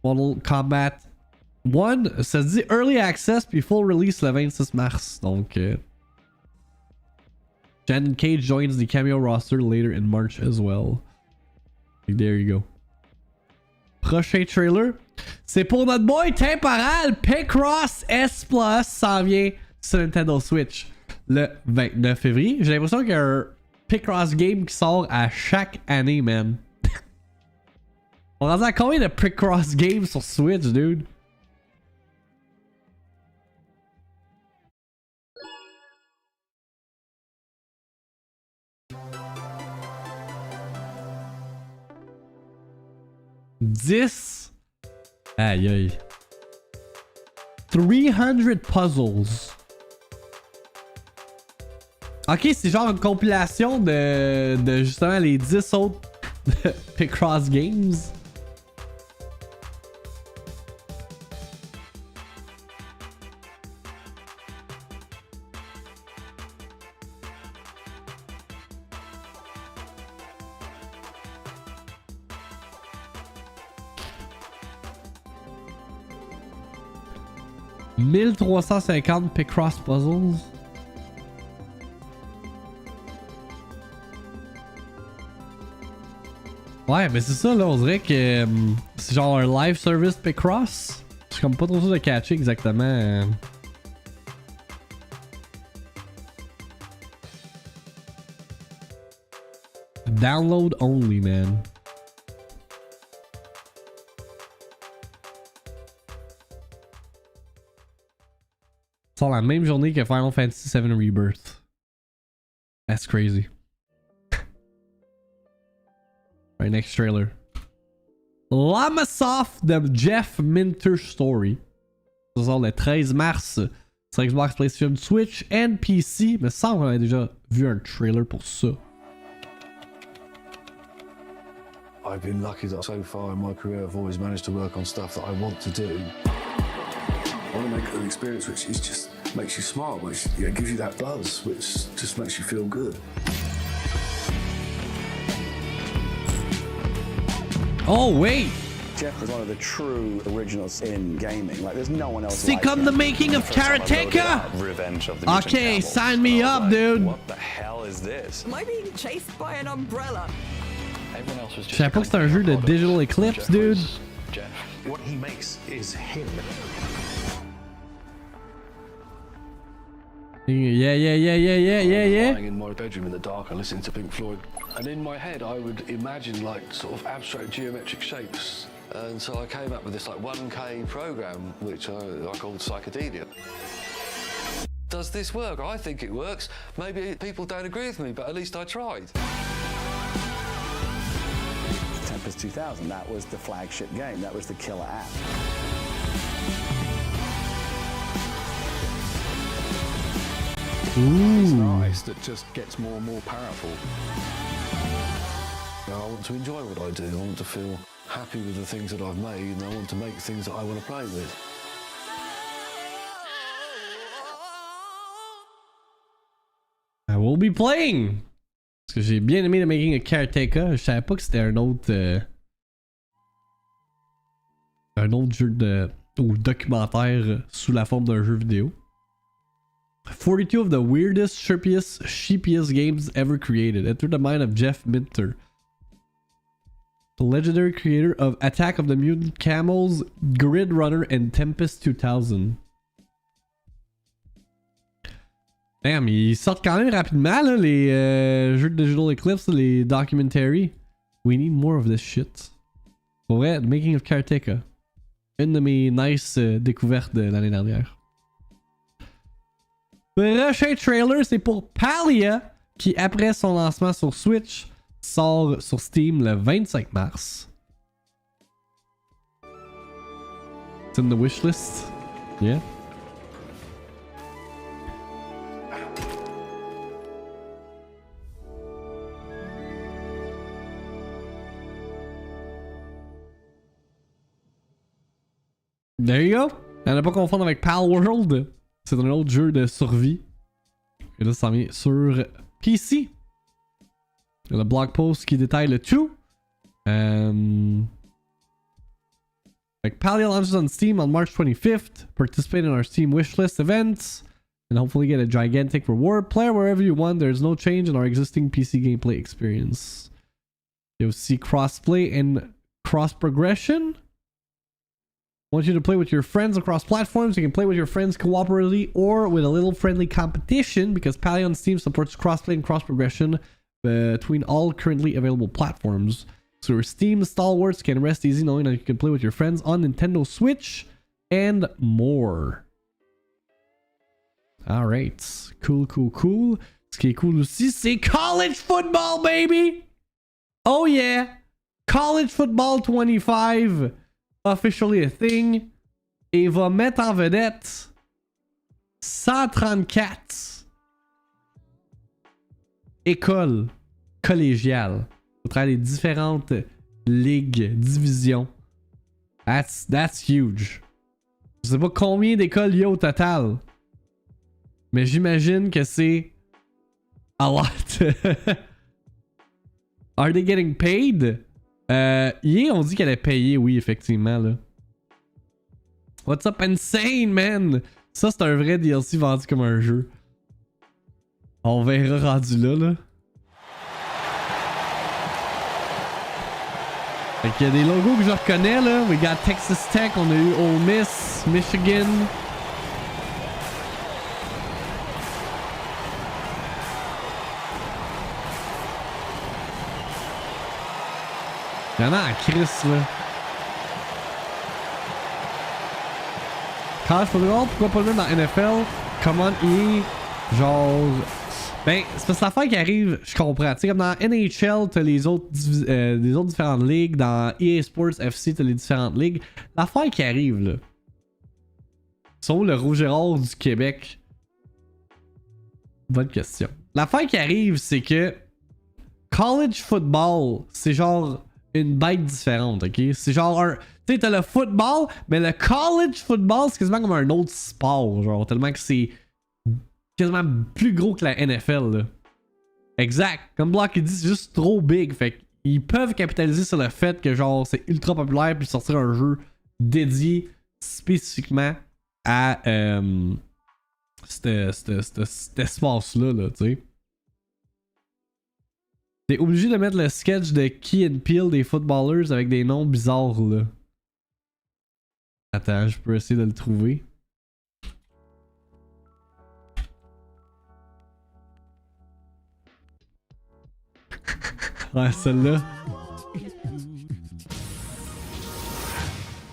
Mortal Kombat 1. Ça se dit Early Access puis Full Release le 26 mars. Donc, Shannon Cage joins the cameo roster later in March as well. There you go. Prochain trailer, c'est pour notre boy temporal Picross S Plus, s'en vient sur Nintendo Switch le 29 février. J'ai l'impression qu'il y a un Picross game qui sort à chaque année, man. On rendu à combien de Picross games sur Switch, dude? Dix. Aïe aïe. 300 puzzles. Ok, c'est genre une compilation de justement les 10 autres Picross games. « 1350 Picross puzzles. » Ouais, mais c'est ça, là, on dirait que c'est genre un live service Picross. Je suis comme pas trop sûr de catcher exactement. Download only, man. Sort la même journée que Final Fantasy VII Rebirth. That's crazy. Alright, next trailer. Lamasoft The Jeff Minter Story. Ça sort le 13 mars sur Xbox, PlayStation, Switch et PC. Mais ça, on a déjà vu un trailer pour ça. I've been lucky that so far in my career I've always managed to work on stuff that I want to do. I want to make an experience which is just makes you smile, which gives you that buzz, which just makes you feel good. Oh wait! Jeff was one of the true originals in gaming. Like, there's no one else. See, like come him. the making of Karateka! Revenge of the Okay, sign me up, dude. What the hell is this? Am I being chased by an umbrella? Everyone else was Je just savais pas que c'était un jeu de Digital Eclipse, dude. Jeff. What he makes is him. Yeah. Lying in my bedroom in the dark, I listened to Pink Floyd, and in my head I would imagine like sort of abstract geometric shapes, and so I came up with this like 1K program which I called Psychedelia. Does this work? I think it works. Maybe people don't agree with me, but at least I tried. Tempest 2000, that was the flagship game. That was the killer app. He's an artist that just gets more and more powerful. I want to enjoy what I do. I want to feel happy with the things that I've made, and I want to make things that I want to play with. I will be playing! Parce que j'ai bien aimé le Making a Karateka. Je savais pas que c'était un autre jeu ou documentaire sous la forme d'un jeu vidéo. 42 of the weirdest, chirpiest, sheepiest games ever created. Enter the mind of Jeff Minter, the legendary creator of Attack of the Mutant Camels, Grid Runner, and Tempest 2000. Damn, ils sortent quand même rapidement là, les jeux de Digital Eclipse, les documentaries. We need more of this shit. Pour vrai, The Making of Karateka. Une de mes nice découvertes de l'année dernière. Prochain trailer, c'est pour Palia, qui après son lancement sur Switch, sort sur Steam le 25 mars. It's in the wishlist. Yeah. There you go. À ne pas confondre avec Palworld. C'est un autre jeu de survie. Et là, ça vient sur PC. Il y a le blog post qui détaille le tout. Like Palworld launches on Steam on March 25th. Participate in our Steam wishlist events. And hopefully get a gigantic reward. Play wherever you want. There's no change in our existing PC gameplay experience. You'll see crossplay and cross progression. I want you to play with your friends across platforms. You can play with your friends cooperatively or with a little friendly competition because Palworld on Steam supports crossplay and cross progression between all currently available platforms. So your Steam stalwarts can rest easy knowing that you can play with your friends on Nintendo Switch and more. Alright. Cool, cool, cool. Ce qui est cool aussi, c'est college football, baby! Oh yeah! College football 25, officially a thing, et va mettre en vedette 134 écoles collégiales au travers des différentes ligues, divisions. That's huge. Je sais pas combien d'écoles il y a au total, mais j'imagine que c'est a lot. Are they getting paid? Yeah, on dit qu'elle est payée, oui, effectivement, là. What's up, insane, man? Ça, c'est un vrai DLC vendu comme un jeu. On verra rendu là, là. Fait qu'il y a des logos que je reconnais, là. We got Texas Tech, on a eu Ole Miss, Michigan. Il y en a en Chris, là. College football, pourquoi pas le mettre dans NFL? Comment genre... Ben, c'est parce que l'affaire qui arrive, je comprends. Tu sais, comme dans NHL, t'as les autres différentes ligues. Dans EA Sports FC, t'as les différentes ligues. L'affaire qui arrive, là. Ils sont où le Rouge et Or du Québec? Bonne question. L'affaire qui arrive, c'est que college football, c'est genre une bête différente, ok? C'est genre un... Tu sais, t'as le football, mais le college football, c'est quasiment comme un autre sport, genre, tellement que c'est quasiment plus gros que la NFL, là. Exact. Comme Block dit, c'est juste trop big, fait qu'ils peuvent capitaliser sur le fait que, genre, c'est ultra populaire, puis sortir un jeu dédié spécifiquement à cet espace-là, là, tu sais. T'es obligé de mettre le sketch de Key and Peele des footballers avec des noms bizarres, là. Attends, je peux essayer de le trouver. Ouais, celle-là.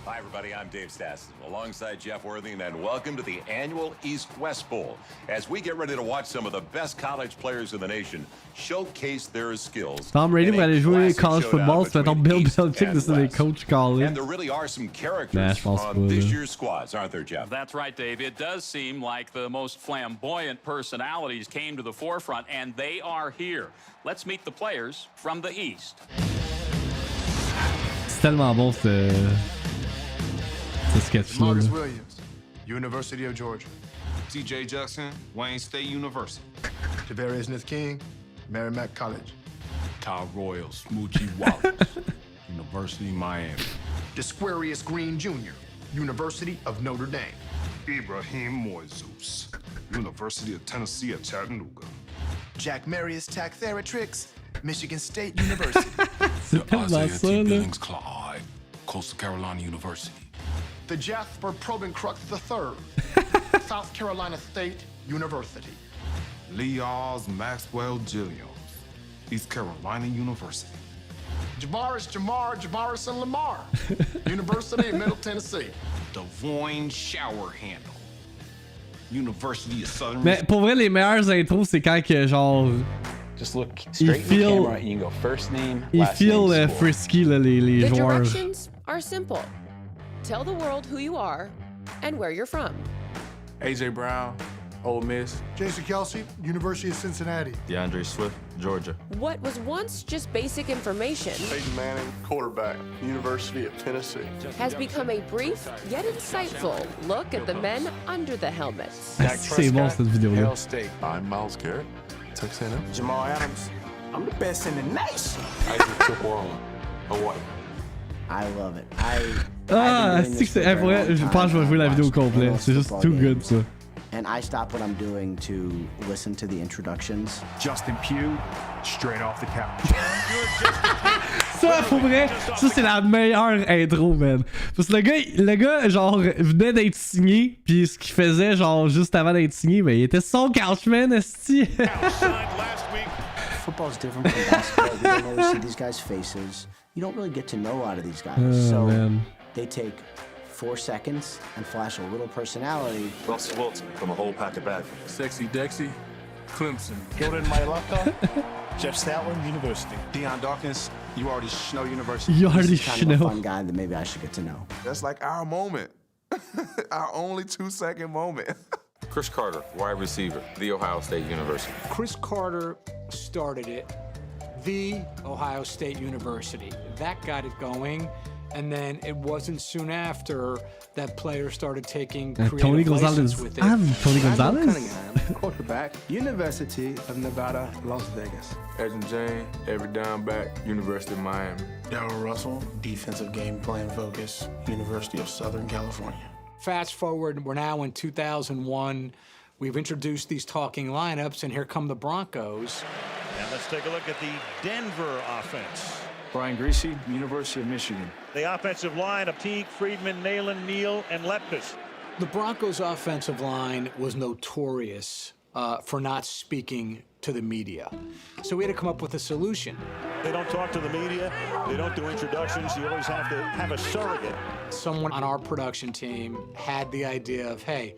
Hi, everybody. I'm Dave Stassen, alongside Jeff Worthing, and welcome to the annual East-West Bowl. As we get ready to watch some of the best college players in the nation showcase their skills. Tom Brady pour aller jouer college football, c'est mettons Bill Belichick de des coach college. And there really are some characters on this year's squads, aren't there, Jeff? That's right, Dave. It does seem like the most flamboyant personalities came to the forefront, and they are here. Let's meet the players from the East. C'est tellement bon ce sketch-là. Marcus Williams, University of Georgia. T.J. Jackson, Wayne State University. Tavarius Smith King, Merrimack College. Kyle Royal, Smoochie Wallace, University of Miami. Desquarius Green Jr., University of Notre Dame. Ibrahim Moises, University of Tennessee at Chattanooga. Jack Marius Taxtheratrix, Michigan State University. Isaiah T. Billings Clyde, Coastal Carolina University. The Jasper Probenkrux III, South Carolina State University. Leoz Maxwell Gilliams, East Carolina University. Jamarison Lamar, University of Middle Tennessee. Devoyne Showerhandle, University of Southern. Mais pour vrai, les meilleures intros, c'est quand que genre. Just look straight in the camera and you can go first name, last name, score. Frisky là, les The joueurs. directions are simple. Tell the world who you are and where you're from. AJ Brown, Ole Miss. Jason Kelsey, University of Cincinnati. DeAndre Swift, Georgia. What was once just basic information Peyton Manning, quarterback, University of Tennessee. has become a brief yet insightful look at the men under the helmets. C'est bon cette vidéo-là. State. I'm Miles Garrett, Texas A&M. Jamal Adams. I'm the best in the nation. Isaac Chippewa, Hawaii. I love it. Ah, c'est vrai, je pense que je vais jouer la vidéo complète. C'est juste too good ça. And I stop what I'm doing to listen to the introductions. Justin Pugh, straight off the couch. Ça, pour vrai, ça c'est la meilleure intro, man. Parce que le gars, genre, venait d'être signé, puis ce qu'il faisait, genre, juste avant d'être signé, ben, il était son couchman, esti. Football's different from basketball. You don't always see these guys' faces. You don't really get to know a lot of these guys. So they take 4 seconds and flash a little personality. Russell Wilson from a whole pack of bad. Sexy Dexy, Clemson. Jordan Mailata, Jeff Stoutland, University. Deion Dawkins, you already know University. You already kind of a fun guy that maybe I should get to know. That's like our moment. Our only 2-second moment. Chris Carter, wide receiver, The Ohio State University. Chris Carter started it, The Ohio State University. That got it going. And then it wasn't soon after that players started taking Tony Gonzalez. with it. Tony Gonzalez? Quarterback, University of Nevada, Las Vegas. Edgerrin James, every down back, University of Miami. Darrell Russell, defensive game plan focus, University of Southern California. Fast forward, we're now in 2001. We've introduced these talking lineups, and here come the Broncos. And let's take a look at the Denver offense. Brian Griese, University of Michigan. The offensive line of Teague, Friedman, Nalen, Neal, and Lepkus. The Broncos' offensive line was notorious for not speaking to the media. So we had to come up with a solution. They don't talk to the media. They don't do introductions. You always have to have a surrogate. Someone on our production team had the idea of, hey,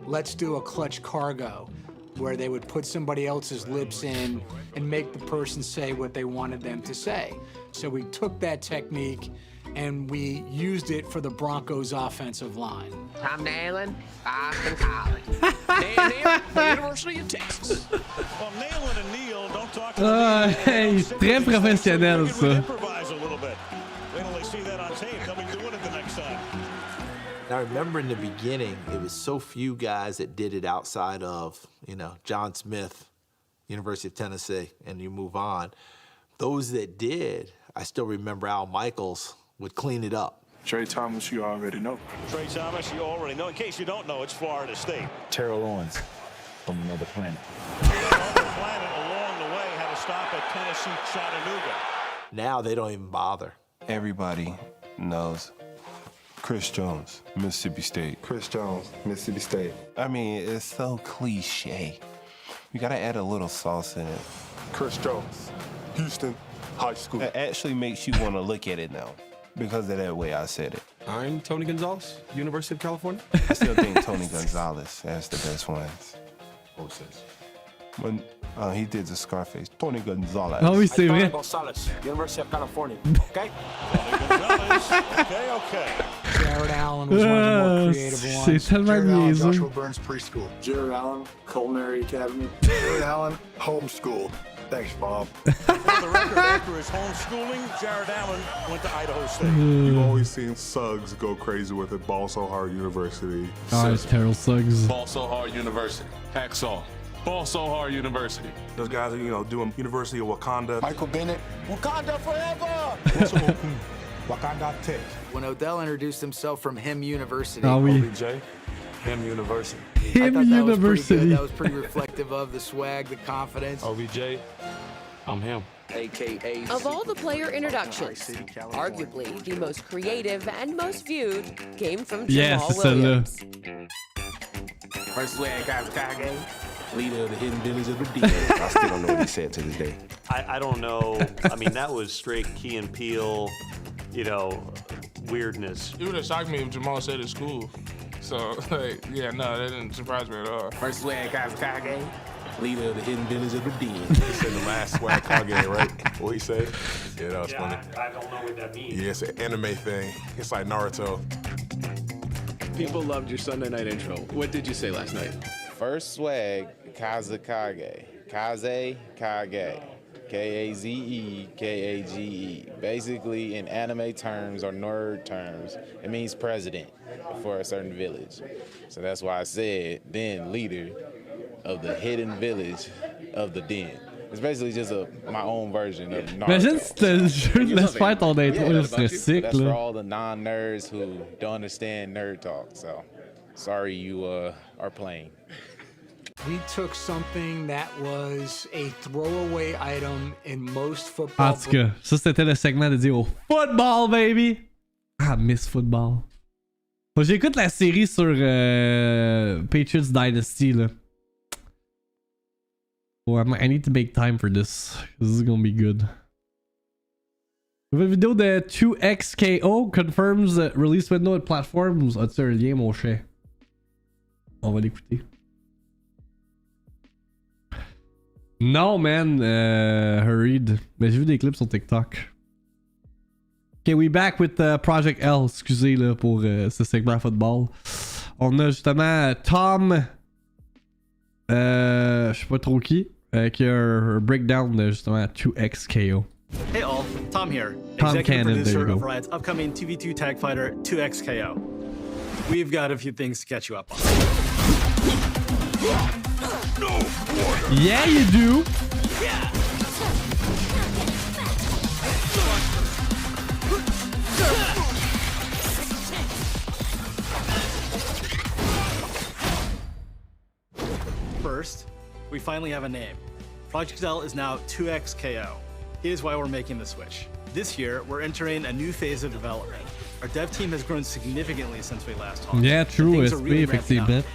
let's do a clutch cargo where they would put somebody else's lips in and make the person say what they wanted them to say. So we took that technique and we used it for the Broncos offensive line. I'm Nalen. I'm from college. Dan Neal, the University of Texas. Well, Nalen and Neal don't talk to the media. Hey, très professionnel ça. Improvise a little bit. Wait till they see that on tape. They'll be doing it the next time. I remember in the beginning, it was so few guys that did it outside of, you know, John Smith, University of Tennessee, and you move on. Those that did, I still remember Al Michaels would clean it up. Trey Thomas, you already know. Trey Thomas, you already know. In case you don't know, it's Florida State. Terrell Owens from another planet. Another planet along the way had to stop at Tennessee, Chattanooga. Now they don't even bother. Everybody knows Chris Jones, Mississippi State. Chris Jones, Mississippi State. I mean, it's so cliche. You gotta add a little sauce in it. Chris Jones, Houston High School. It actually makes you want to look at it now because of that way I said it. I'm Tony Gonzalez, University of California. I still think Tony Gonzalez has the best ones. Who says? When he did the Scarface, Tony Gonzalez. Ah oui, c'est vrai. Gonzalez, University of California. Okay? Okay. Jared Allen was one of the more creative ones. C'est tellement niaiseux. Joshua Burns Preschool. Jared Allen, Culinary Academy. Jared Allen, Homeschool. Thanks, Bob. For the record, after his homeschooling, Jared Allen went to Idaho State. You've always seen Suggs go crazy with it. Ball So Hard University. Ah, it's Terrell Suggs. Ball So Hard University. Hacksaw. Ball So Hard University. Those guys are, you know, doing University of Wakanda. Michael Bennett, Wakanda forever! Wakanda Tech. When Odell introduced himself from Him University. Ah oui. OBJ, Him University. Him University. That was pretty reflective of the swag, the confidence. OBJ, I'm him. AKA. Of all the player introductions, arguably the most creative and most viewed came from Jamal Williams. First swag, Kage. Leader of the hidden villains of the deep. I still don't know what he said to this day. I don't know. I mean, that was straight Key and Peele, you know, weirdness. It would have shocked me if Jamal said at school. So, like, yeah, no, that didn't surprise me at all. First swag, Kage. Leader of the hidden villains of the deep. He said the last swag Kage, right? What he said? Yeah, that was funny. I don't know what that means. Yeah, it's an anime thing. It's like Naruto. People loved your Sunday night intro. What did you say last night? First swag, Kazekage. Kaze Kage. K-A-Z-E-K-A-G-E. Basically, in anime terms or nerd terms, it means president for a certain village. So that's why I said, then leader of the hidden village of the den. It's basically just my own version of Naruto. Imagine si le jeu te laisse faire ton intro, ce serait sick, That's for là. all the non-nerds who don't understand nerd talk. So, sorry you are playing. We took something that was a throwaway item in most En football. tout cas, ça c'était le segment dédié au football, baby! Ah, Miss Football. Bon, j'écoute la série sur Patriots Dynasty, là. Oh, I need to make time for this. This is gonna be good. Nouvelle vidéo de 2XKO confirms release window at platforms. As-tu un lien, mon cher? On va l'écouter. Non, man. Hurried. Mais j'ai vu des clips sur TikTok. Ok, we back with Project L. Excusez là pour ce segment football. On a justement Tom. Je sais pas trop qui a un breakdown de justement 2XKO. Hey all, Tom here, Tom executive Cannon, producer there you of go. Riot's upcoming 2v2 tag fighter 2XKO. We've got a few things to catch you up on. Yeah, you do. First, we finally have a name. Project L is now 2XKO. Here's why we're making the switch. This year, we're entering a new phase of development. Our dev team has grown significantly since we last talked. Yeah, true. Things are SP, really ramping up. effectivement.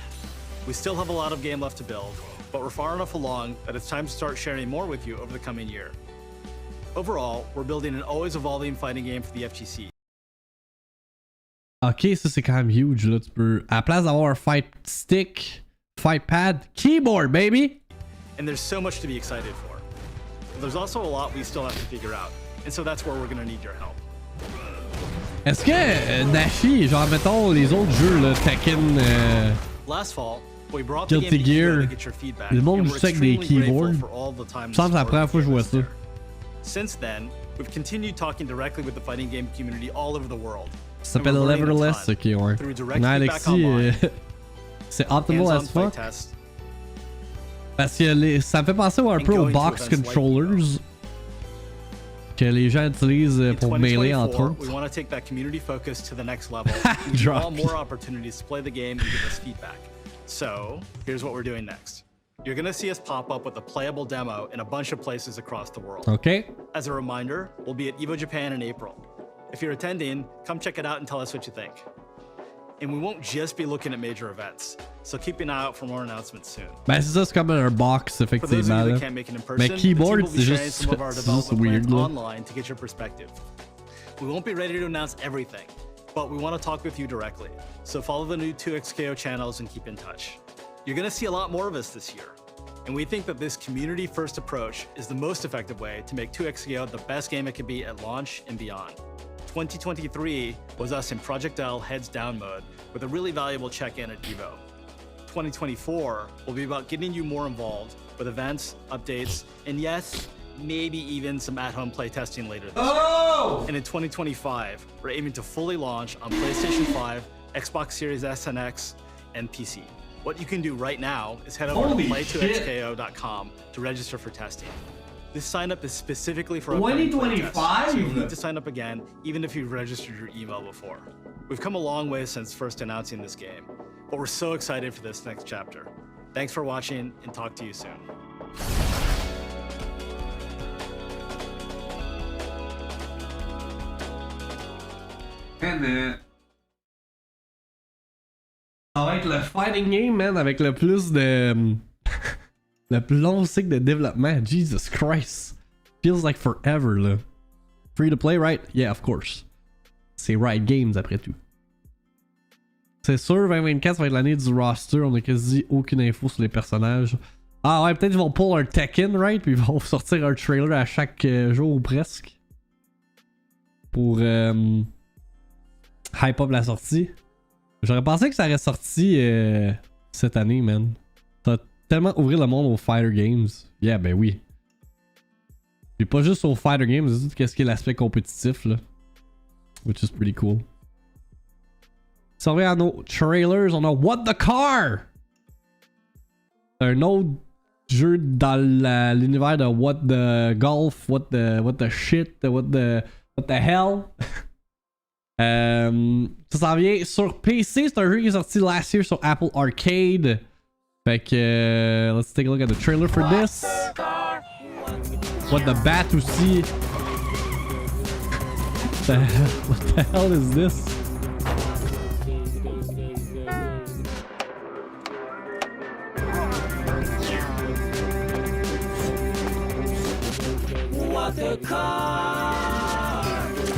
We still have a lot of game left to build, but we're far enough along that it's time to start sharing more with you over the coming year. Overall, we're building an always evolving fighting game for the FGC. Ok, ça c'est quand même huge là. Tu peux, à la place d'avoir un fight stick, fight pad, keyboard, baby! And there's so much to be excited for. But there's also a lot we still have to figure out, and so that's where we're gonna need your help. Est-ce que Nashi, genre mettons les autres jeux là, Tekken, Last fall, we brought the Guilty game together Gear, to get your feedback, le monde and joue we're ça avec des extremely grateful keyboards. for all the time Il me semble que c'est la première fois que je vois ça. Since then, we've continued talking directly with the fighting game community all over the world. Ça s'appelle Leverless, ok, ouais. Through direct Non, feedback Alexis, online, c'est optimal hands-on as fuck. playtests, Parce que ça me fait penser un peu aux box controllers que les gens utilisent pour mêler entre autres. we want to take that community focus to the next level. We give all more opportunities to play the game and give us feedback. So, here's what we're doing next. You're gonna see us pop up with a playable demo in a bunch of places across the world. Okay. As a reminder, we'll be at EVO Japan in April. If you're attending, come check it out and tell us what you think. And we won't just be looking at major events, so keep an eye out for more announcements soon. Ben c'est ça, c'est comme un box effectivement. For those of you Là. that can't make it in person, Mais keyboard, the team will be c'est sharing juste, some of our c'est juste development weird plans là. online to get your perspective. We won't be ready to announce everything, but we want to talk with you directly. So follow the new 2XKO channels and keep in touch. You're going to see a lot more of us this year. And we think that this community-first approach is the most effective way to make 2XKO the best game it can be at launch and beyond. 2023 was us in Project L heads down mode with a really valuable check-in at EVO. 2024 will be about getting you more involved with events, updates, and yes, maybe even some at-home playtesting later this year. And in 2025, we're aiming to fully launch on PlayStation 5, Xbox Series S and X, and PC. What you can do right now is head over to play2xko.com to register for testing. This sign up is specifically for upcoming playtests, so you'll need to sign up again, even if you've registered your email before. We've come a long way since first announcing this game, but we're so excited for this next chapter. Thanks for watching, and talk to you soon. Ça va être le fighting game, man, avec le plus de... le plus long cycle de développement. Jesus Christ. Feels like forever, là. Free to play, right? Yeah, of course. C'est Riot Games, après tout. C'est sûr, 2024, ça va être l'année du roster. On a quasi aucune info sur les personnages. Ah ouais, peut-être qu'ils vont pull un Tekken, right? Puis ils vont sortir un trailer à chaque jour ou presque. Pour hype up la sortie. J'aurais pensé que ça aurait sorti cette année, man. Ça va tellement ouvrir le monde aux fighter games. Yeah, ben oui. Puis pas juste aux fighter games, c'est tout qu'est-ce qui est l'aspect compétitif là. Which is pretty cool. Si on revient à nos trailers, on a What the Car! Un autre jeu dans l'univers de What the Golf, What the Shit, What the Hell. Ça s'en vient sur PC, c'est un jeu qui est sorti last year sur Apple Arcade. Fait que let's take a look at the trailer for this. What the Bat aussi. What the hell is this?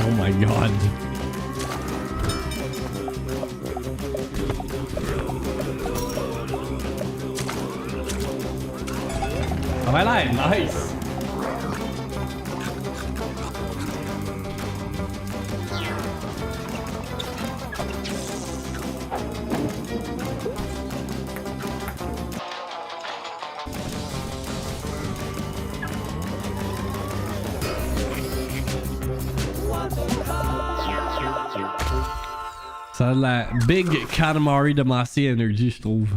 Oh my god. Ça va l'air nice. Ça a la big Katamari de Massey Energy, je trouve.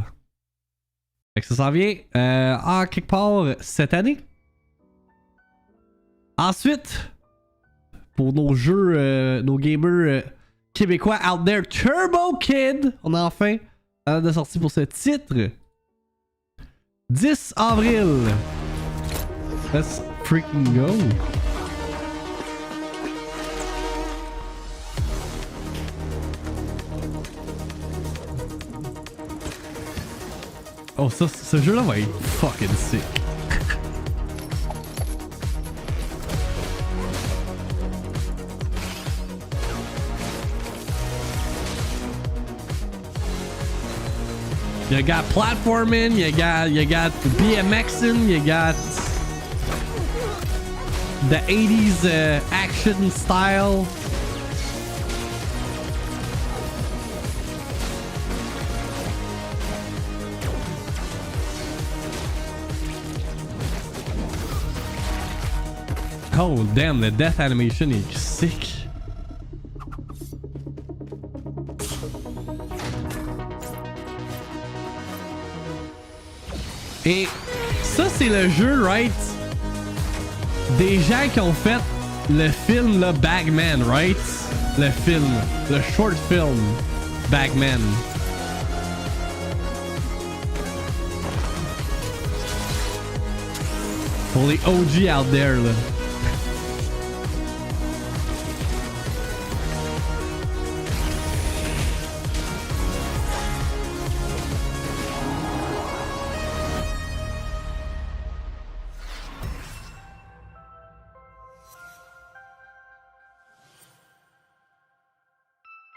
Fait que ça s'en vient quelque part cette année. Ensuite, pour nos jeux, nos gamers québécois out there, Turbo Kid, on a enfin la date de sortie pour ce titre. 10 avril. Let's freaking go. Oh, ça, ce jeu-là va être fucking sick. You got platforming, you got BMXing, you got the 80s action style. Oh damn, the death animation est sick. Et ça c'est le jeu, right? Des gens qui ont fait le film là, Bagman, right? Le film, le short film Bagman. Pour les OG out there là.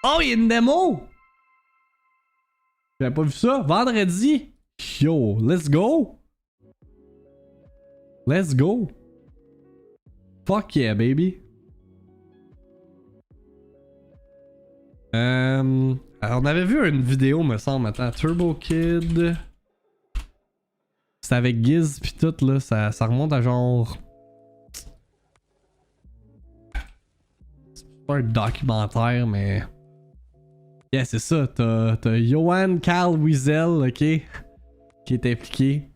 Oh, il y a une démo! J'avais pas vu ça. Vendredi. Yo, let's go! Let's go! Fuck yeah, baby! Alors, on avait vu une vidéo, me semble. Attends, Turbo Kid. C'est avec Giz pis tout, là. Ça remonte à genre. C'est pas un documentaire, mais. Yeah, c'est ça. T'as Johan Carl Wiesel, ok? Qui est impliqué.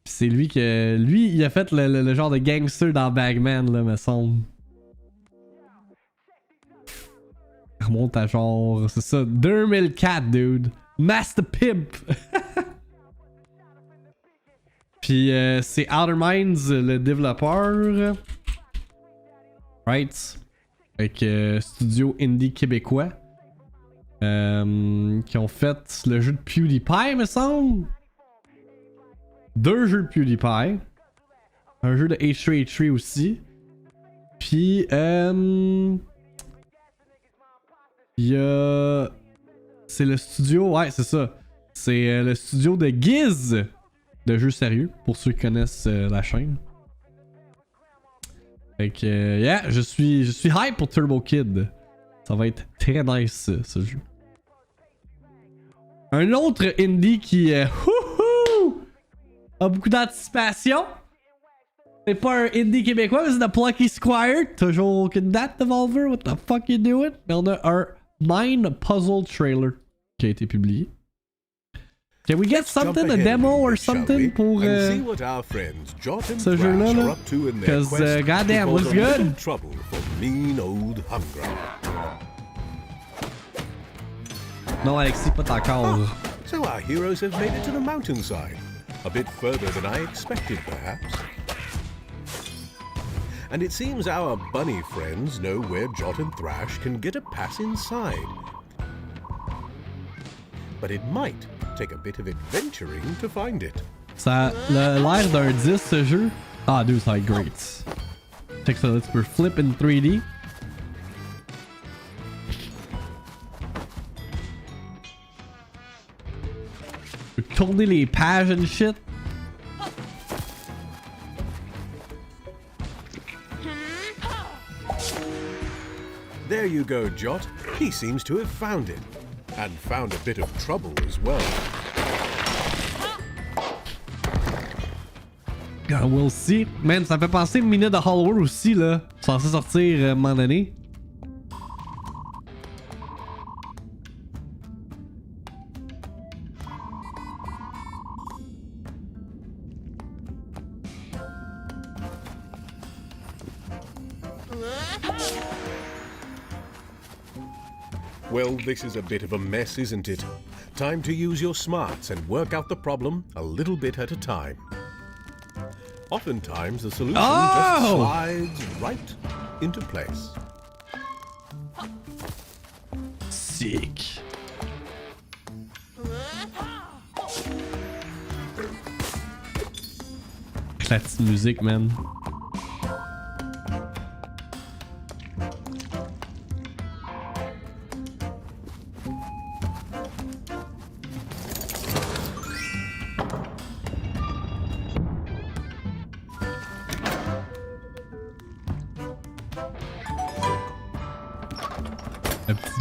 Pis c'est lui que. Lui, il a fait le genre de gangster dans Bagman, là, me semble. Il remonte à genre. C'est ça, 2004, dude. Master Pimp! Puis c'est Outer Minds, le développeur. Right? Avec studio indie québécois. Qui ont fait le jeu de PewDiePie, me semble. 2 jeux de PewDiePie. Un jeu de H3H3 aussi. Puis il y a. C'est le studio. Ouais, c'est ça. C'est le studio de Giz. De jeux sérieux. Pour ceux qui connaissent la chaîne. Fait que, yeah, je suis hype pour Turbo Kid. Ça va être très nice, ce jeu. Un autre indie qui a beaucoup d'anticipation. C'est pas un indie québécois, mais c'est de Plucky Squire. Toujours aucune date, Devolver. What the fuck you doing? Mais on a un Mind Puzzle trailer qui a été publié. Can we get something, a demo or something pour ce jeu-là? Là? Because goddamn, looks good. Non, Alexis, pas encore. So our heroes have made it to the mountainside. A bit further than I expected, perhaps. And it seems our bunny friends know where Jot and Thrash can get a pass inside. But it might take a bit of adventuring to find it. Ça a l'air d'un 10 ce jeu. Ah, dude, ça va être great. Check ça, là, tu peux flip in 3D. Tu peux tourner les pages and shit. There you go, Jot. He seems to have found it. And found a bit of trouble as well. God, we'll see. Man, ça me fait penser Minute de Halloween aussi, là. Censé sortir à un moment donné. Well, this is a bit of a mess, isn't it? Time to use your smarts and work out the problem a little bit at a time. Oftentimes, the solution just slides right into place. Sick. La petite musique, man.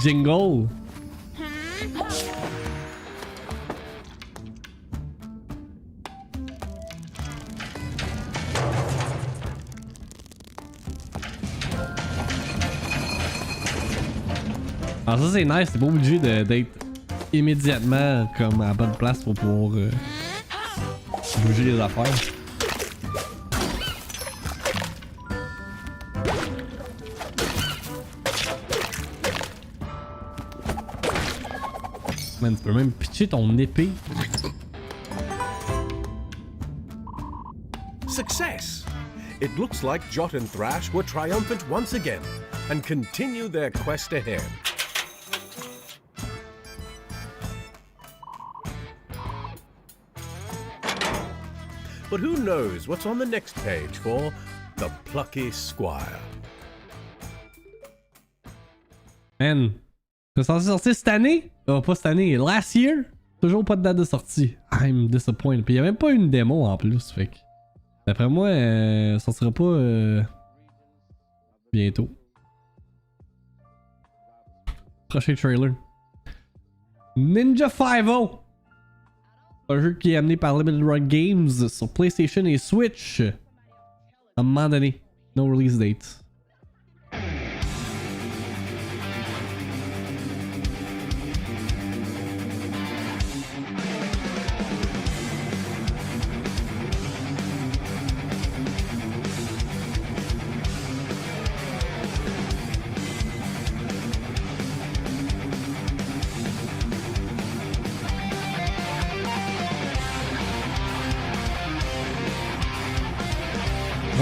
Jingle. Alors ça c'est nice, t'es pas obligé d'être immédiatement comme à la bonne place pour pouvoir bouger les affaires. Man, tu peux même pitcher ton épée. Success! It looks like Jot and Thrash were triumphant once again and continue their quest ahead. But who knows what's on the next page for the Plucky Squire? Man, c'est censé sortir cette année? Oh, pas cette année, last year? Toujours pas de date de sortie. I'm disappointed. Puis y'a même pas une démo en plus, fait que... D'après moi, ça sortira pas bientôt. Prochain trailer. Ninja 5-0! Un jeu qui est amené par Limited Run Games sur PlayStation et Switch. À un moment donné. No release date.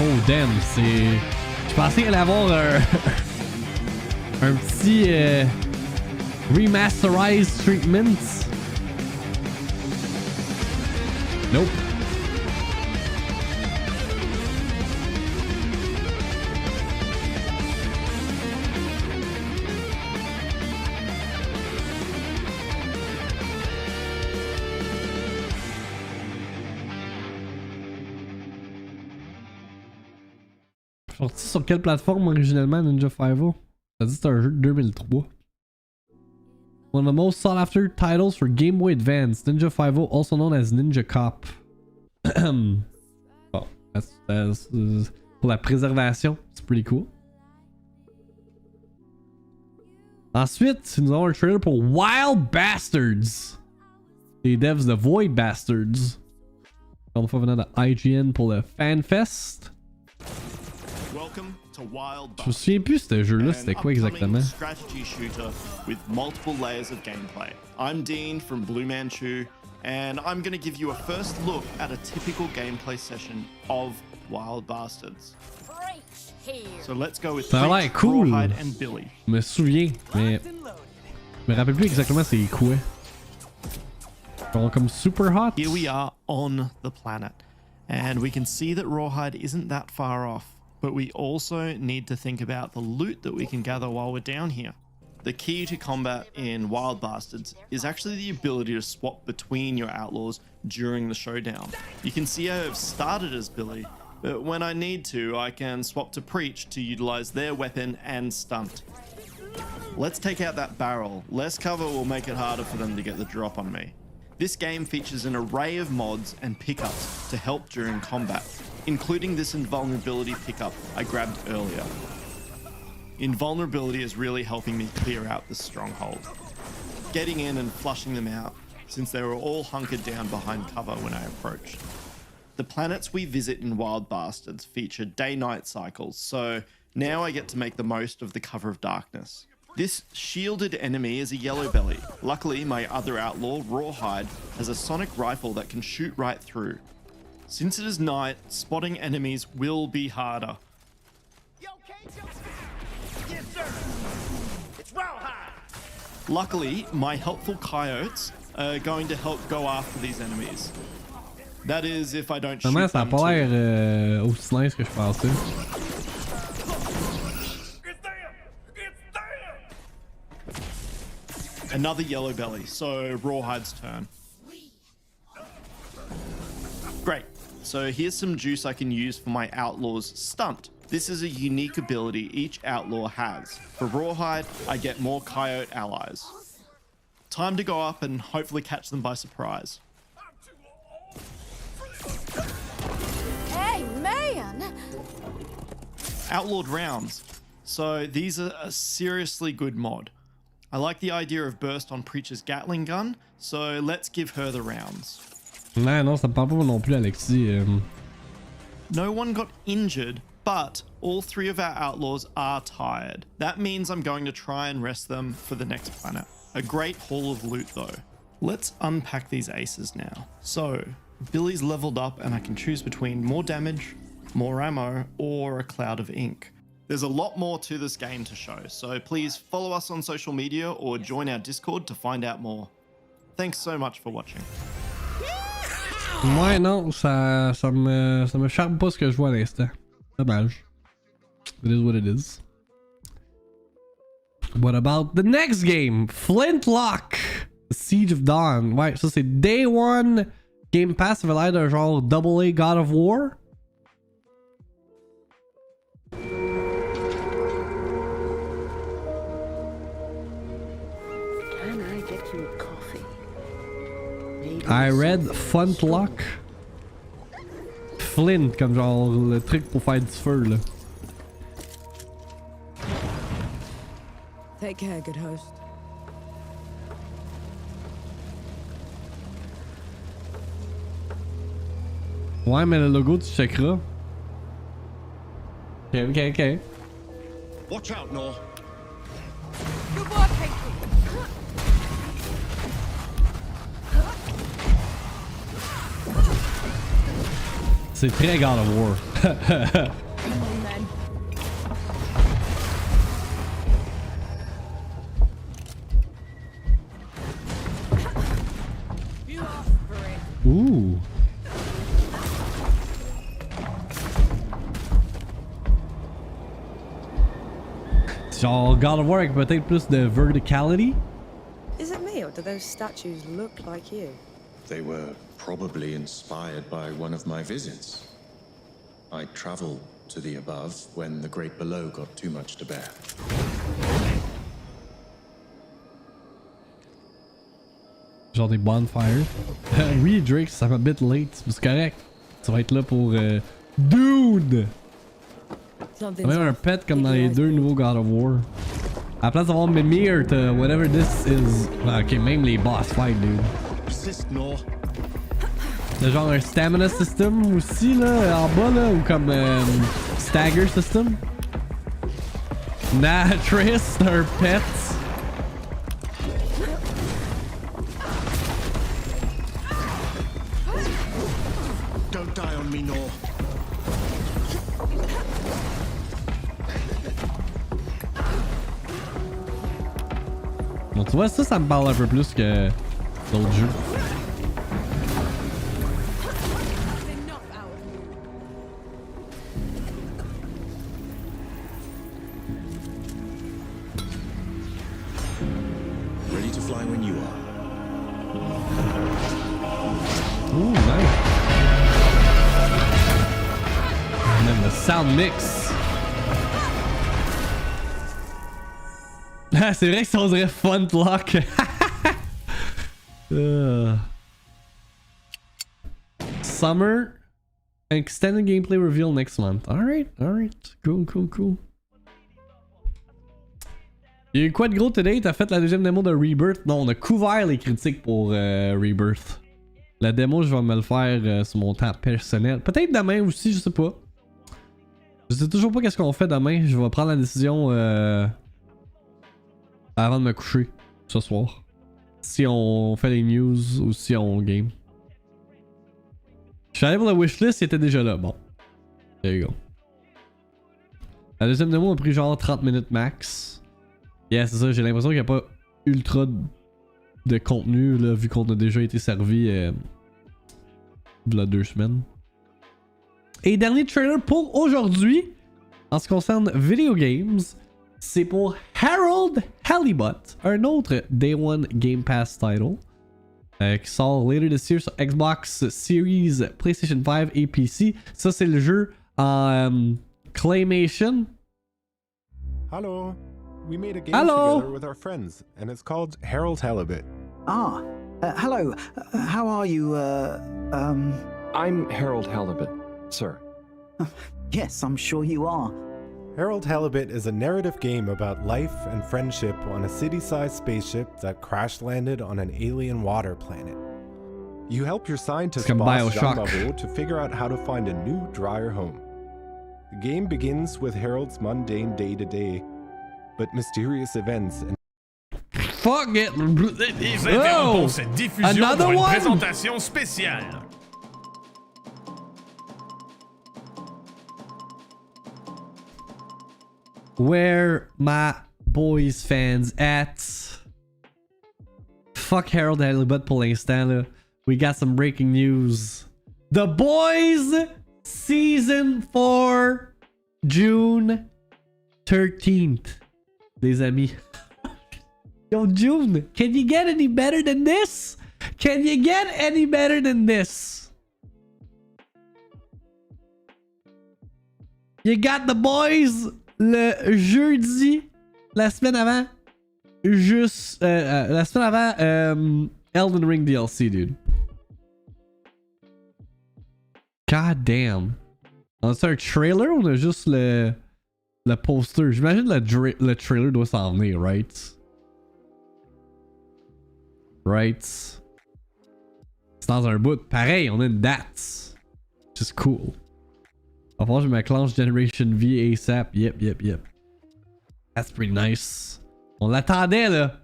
Oh damn, c'est... Je pensais qu'il allait avoir un petit remasterized treatment. Nope. Sorti sur quelle plateforme originellement Ninja 5-0? Ça dit que c'est un jeu de 2003. One of the most sought after titles for Game Boy Advance, Ninja 5.0, also known as Ninja Cop. Bon, that's pour la préservation, c'est pretty cool. Ensuite, nous avons un trailer pour Wild Bastards. Les devs de Void Bastards. Encore une fois venant de IGN pour le FanFest. Je me souviens plus ce jeu-là, c'était quoi exactement? Strategy shooter with multiple layers of gameplay. I'm Dean from Blue Manchu, and I'm going to give you a first look at a typical gameplay session of Wild Bastards. So let's go with Ça a l'air cool. Rawhide and Billy. Je me souviens, mais je me rappelle plus exactement c'est quoi. Genre comme super hot. Here we are on the planet, and we can see that Rawhide isn't that far off. But we also need to think about the loot that we can gather while we're down here. The key to combat in Wild Bastards is actually the ability to swap between your outlaws during the showdown. You can see I have started as Billy, but when I need to, I can swap to Preach to utilize their weapon and stunt. Let's take out that barrel. Less cover will make it harder for them to get the drop on me. This game features an array of mods and pickups to help during combat, including this invulnerability pickup I grabbed earlier. Invulnerability is really helping me clear out the stronghold, getting in and flushing them out since they were all hunkered down behind cover when I approached. The planets we visit in Wild Bastards feature day-night cycles, so now I get to make the most of the cover of darkness. This shielded enemy is a yellow belly. Luckily, my other outlaw, Rawhide, has a sonic rifle that can shoot right through. Since it is night, spotting enemies will be harder. Yes, sir. It's Rawhide. Luckily, my helpful coyotes are going to help go after these enemies. That is, if I don't shoot Vraiment, ça a them pas too. l'air aussi nice que je pensais. Another yellow belly, so Rawhide's turn. Great, so here's some juice I can use for my outlaw's stunt. This is a unique ability each outlaw has. For Rawhide, I get more coyote allies. Time to go up and hopefully catch them by surprise. Hey, man! Outlawed rounds. So these are a seriously good mod. I like the idea of burst on Preacher's Gatling gun, so let's give her the rounds. Non, ça me parle pas non plus, Alexis. No one got injured, but all three of our outlaws are tired. That means I'm going to try and rest them for the next planet. A great haul of loot though. Let's unpack these aces now. So, Billy's leveled up and I can choose between more damage, more ammo, or a cloud of ink. There's a lot more to this game to show, so please follow us on social media or join our Discord to find out more. Thanks so much for watching. Ouais, non, ça me charme pas ce que je vois à l'instant. Dommage. It is what it is. What about the next game? Flintlock! The Siege of Dawn. Ouais, ça c'est Day 1 Game Pass. Ça avait l'air d'un genre AA God of War. I read Flintlock. Flint, comme genre le truc pour faire du feu là. Take care, good host. Ouais, mais le logo tu checkeras. Ok. Watch out, Nor. Good work, Casey. C'est très God of War. Come on, then. You asked for it. Ouh. Genre God of War avec peut-être plus de verticality. Is it me, or do those statues look like you? They were probably inspired by one of my visits. I traveled to the above when the great below got too much to bear. Genre des bonfires. Oui, Drake, ça va bit late, mais c'est correct. Tu vas être là pour Dune! C'est même un pet comme dans les deux nouveaux God of War. À la place d'avoir Mimir, whatever this is. Ok, même les boss fight, dude. C'est genre un stamina system aussi, là, en bas, là, ou comme stagger system. Nah, Tris, c'est un pet. Don't die on me, no. Bon, tu vois, ça me parle un peu plus que d'autres jeux. Ready to fly when you are. Ooh, nice. And then the sound mix. Ah, c'est vrai que ça oserait fun lock. Summer extended gameplay reveal next month. Alright. Cool. Il y a eu quoi de gros today? T'as fait la deuxième démo de Rebirth? Non, on a couvert les critiques pour Rebirth. La démo, je vais me le faire sur mon temps personnel. Peut-être demain aussi, je sais pas. Je sais toujours pas qu'est-ce qu'on fait demain. Je vais prendre la décision avant de me coucher ce soir. Si on fait les news ou si on game. Je suis allé pour la wishlist, il était déjà là. Bon. There you go. La deuxième démo a pris genre 30 minutes max. Yeah, c'est ça. J'ai l'impression qu'il n'y a pas ultra de contenu là, vu qu'on a déjà été servi il y a 2 semaines. Et dernier trailer pour aujourd'hui, en ce qui concerne Video Games, c'est pour Harold Halibut, un autre Day One Game Pass title, qui sort later this year sur Xbox Series, PlayStation 5 et PC. Ça, c'est le jeu en Claymation. Hello. We made a game together with our friends, and it's called Harold Halibut. Ah, hello. How are you, I'm Harold Halibut, sir. Yes, I'm sure you are. Harold Halibut is a narrative game about life and friendship on a city-sized spaceship that crash-landed on an alien water planet. You help your scientist boss Jean-Mavo to figure out how to find a new, drier home. The game begins with Harold's mundane day-to-day, but mysterious events and Fuck it! Nous interrompons cette diffusion pour une présentation spéciale. Where my boys fans at? Fuck Harold Halibut pour l'instant là. We got some breaking news. The Boys Season 4 June 13th. Les amis. Yo, June, can you get any better than this? Can you get any better than this? You got The Boys le jeudi, la semaine avant, la semaine avant Elden Ring DLC, dude. God damn. On a un trailer ou on a juste le poster? J'imagine le trailer doit s'en venir, right? Right? C'est dans un bout. Pareil, on a une date. Just cool. Enfin, je m'acclenche Generation V ASAP. Yep. That's pretty nice. On l'attendait là.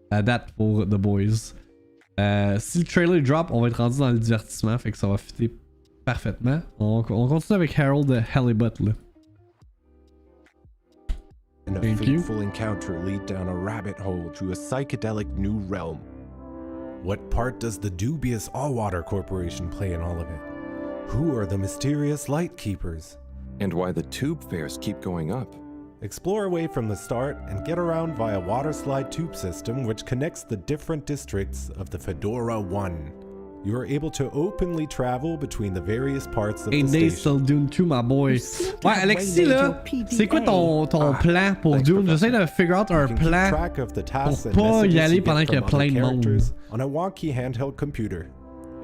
La date pour The Boys. Si le trailer drop, on va être rendu dans le divertissement. Fait que ça va fitter parfaitement. On continue avec Harold Halibut là. and a fateful encounter lead down a rabbit hole to a psychedelic new realm. What part does the dubious Allwater Corporation play in all of it? Who are the mysterious Light Keepers? And why the tube fares keep going up? Explore away from the start and get around via waterslide tube system which connects the different districts of the Fedora 1. You are able to openly travel between the various parts of 8 the days station. till Dune 2, my boy. Ouais, Alexis, là, c'est quoi ton plan pour Dune? J'essaie de figure out un plan pour pas y aller pendant qu'il y a plein de monde. On a wonky handheld computer.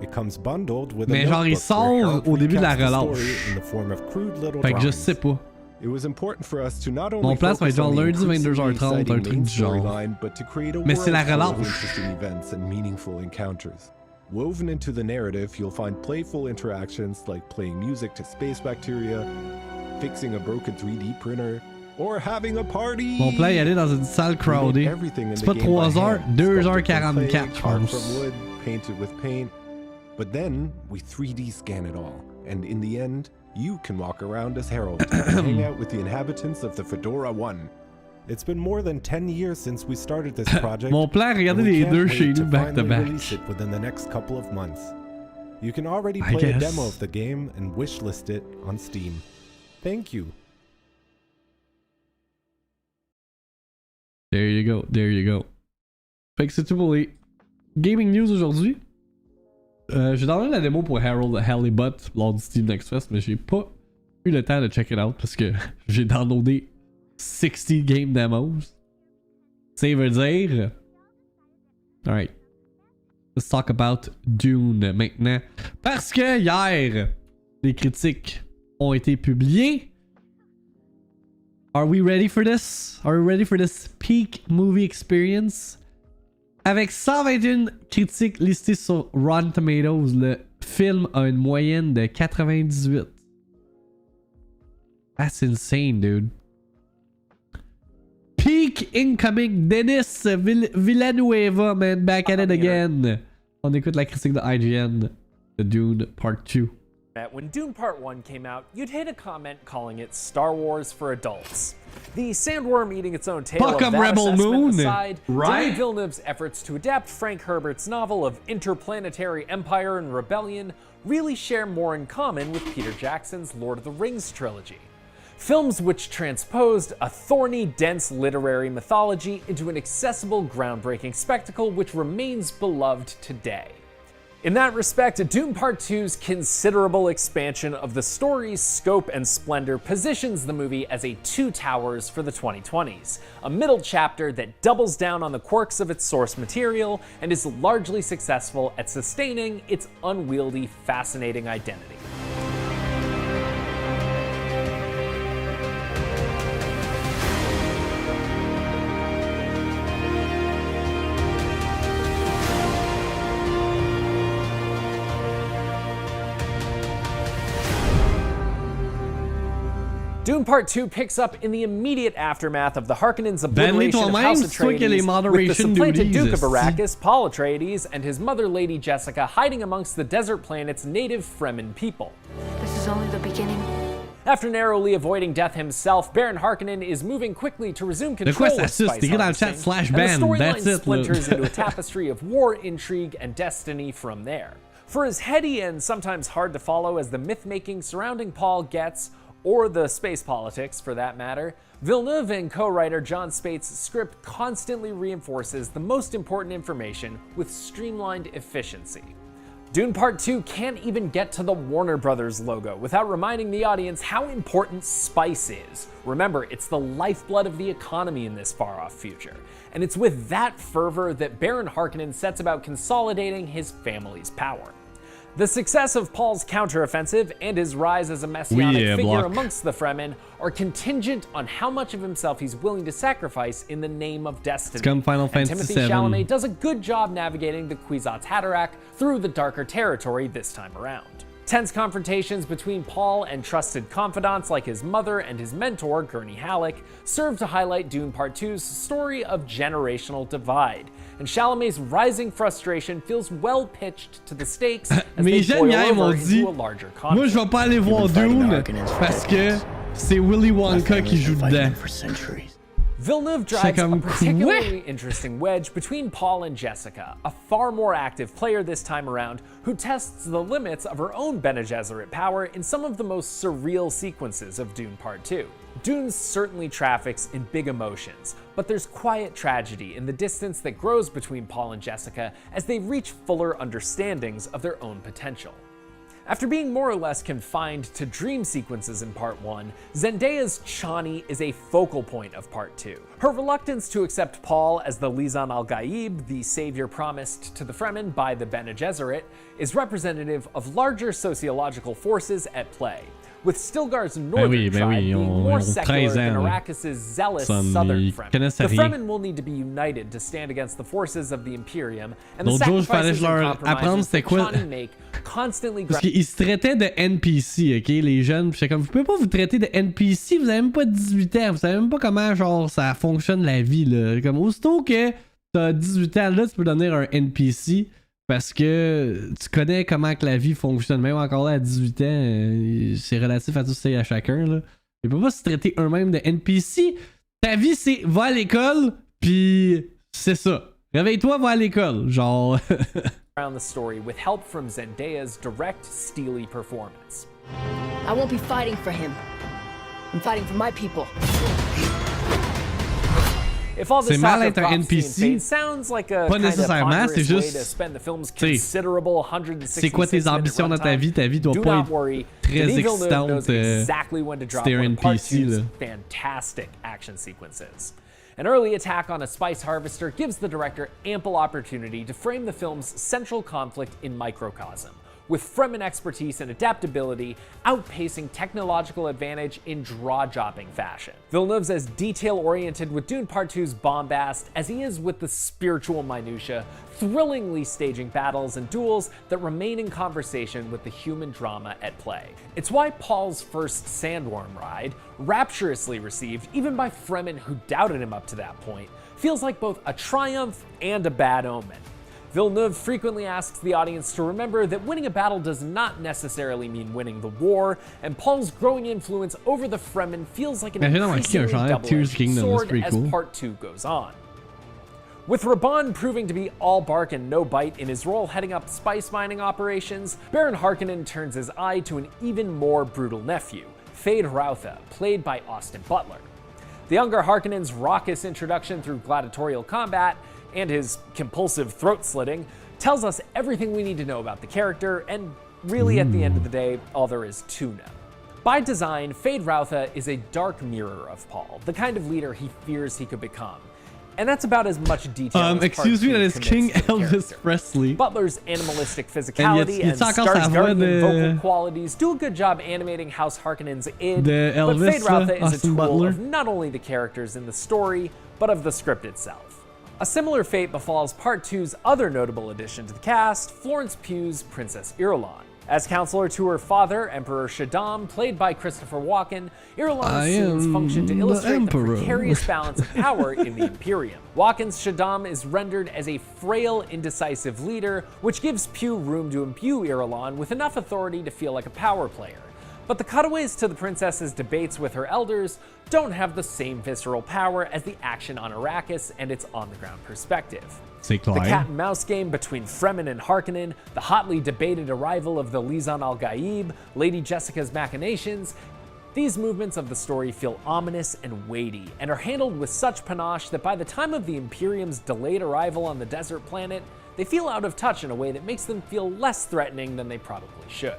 It comes bundled with Mais a genre, il notebook where sort Harold au début de la recaps the relâche. story in the form of crude little Fait que je drawings. sais pas. It was important for us to not only Mon plan, ça va être focus genre on the lundi increasingly 22h30, un exciting truc main du genre. storyline, but to create a Mais c'est la world full of relâche. interesting events and meaningful encounters. Woven into the narrative, you'll find playful interactions like playing music to space bacteria, fixing a broken 3D printer, or having a party. Mon plan, y aller dans une salle crowdée. C'est pas 3 heures, 2h44, je pense. From wood, painted with paint. But then we 3D scan it all, and in the end, you can walk around as Harold and hang out with the inhabitants of the Fedora 1. It's been more than 10 years since we started this project. Mon plan, regardez les deux chez nous back to back. Release it within the next couple of months. You can already I play a guess. demo of the game and wishlist it on Steam. Thank you. There you go, there you go. Fait que c'est tout pour les gaming news aujourd'hui. J'ai downloadé la démo pour Harold Halibut lors du Steam Next Fest, mais j'ai pas eu le temps de check it out parce que j'ai downloadé 60 game demos. Ça veut dire... Alright. Let's talk about Dune maintenant. Parce que hier, les critiques ont été publiées. Are we ready for this? Are we ready for this peak movie experience? Avec 121 critiques listées sur Rotten Tomatoes, le film a une moyenne de 98. That's insane, dude. Peak incoming, Denis Villanueva, man, back at it again. On écoute la critique de IGN de Dune Part 2. When Dune Part 1 came out, you'd hit a comment calling it Star Wars for adults. The sandworm eating its own tail Fuck of that Rebel assessment Moon, aside, right? Denis Villeneuve's efforts to adapt Frank Herbert's novel of interplanetary empire and rebellion really share more in common with Peter Jackson's Lord of the Rings trilogy. Films which transposed a thorny, dense literary mythology into an accessible, groundbreaking spectacle which remains beloved today. In that respect, Dune Part 2's considerable expansion of the story's scope and splendor positions the movie as a Two Towers for the 2020s, a middle chapter that doubles down on the quirks of its source material and is largely successful at sustaining its unwieldy, fascinating identity. Dune Part 2 picks up in the immediate aftermath of the Harkonnens' obliteration of House Atreides, with the supplanted Duke of Arrakis, Paul Atreides, and his mother Lady Jessica hiding amongst the desert planet's native Fremen people. This is only the beginning. After narrowly avoiding death himself, Baron Harkonnen is moving quickly to resume control of spice harvesting, and the storyline splinters into a tapestry of war, intrigue, and destiny from there. For as heady and sometimes hard to follow as the myth-making surrounding Paul gets, or the space politics for that matter, Villeneuve and co-writer John Spaihts' script constantly reinforces the most important information with streamlined efficiency. Dune Part 2 can't even get to the Warner Brothers logo without reminding the audience how important spice is. Remember, it's the lifeblood of the economy in this far-off future, and it's with that fervor that Baron Harkonnen sets about consolidating his family's power. The success of Paul's counteroffensive and his rise as a messianic figure amongst the Fremen are contingent on how much of himself he's willing to sacrifice in the name of destiny. Final Fantasy Timothy VII. Chalamet does a good job navigating the Kwisatz Haderach through the darker territory this time around. Tense confrontations between Paul and trusted confidants like his mother and his mentor, Gurney Halleck, serve to highlight Dune Part 2's story of generational divide, and Chalamet's rising frustration feels well pitched to the stakes as they boil over into a larger conflict. Moi, je vais pas aller voir Dune parce que c'est Willy Wonka qui joue dedans. Villeneuve drives a particularly interesting wedge between Paul and Jessica, a far more active player this time around who tests the limits of her own Bene Gesserit power in some of the most surreal sequences of Dune Part 2. Dune certainly traffics in big emotions, but there's quiet tragedy in the distance that grows between Paul and Jessica as they reach fuller understandings of their own potential. After being more or less confined to dream sequences in Part 1, Zendaya's Chani is a focal point of Part 2. Her reluctance to accept Paul as the Lisan al-Gaib, the savior promised to the Fremen by the Bene Gesserit, is representative of larger sociological forces at play, with Stilgar's northern tribe being more secular than Arrakis' zealous southern Fremen. The Fremen will need to be united to stand against the forces of the Imperium, and the sacrifices and compromises that Chani make constantly... Parce qu'ils se traitaient de NPC, ok, les jeunes. J'étais comme, vous pouvez pas vous traiter de NPC, vous avez même pas 18 ans, vous savez même pas comment genre ça fonctionne la vie, là. Comme aussitôt que t'as 18 ans, là, tu peux devenir un NPC. Parce que tu connais comment que la vie fonctionne. Même encore là, à 18 ans, c'est relatif à tout ça et à chacun. Là. Ils peuvent pas se traiter eux-mêmes de NPC. Ta vie, c'est va à l'école, puis c'est ça. Réveille-toi, va à l'école. Genre. Around the story with help from Zendaya's direct, steely performance. I won't be fighting for him. I'm fighting for my people. If all this talk of prophecy and fate sounds like a kind of ponderous way to spend the film's considerable 166-minute runtime, do not worry. Denis Villeneuve knows exactly when to drop one of Part 2's fantastic action sequences. An early attack on a spice harvester gives the director ample opportunity to frame the film's central conflict in microcosm, with Fremen expertise and adaptability outpacing technological advantage in jaw-dropping fashion. Villeneuve's as detail-oriented with Dune Part 2's bombast as he is with the spiritual minutiae, thrillingly staging battles and duels that remain in conversation with the human drama at play. It's why Paul's first Sandworm ride, rapturously received even by Fremen who doubted him up to that point, feels like both a triumph and a bad omen. Villeneuve frequently asks the audience to remember that winning a battle does not necessarily mean winning the war, and Paul's growing influence over the Fremen feels like an increasingly double-edged sword as Part 2 goes on. With Raban proving to be all bark and no bite in his role heading up spice mining operations, Baron Harkonnen turns his eye to an even more brutal nephew, Feyd-Rautha, played by Austin Butler. The younger Harkonnen's raucous introduction through gladiatorial combat and his compulsive throat slitting tells us everything we need to know about the character, and really at the end of the day, all there is to know. By design, Feyd-Rautha is a dark mirror of Paul, the kind of leader he fears he could become. And that's about as much detail as excuse me, that is King Elvis Presley. Butler's animalistic physicality and Skarsgårdian vocal qualities do a good job animating House Harkonnen's id, but Feyd-Rautha is a tool of not only the characters in the story, but of the script itself. A similar fate befalls Part 2's other notable addition to the cast, Florence Pugh's Princess Irulan. As counselor to her father, Emperor Shaddam, played by Christopher Walken, Irulan's scenes function to illustrate the precarious balance of power in the Imperium. Walken's Shaddam is rendered as a frail, indecisive leader, which gives Pugh room to imbue Irulan with enough authority to feel like a power player. But the cutaways to the princess's debates with her elders don't have the same visceral power as the action on Arrakis and its on-the-ground perspective. The cat-and-mouse game between Fremen and Harkonnen, the hotly debated arrival of the Lisan al-Gaib, Lady Jessica's machinations, these movements of the story feel ominous and weighty, and are handled with such panache that by the time of the Imperium's delayed arrival on the desert planet, they feel out of touch in a way that makes them feel less threatening than they probably should.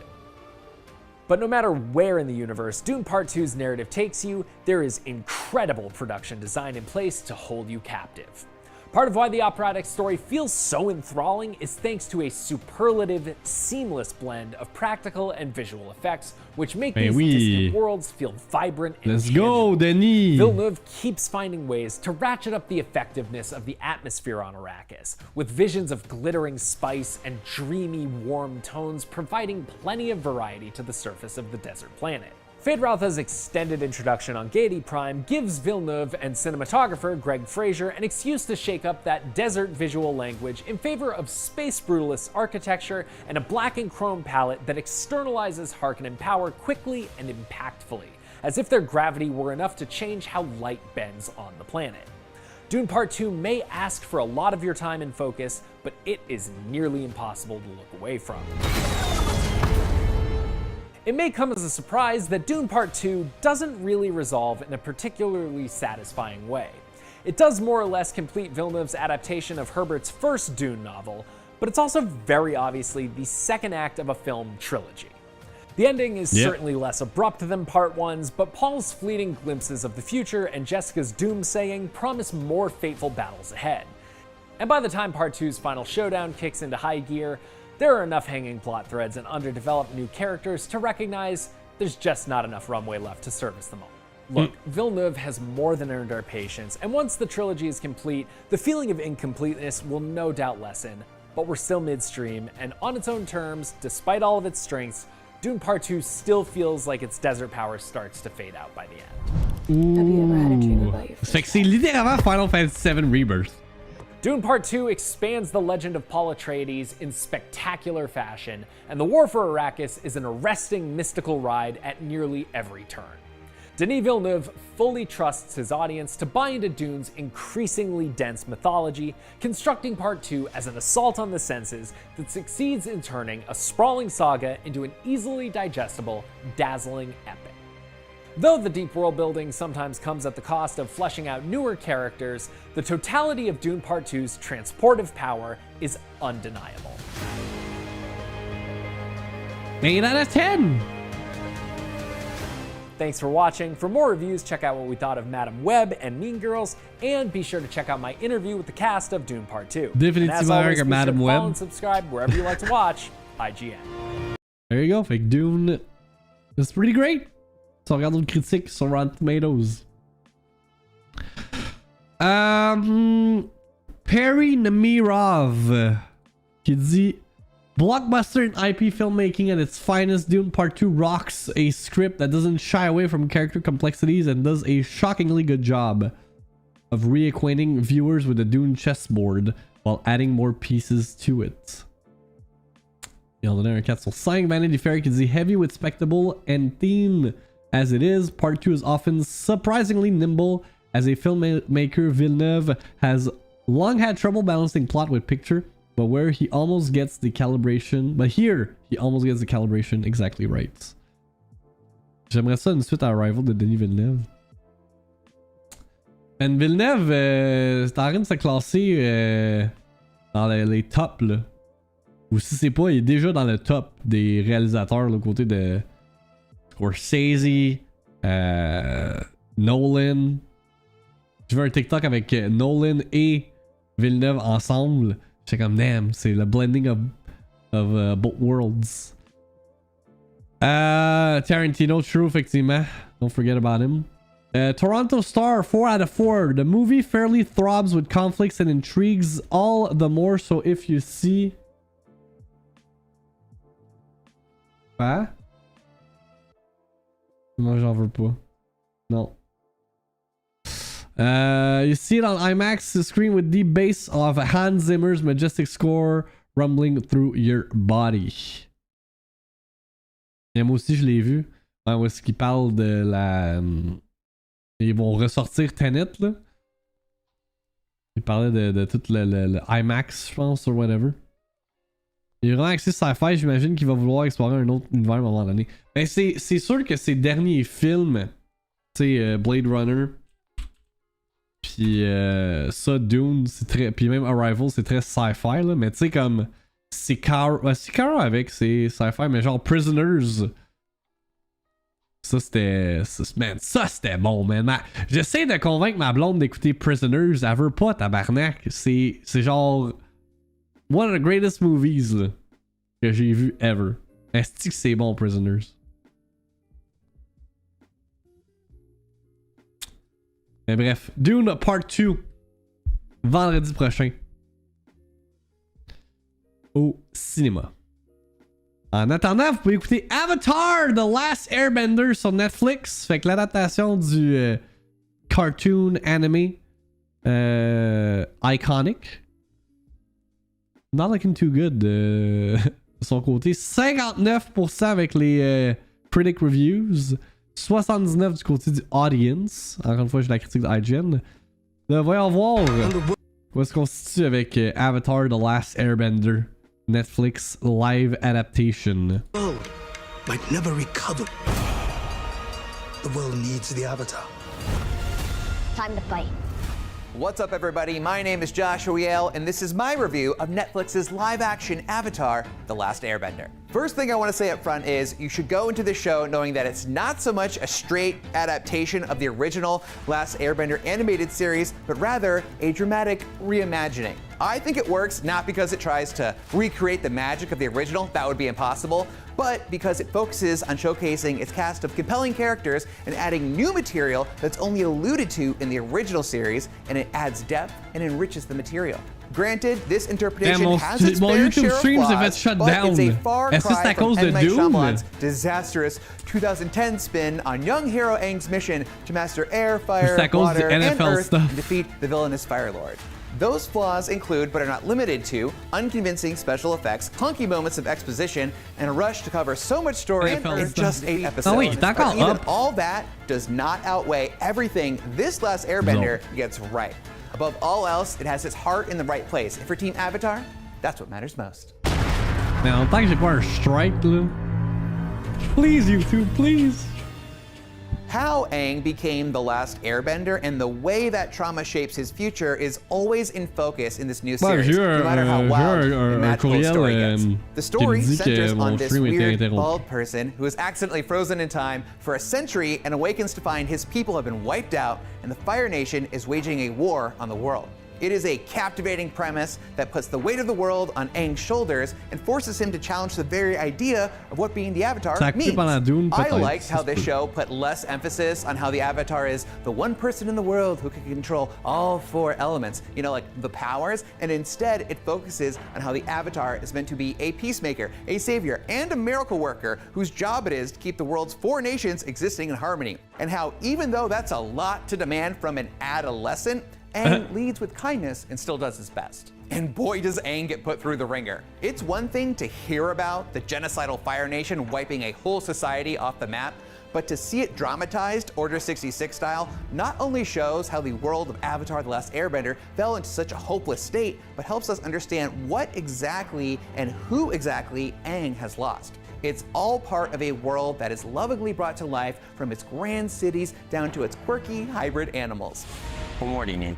But no matter where in the universe Dune Part 2's narrative takes you, there is incredible production design in place to hold you captive. Part of why the operatic story feels so enthralling is thanks to a superlative, seamless blend of practical and visual effects, which make these distant worlds feel vibrant and tangible. Denis! Villeneuve keeps finding ways to ratchet up the effectiveness of the atmosphere on Arrakis, with visions of glittering spice and dreamy, warm tones providing plenty of variety to the surface of the desert planet. Feyd-Rautha's extended introduction on Gaiety Prime gives Villeneuve and cinematographer Greg Fraser an excuse to shake up that desert visual language in favor of space brutalist architecture and a black and chrome palette that externalizes Harkonnen power quickly and impactfully, as if their gravity were enough to change how light bends on the planet. Dune Part 2 may ask for a lot of your time and focus, but it is nearly impossible to look away from. It may come as a surprise that Dune Part 2 doesn't really resolve in a particularly satisfying way. It does more or less complete Villeneuve's adaptation of Herbert's first Dune novel, but it's also very obviously the second act of a film trilogy. The ending is certainly less abrupt than Part 1's, but Paul's fleeting glimpses of the future and Jessica's doomsaying promise more fateful battles ahead. And by the time Part 2's final showdown kicks into high gear, there are enough hanging plot threads and underdeveloped new characters to recognize there's just not enough runway left to service them all. Look, Villeneuve has more than earned our patience, and once the trilogy is complete, the feeling of incompleteness will no doubt lessen, but we're still midstream, and on its own terms, despite all of its strengths, Dune Part 2 still feels like its desert power starts to fade out by the end. Have you ever had a dream about your first? Fait que c'est littéralement Final Fantasy VII Rebirth. Dune Part 2 expands the legend of Paul Atreides in spectacular fashion, and the War for Arrakis is an arresting mystical ride at nearly every turn. Denis Villeneuve fully trusts his audience to buy into Dune's increasingly dense mythology, constructing Part 2 as an assault on the senses that succeeds in turning a sprawling saga into an easily digestible, dazzling epic. Though the deep world building sometimes comes at the cost of fleshing out newer characters, the totality of Dune Part 2's transportive power is undeniable. 8 out of 10! Thanks for watching. For more reviews, check out what we thought of Madam Web and Mean Girls, and be sure to check out my interview with the cast of Dune Part 2. Définitivement Madam Web. Follow and subscribe wherever you like to watch IGN. There you go. Fait que Dune is pretty great. Si on regarde d'autres critiques sur Rotten Tomatoes. Perry Namirov qui dit blockbuster in IP filmmaking at its finest. Dune Part 2 rocks a script that doesn't shy away from character complexities and does a shockingly good job of reacquainting viewers with the Dune chessboard while adding more pieces to it. Il en donnait un 4 sur 5. Vanity Fair qui dit heavy with spectacle and theme as it is. Part 2 is often surprisingly nimble. As a filmmaker, Villeneuve has long had trouble balancing plot with picture, but where he almost gets the calibration, but here he almost gets the calibration exactly right. J'aimerais ça une suite à Arrival de Denis Villeneuve. And Villeneuve, c'est en train de se classer dans les tops là. Ou si c'est pas, il est déjà dans le top des réalisateurs, le côté de Scorsese, Nolan. J'ai vu un TikTok avec Nolan et Villeneuve ensemble. J'étais comme, damn, c'est le blending of both worlds. Tarantino, true, effectivement. Don't forget about him. Toronto Star, 4 out of 4. The movie fairly throbs with conflicts and intrigues, all the more so if you see... Hein? Non, j'en veux pas. Non. You see it on IMAX screen with the bass of Hans Zimmer's majestic score rumbling through your body. Et moi aussi, je l'ai vu. Où est-ce qu'il parle de la... Ils vont ressortir Tenet, là. Il parlait de tout le IMAX, je pense, ou whatever. Il est vraiment axé sci-fi, j'imagine qu'il va vouloir explorer un autre univers à un moment donné. Mais c'est sûr que ses derniers films, tu sais, Blade Runner, puis ça, Dune, c'est très... Puis même Arrival, c'est très sci-fi, là. Mais tu sais, comme... Sicaro avec, c'est sci-fi, mais genre Prisoners... Ça c'était... Man, ça c'était bon, man. J'essaie de convaincre ma blonde d'écouter Prisoners. Elle veut pas, tabarnak. C'est genre... One of the greatest movies là, que j'ai vu ever. Est-ce que c'est bon, Prisoners? Mais bref, Dune Part 2. Vendredi prochain. Au cinéma. En attendant, vous pouvez écouter Avatar The Last Airbender sur Netflix. Fait que l'adaptation du cartoon anime iconic. Not looking too good de son côté. 59% avec les critic reviews. 79% du côté du audience. Encore une fois, j'ai la critique de IGN. Voyons voir où est-ce qu'on se situe avec Avatar The Last Airbender. Netflix live adaptation. might never recover. The world needs the Avatar. Time to fight. What's up, everybody? My name is Joshua Yale, and this is my review of Netflix's live-action Avatar: The Last Airbender. First thing I want to say up front is you should go into this show knowing that it's not so much a straight adaptation of the original Last Airbender animated series, but rather a dramatic reimagining. I think it works not because it tries to recreate the magic of the original, that would be impossible, but because it focuses on showcasing its cast of compelling characters and adding new material that's only alluded to in the original series, and it adds depth and enriches the material. Granted, this interpretation has its fair share of flaws, but it's a far cry from M. Night Shyamalan's disastrous 2010 spin on young hero Aang's mission to master air, fire, water, and earth and defeat the villainous Fire Lord. Those flaws include, but are not limited to, unconvincing special effects, clunky moments of exposition, and a rush to cover so much story in just 8 episodes. But even all that does not outweigh everything this Last Airbender gets right. Above all else, it has its heart in the right place. And for Team Avatar, that's what matters most. Now, tant que j'ai pas un strike, là. Please, YouTube, please. How Aang became the last Airbender and the way that trauma shapes his future is always in focus in this new series, no matter how wild and magical the story gets. The story centers on this weird, bald person who is accidentally frozen in time for a century and awakens to find his people have been wiped out and the Fire Nation is waging a war on the world. It is a captivating premise that puts the weight of the world on Aang's shoulders and forces him to challenge the very idea of what being the Avatar means. I liked how this show put less emphasis on how the Avatar is the one person in the world who can control all 4 elements, you know, like the powers, and instead it focuses on how the Avatar is meant to be a peacemaker, a savior, and a miracle worker whose job it is to keep the world's 4 nations existing in harmony. And how even though that's a lot to demand from an adolescent, Aang leads with kindness and still does his best. And boy does Aang get put through the ringer. It's one thing to hear about the genocidal Fire Nation wiping a whole society off the map, but to see it dramatized Order 66 style not only shows how the world of Avatar: The Last Airbender fell into such a hopeless state, but helps us understand what exactly and who exactly Aang has lost. It's all part of a world that is lovingly brought to life from its grand cities down to its quirky hybrid animals. What more do you need?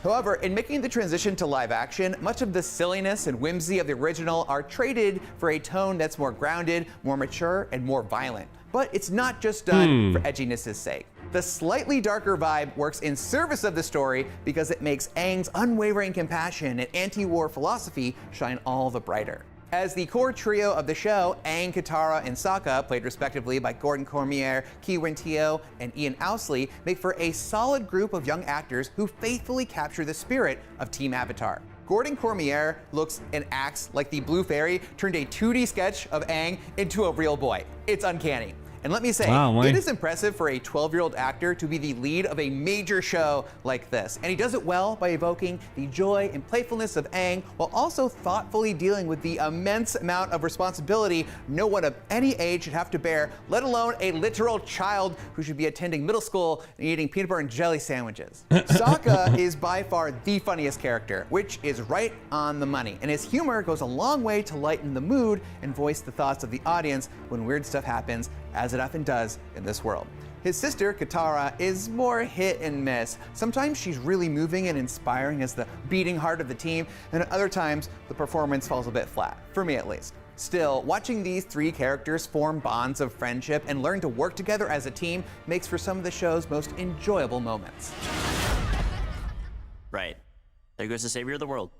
However, in making the transition to live action, much of the silliness and whimsy of the original are traded for a tone that's more grounded, more mature, and more violent. But it's not just done for edginess' sake. The slightly darker vibe works in service of the story because it makes Aang's unwavering compassion and anti-war philosophy shine all the brighter. As the core trio of the show, Aang, Katara, and Sokka, played respectively by Gordon Cormier, Ki Wen-teo, and Ian Owsley, make for a solid group of young actors who faithfully capture the spirit of Team Avatar. Gordon Cormier looks and acts like the Blue Fairy turned a 2D sketch of Aang into a real boy. It's uncanny. And let me say, it is impressive for a 12-year-old actor to be the lead of a major show like this. And he does it well by evoking the joy and playfulness of Aang while also thoughtfully dealing with the immense amount of responsibility no one of any age should have to bear, let alone a literal child who should be attending middle school and eating peanut butter and jelly sandwiches. Sokka is by far the funniest character, which is right on the money. And his humor goes a long way to lighten the mood and voice the thoughts of the audience when weird stuff happens, as it often does in this world. His sister, Katara, is more hit and miss. Sometimes she's really moving and inspiring as the beating heart of the team, and at other times, the performance falls a bit flat, for me at least. Still, watching these 3 characters form bonds of friendship and learn to work together as a team makes for some of the show's most enjoyable moments. Right. There goes the savior of the world.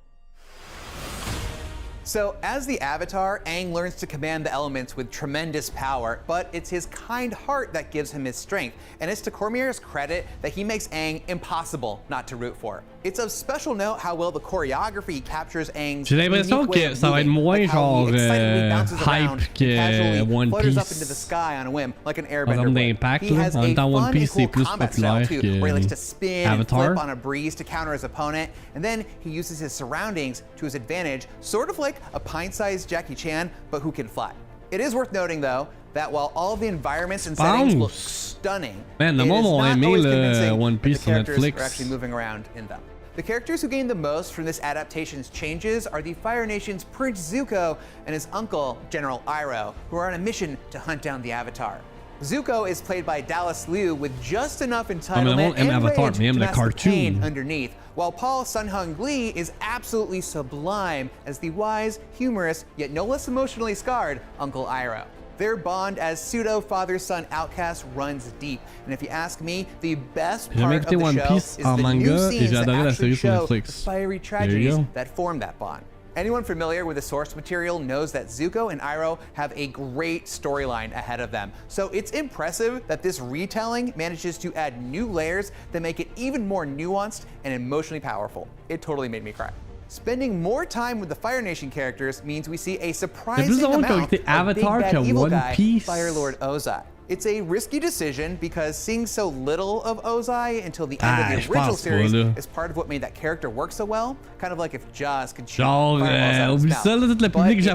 So, as the Avatar, Aang learns to command the elements with tremendous power, but it's his kind heart that gives him his strength, and it's to Cormier's credit that he makes Aang impossible not to root for. It's of special note how well the choreography captures Aang's J'ai l'impression que ça va être moins genre hype que One Piece. Up into the sky on a whim, like an airbender. En termes d'impact, en même temps One Piece c'est plus populaire que where he likes to spin Avatar. and flip on a breeze to counter his opponent, and then he uses his surroundings to his advantage, sort of like a pint-sized Jackie Chan, but who can fly. It is worth noting, though, that while all the environments and settings look stunning, Man, it is not always convincing One Piece that the characters Netflix. are actually moving around in them. The characters who gain the most from this adaptation's changes are the Fire Nation's Prince Zuko and his uncle, General Iroh, who are on a mission to hunt down the Avatar. Zuko is played by Dallas Liu with just enough entitlement and rage to mask the pain underneath, while Paul Sun-Hung Lee is absolutely sublime as the wise, humorous, yet no less emotionally scarred Uncle Iroh. Their bond as pseudo-father-son outcasts runs deep, and if you ask me, the best part of the show is the new scenes that actually show the fiery tragedies that form that bond. Anyone familiar with the source material knows that Zuko and Iroh have a great storyline ahead of them, so it's impressive that this retelling manages to add new layers that make it even more nuanced and emotionally powerful. It totally made me cry. Spending more time with the Fire Nation characters means we see a surprising amount of big bad evil guy, Fire Lord Ozai. It's a risky decision because seeing so little of Ozai until the end of the original series is part of what made that character work so well. Kind of like if Jaws could shoot fireballs out of his mouth.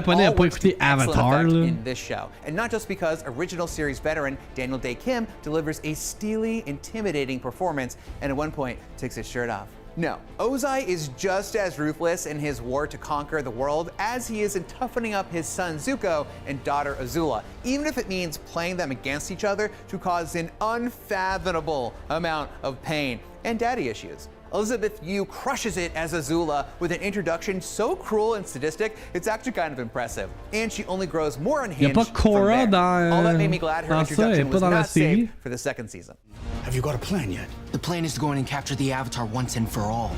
But it all works to excellent effect in this show. And not just because original series veteran Daniel Dae Kim delivers a steely, intimidating performance and at one point takes his shirt off. No, Ozai is just as ruthless in his war to conquer the world as he is in toughening up his son Zuko and daughter Azula, even if it means playing them against each other to cause an unfathomable amount of pain and daddy issues. Elizabeth Yu crushes it as Azula with an introduction so cruel and sadistic, it's actually kind of impressive. And she only grows more unhinged from there. All that made me glad her introduction was not saved for the second season. Have you got a plan yet? The plan is to go in and capture the Avatar once and for all.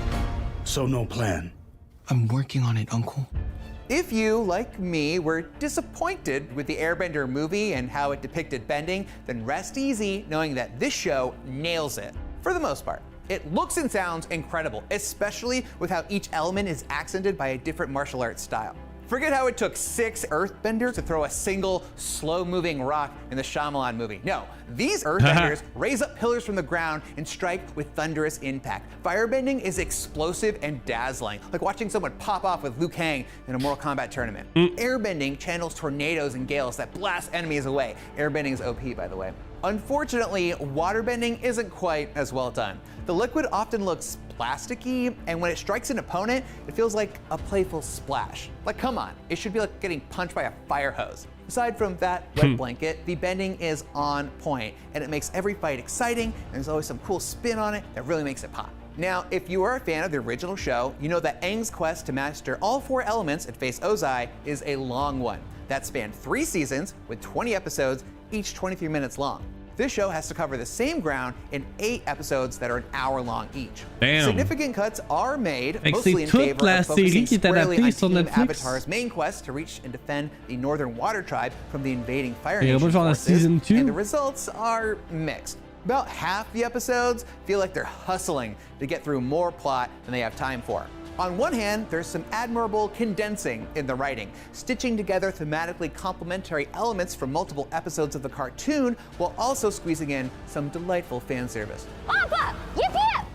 So no plan? I'm working on it, Uncle. If you, like me, were disappointed with the Airbender movie and how it depicted bending, then rest easy knowing that this show nails it, for the most part. It looks and sounds incredible, especially with how each element is accented by a different martial arts style. Forget how it took 6 earthbenders to throw a single slow-moving rock in the Shyamalan movie. No, these earthbenders raise up pillars from the ground and strike with thunderous impact. Firebending is explosive and dazzling, like watching someone pop off with Liu Kang in a Mortal Kombat tournament. Airbending channels tornadoes and gales that blast enemies away. Airbending is OP, by the way. Unfortunately, waterbending isn't quite as well done. The liquid often looks plasticky, and when it strikes an opponent, it feels like a playful splash. Like, come on, it should be like getting punched by a fire hose. Aside from that wet blanket, the bending is on point, and it makes every fight exciting, and there's always some cool spin on it that really makes it pop. Now, if you are a fan of the original show, you know that Aang's quest to master all 4 elements and face Ozai is a long one. That spanned 3 seasons with 20 episodes, each 23 minutes long. This show has to cover the same ground in 8 episodes that are an hour long each. Damn. Significant cuts are made, mostly in favor of focusing squarely on Team Avatar's main quest to reach and defend the Northern Water Tribe from the invading Fire Nation forces, and the results are mixed. About half the episodes feel like they're hustling to get through more plot than they have time for. On one hand, there's some admirable condensing in the writing, stitching together thematically complementary elements from multiple episodes of the cartoon, while also squeezing in some delightful fan service. Papa, yip-yip!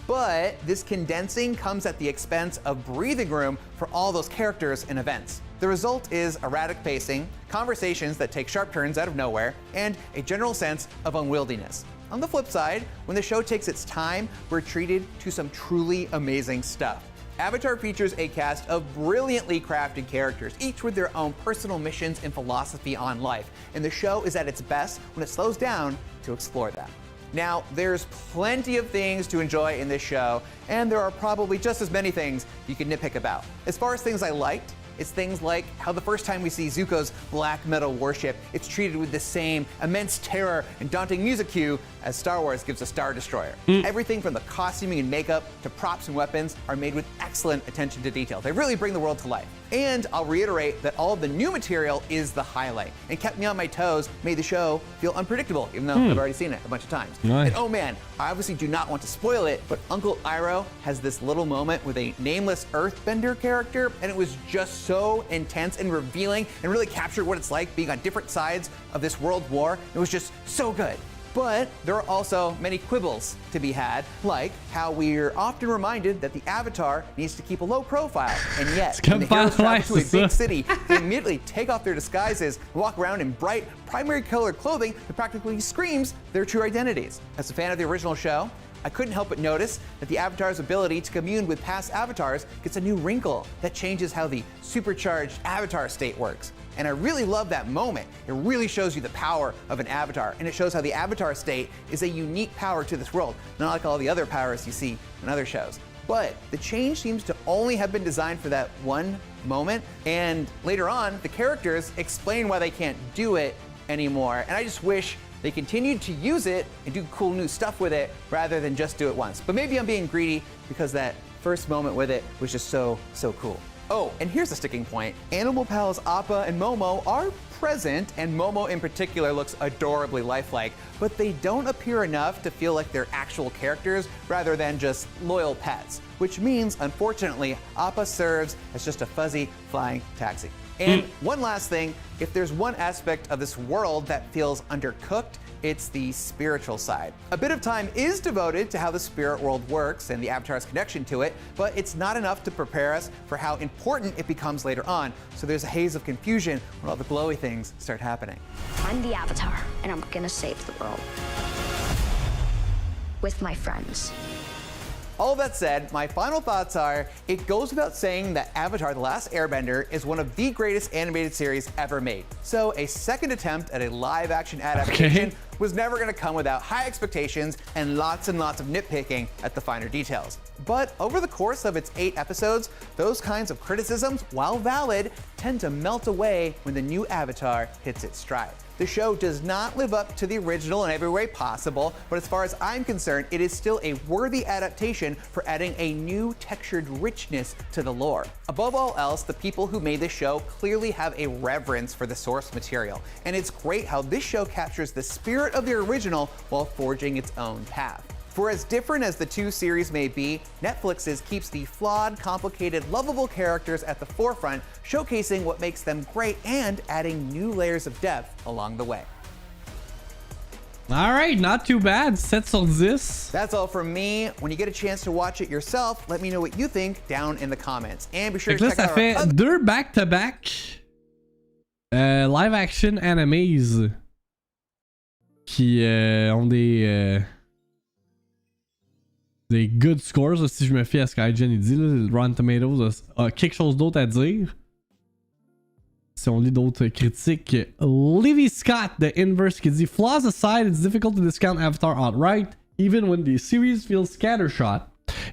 But this condensing comes at the expense of breathing room for all those characters and events. The result is erratic pacing, conversations that take sharp turns out of nowhere, and a general sense of unwieldiness. On the flip side, when the show takes its time, we're treated to some truly amazing stuff. Avatar features a cast of brilliantly crafted characters, each with their own personal missions and philosophy on life, and the show is at its best when it slows down to explore them. Now, there's plenty of things to enjoy in this show, and there are probably just as many things you can nitpick about. As far as things I liked, it's things like how the first time we see Zuko's black metal warship, it's treated with the same immense terror and daunting music cue as Star Wars gives a Star Destroyer. Everything from the costuming and makeup to props and weapons are made with excellent attention to detail. They really bring the world to life. And I'll reiterate that all of the new material is the highlight and kept me on my toes, made the show feel unpredictable, even though I've already seen it a bunch of times. And oh man, I obviously do not want to spoil it, but Uncle Iroh has this little moment with a nameless earthbender character, and it was just so intense and revealing and really captured what it's like being on different sides of this world war. It was just so good. But there are also many quibbles to be had, like how we're often reminded that the Avatar needs to keep a low profile, and yet when the heroes travel to a big city, they immediately take off their disguises and walk around in bright, primary colored clothing that practically screams their true identities. As a fan of the original show, I couldn't help but notice that the Avatar's ability to commune with past avatars gets a new wrinkle that changes how the supercharged Avatar state works. And I really love that moment. It really shows you the power of an Avatar, and it shows how the Avatar state is a unique power to this world, not like all the other powers you see in other shows. But the change seems to only have been designed for that one moment, and later on, the characters explain why they can't do it anymore, and I just wish they continued to use it and do cool new stuff with it rather than just do it once. But maybe I'm being greedy because that first moment with it was just so cool. Oh, and here's a sticking point. Animal pals Appa and Momo are present, and Momo in particular looks adorably lifelike, but they don't appear enough to feel like they're actual characters rather than just loyal pets, which means, unfortunately, Appa serves as just a fuzzy flying taxi. And one last thing, if there's one aspect of this world that feels undercooked, it's the spiritual side. A bit of time is devoted to how the spirit world works and the Avatar's connection to it, but it's not enough to prepare us for how important it becomes later on, so there's a haze of confusion when all the glowy things start happening. I'm the Avatar, and I'm gonna save the world. With my friends. All that said, my final thoughts are, it goes without saying that Avatar: The Last Airbender is one of the greatest animated series ever made. So a second attempt at a live-action adaptation was never going to come without high expectations and lots of nitpicking at the finer details. But over the course of its 8 episodes, those kinds of criticisms, while valid, tend to melt away when the new Avatar hits its stride. The show does not live up to the original in every way possible, but as far as I'm concerned, it is still a worthy adaptation for adding a new textured richness to the lore. Above all else, the people who made this show clearly have a reverence for the source material, and it's great how this show captures the spirit of the original while forging its own path. For as different as the two series may be, Netflix's keeps the flawed, complicated, lovable characters at the forefront, showcasing what makes them great and adding new layers of depth along the way. Alright, not too bad. 7 sur 10. That's all from me. When you get a chance to watch it yourself, let me know what you think down in the comments. And be sure to check out ça fait our 2 back-to-back live-action animes qui ont des good scores, si je me fie à ce qu'IGN dit. Là, Rotten Tomatoes a quelque chose d'autre à dire. Si on lit d'autres critiques, Livy Scott de Inverse qui dit flaws aside, it's difficult to discount Avatar outright, even when the series feels scattershot.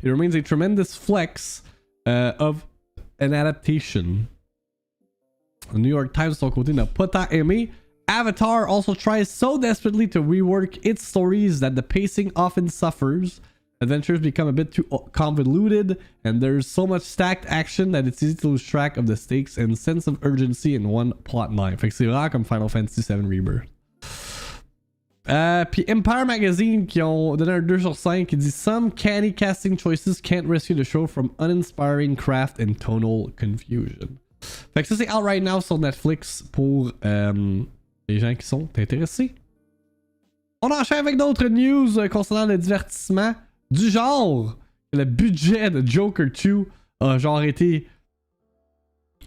It remains a tremendous flex of an adaptation. The New York Times, de son côté, n'a pas tant aimé. Avatar also tries so desperately to rework its stories that the pacing often suffers. Adventures become a bit too convoluted, and there's so much stacked action that it's easy to lose track of the stakes and sense of urgency in one plot line. Fait que c'est vraiment comme Final Fantasy VII Rebirth. Puis Empire Magazine qui ont donné un 2 sur 5 qui dit some canny casting choices can't rescue the show from uninspiring craft and tonal confusion. Fait que ça c'est out right now sur Netflix pour les gens qui sont intéressés. On enchaîne avec d'autres news concernant le divertissement. Du genre, le budget de Joker 2 a genre été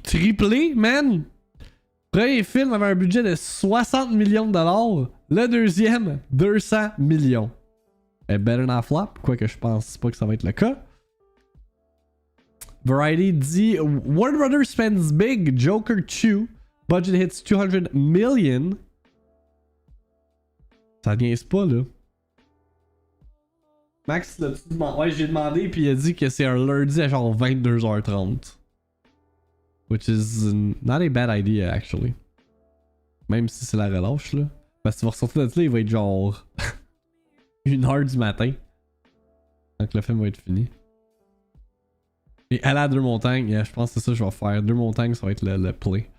triplé, man. Le premier film avait un budget de 60 millions de dollars. Le deuxième, 200 millions. Et better not flop, quoique je pense pas que ça va être le cas. Variety dit Warner Brothers spends big, Joker 2 budget hits 200 million. Ça niaise pas là. Max, ouais, j'ai demandé puis il a dit que c'est un lundi à genre 22h30. Which is not a bad idea actually. Même si c'est la relâche là. Parce que tu vas ressortir de là, il va être genre 1h du matin. Donc le film va être fini. Et aller à 2 montagnes, yeah, je pense que c'est ça que je vais faire. 2 montagnes, ça va être le play.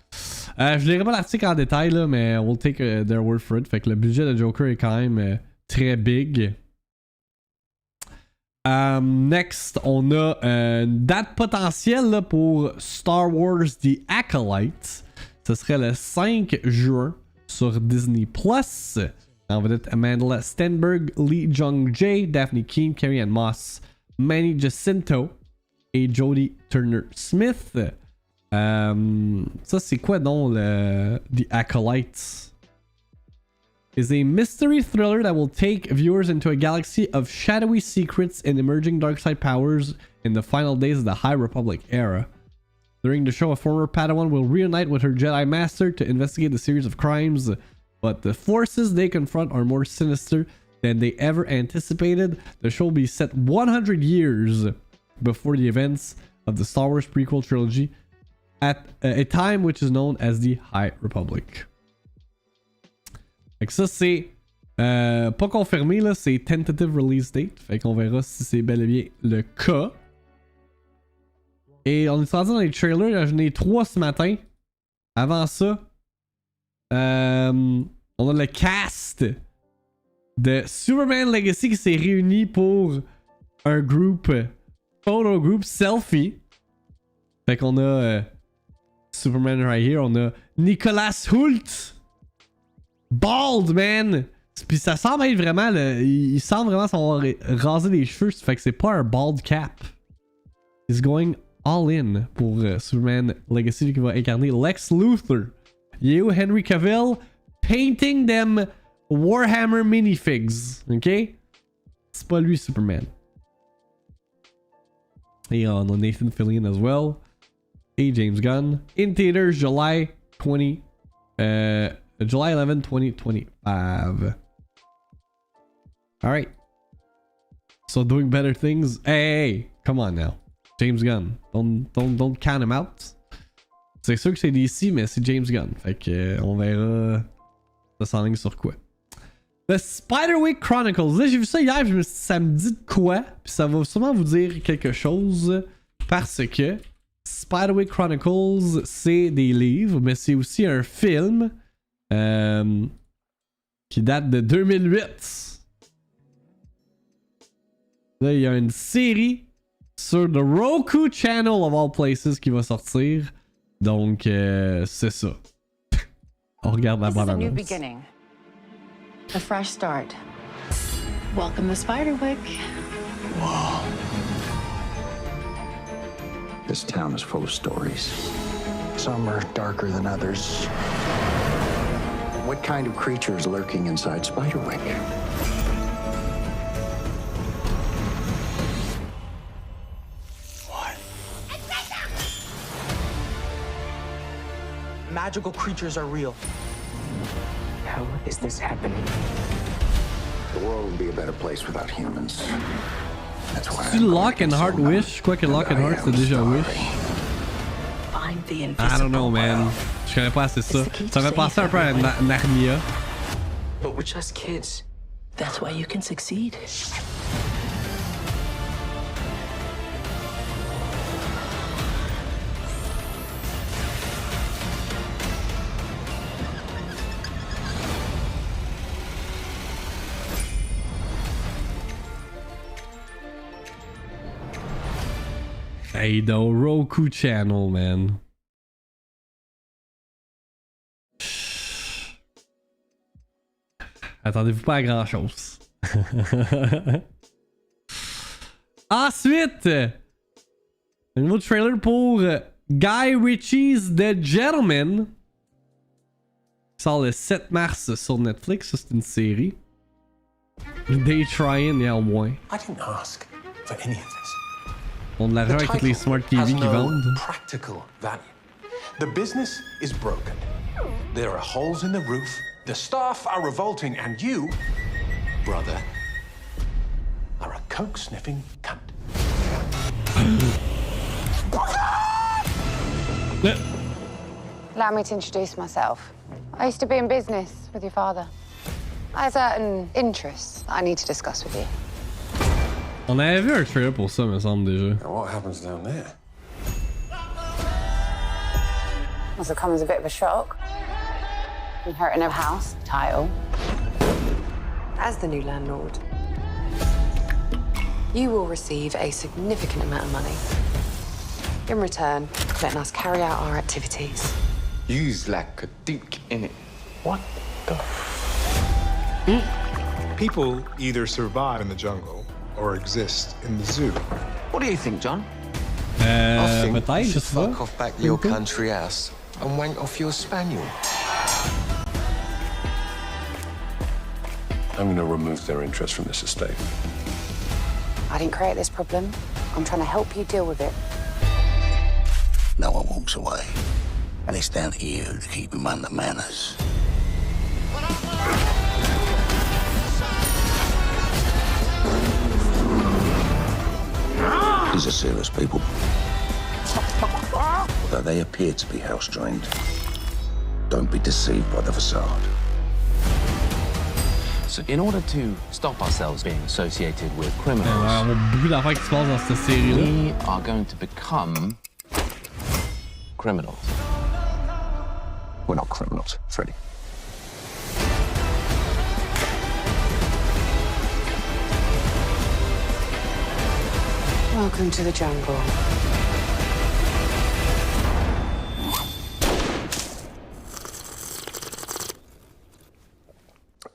Je lirai pas l'article en détail là, mais we'll take their word for it. Fait que le budget de Joker est quand même très big. Next, on a une date potentielle là, pour Star Wars The Acolyte. Ce serait le 5 juin sur Disney+. En vedette Amanda Stenberg, Lee Jung-jae, Daphne Keane, Carrie-Anne Moss, Manny Jacinto et Jodie Turner-Smith. Ça, c'est quoi donc le The Acolyte? is a mystery thriller that will take viewers into a galaxy of shadowy secrets and emerging dark side powers in the final days of the High Republic era. During the show, a former Padawan will reunite with her Jedi Master to investigate a series of crimes, but the forces they confront are more sinister than they ever anticipated. The show will be set 100 years before the events of the Star Wars prequel trilogy at a time which is known as the High Republic. Fait que ça, c'est pas confirmé, là, c'est tentative release date. Fait qu'on verra si c'est bel et bien le cas. Et on est rendu dans les trailers, j'en ai 3 ce matin. Avant ça, on a le cast de Superman Legacy qui s'est réuni pour un groupe, photo group selfie. Fait qu'on a Superman right here, on a Nicolas Hoult, bald man. Puis ça semble être vraiment, il semble vraiment s'avoir rasé les cheveux, fait que c'est pas un bald cap. He's going all in pour Superman Legacy qui va incarner Lex Luthor. You, Henry Cavill, painting them Warhammer minifigs. Ok? C'est pas lui, Superman. Et on a Nathan Fillion as well. Et James Gunn. In theaters July 11, 2025. Alright. So doing better things. Hey, come on now. James Gunn. Don't count him out. C'est sûr que c'est DC, mais c'est James Gunn. Fait que on verra ça s'enligne sur quoi. The Spiderwick Chronicles. Là, j'ai vu ça hier, puis ça me dit de quoi. Puis ça va sûrement vous dire quelque chose. Parce que Spiderwick Chronicles, c'est des livres, mais c'est aussi un film qui date de 2008. Là, il y a une série sur the Roku Channel of all places qui va sortir. Donc, c'est ça. On regarde la bande-annonce. A new beginning. A fresh start. Welcome to Spiderwick. Wow. This town is full of stories. Some are darker than others. What kind of creature is lurking inside Spiderwick? Magical creatures are real. How is this happening? The world would be a better place without humans. That's why. C'est Lockenheart Wish, quoi que Lockenheart c'est déjà Wish. I don't know, man. Je connais pas assez ça. Ça me fait penser un peu à Narnia. But we're just kids. That's why you can succeed. Hey, the Roku Channel, man. Attendez-vous pas à grand chose. Ensuite, un nouveau trailer pour Guy Ritchie's The Gentleman. Il sort le 7 mars sur Netflix. Ça, c'est une série. Day Trying, et au moins. I didn't ask for any of this. On a de l'argent avec les Smart TV qui vendent. Practical value. The business is broken. There are holes in the roof. The staff are revolting, and you, brother, are a coke-sniffing cunt. Allow me to introduce myself. I used to be in business with your father. I have certain interests that I need to discuss with you. On avait vu un trailer pour ça, me semble déjà. And what happens down there? Must have come as a bit of a shock. Inheriting a house, title. As the new landlord, you will receive a significant amount of money. In return, letting us carry out our activities. You's like a duke in it. What the? People either survive in the jungle or exist in the zoo. What do you think, John? I think you should fuck off back to your country house and wank off your spaniel. I'm going to remove their interest from this estate. I didn't create this problem. I'm trying to help you deal with it. No one walks away. And it's down to you to keep him under manners. These are serious people. Although they appear to be house-trained, don't be deceived by the facade. So in order to stop ourselves being associated with criminals, we are going to become criminals. We're not criminals, Freddy. Welcome to the jungle.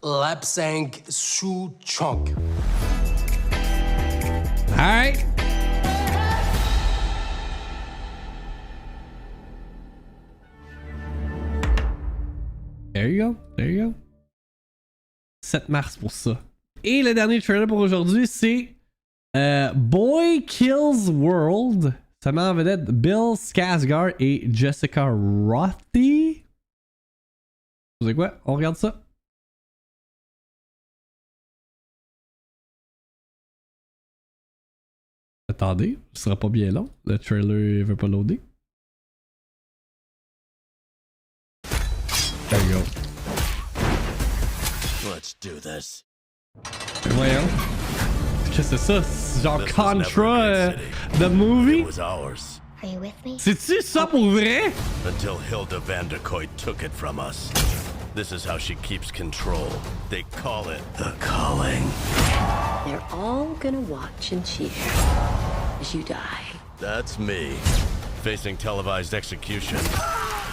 Lapsang Su Chunk. Alright. There you go. There you go. 7 mars pour ça. Et le dernier trailer pour aujourd'hui, c'est Boy Kills World. Ça met en vedette Bill Skarsgård et Jessica Rothy. Vous savez quoi? On regarde ça. Attendez, ce sera pas bien long. Le trailer veut pas loader. There you go. Let's do this. Voyons. Qu'est-ce que c'est ça? C'est genre Contra, the movie? It was ours. Are you with me? C'est-tu ça pour vrai? Until Hilda Vanderkoy took it from us. This is how she keeps control. They call it the calling. They're all gonna watch and cheer as you die. That's me, facing televised execution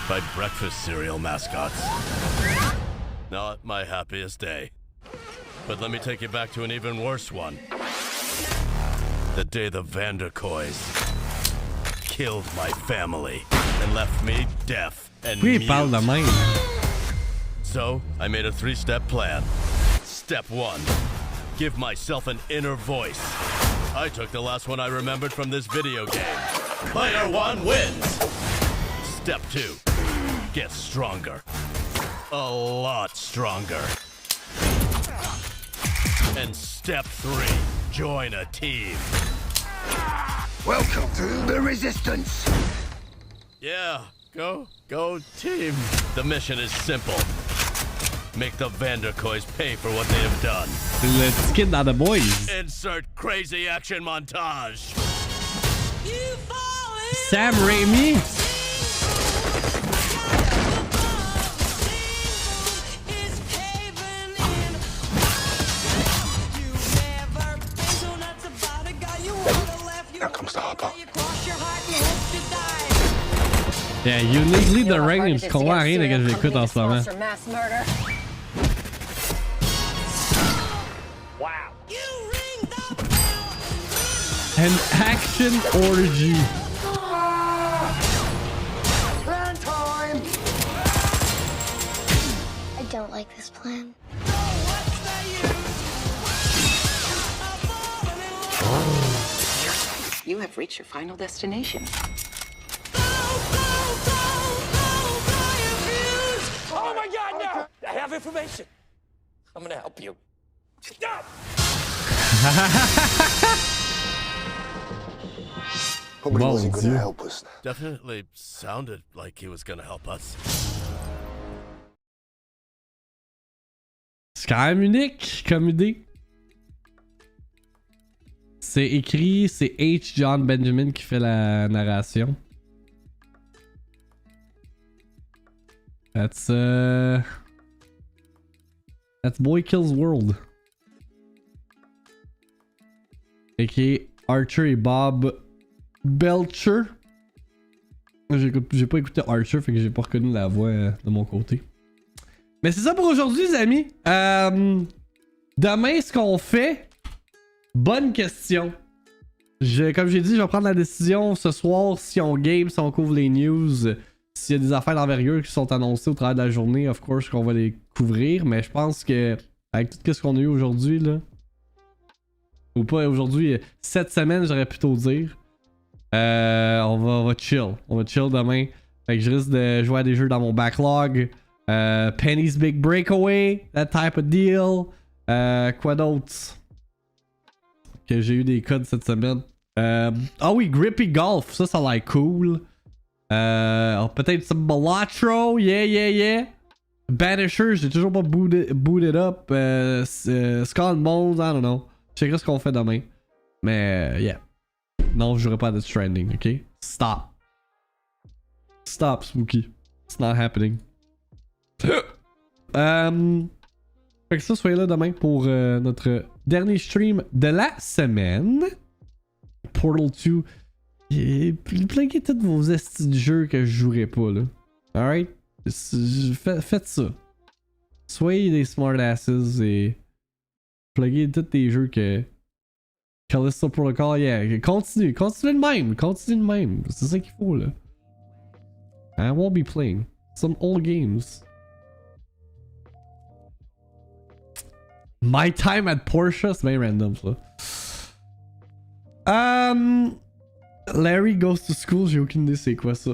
by breakfast cereal mascots. Not my happiest day. But let me take you back to an even worse one. The day the Vanderkoys killed my family and left me deaf and mute. So, I made a 3-step plan. Step 1, give myself an inner voice. I took the last one I remembered from this video game. Player 1 wins! Step 2, get stronger. A lot stronger. And step 3, join a team. Welcome to the Resistance! Yeah, go team. The mission is simple. Make the Vanderkoys pay for what they have done. Let's get that the boys. Insert crazy action montage. Sam Raimi. Now comes the hard part. Yeah, uniquely the range, je comprends rien de ce que j'écoute en ce moment. Wow. An action orgy. Plan time! I don't like this plan. You have reached your final destination. Oh my God, no! I have information. I'm gonna help you. Stop! Hope he wasn't gonna help us. Definitely sounded like he was gonna help us. C'est quand même unique comme idée. C'est écrit, c'est H. John Benjamin qui fait la narration. That's Boy Kills World. A.k.a. Archer et Bob Belcher. J'ai pas écouté Archer, fait que j'ai pas reconnu la voix de mon côté. Mais c'est ça pour aujourd'hui, les amis. Demain, ce qu'on fait... Bonne question. Comme j'ai dit, je vais prendre la décision ce soir si on game, si on couvre les news. S'il y a des affaires d'envergure qui sont annoncées au travers de la journée, of course, qu'on va les couvrir. Mais je pense que Avec tout ce qu'on a eu aujourd'hui, là. Ou pas aujourd'hui, cette semaine, j'aurais plutôt dire. On va chill. On va chill demain. Fait que je risque de jouer à des jeux dans mon backlog. Penny's Big Breakaway, that type of deal. Quoi d'autre? Que j'ai eu des codes cette semaine. Ah oui, Grippy Golf, ça a l'air cool. Peut-être some Balatro, yeah. Banisher, j'ai toujours pas booted up. Skull and Bones, I don't know. Je sais pas ce qu'on fait demain. Mais, yeah. Non, je jouerai pas à Death Stranding, ok? Stop. Stop, Spooky. It's not happening. Fait que ça, soyez là demain pour notre dernier stream de la semaine. Portal 2. Pluguez tous vos estis de jeux que je jouerai pas, là. Alright? Faites ça. Soyez des smartasses et pluguez tous les jeux que Callisto Protocol, yeah. Continuez de même. C'est ça qu'il faut, là. I won't be playing some old games. My time at Porsche, c'est bien random, ça. Larry goes to school, j'ai aucune idée c'est quoi ça.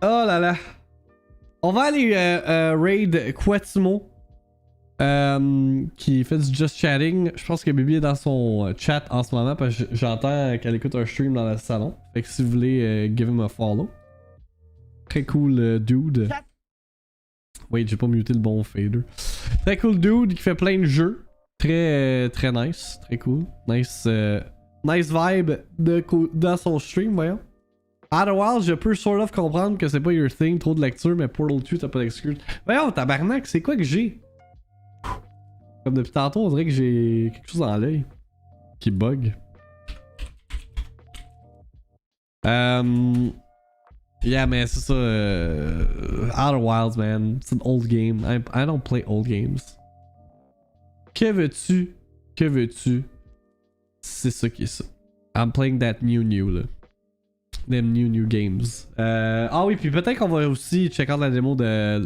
Oh là là. On va aller raid Quetzimo. Qui fait du just chatting. Je pense que Bibi est dans son chat en ce moment parce que j'entends qu'elle écoute un stream dans le salon. Fait que si vous voulez, give him a follow. Très cool dude. Wait, j'ai pas muté le bon fader. Très cool dude qui fait plein de jeux. Très nice. Très cool. Nice vibe dans son stream, voyons. Otherwise, je peux sort of comprendre que c'est pas your thing, trop de lecture, mais Portal 2, t'as pas d'excuse. Voyons, tabarnak, c'est quoi que j'ai? Comme depuis tantôt, on dirait que j'ai quelque chose dans l'œil qui bug. Yeah, mais c'est ça. Outer Wilds, man. C'est un old game. I don't play old games. Que veux-tu? C'est ça qui est ça. I'm playing that new, là. Them new games. Ah oui, puis peut-être qu'on va aussi check out la démo de.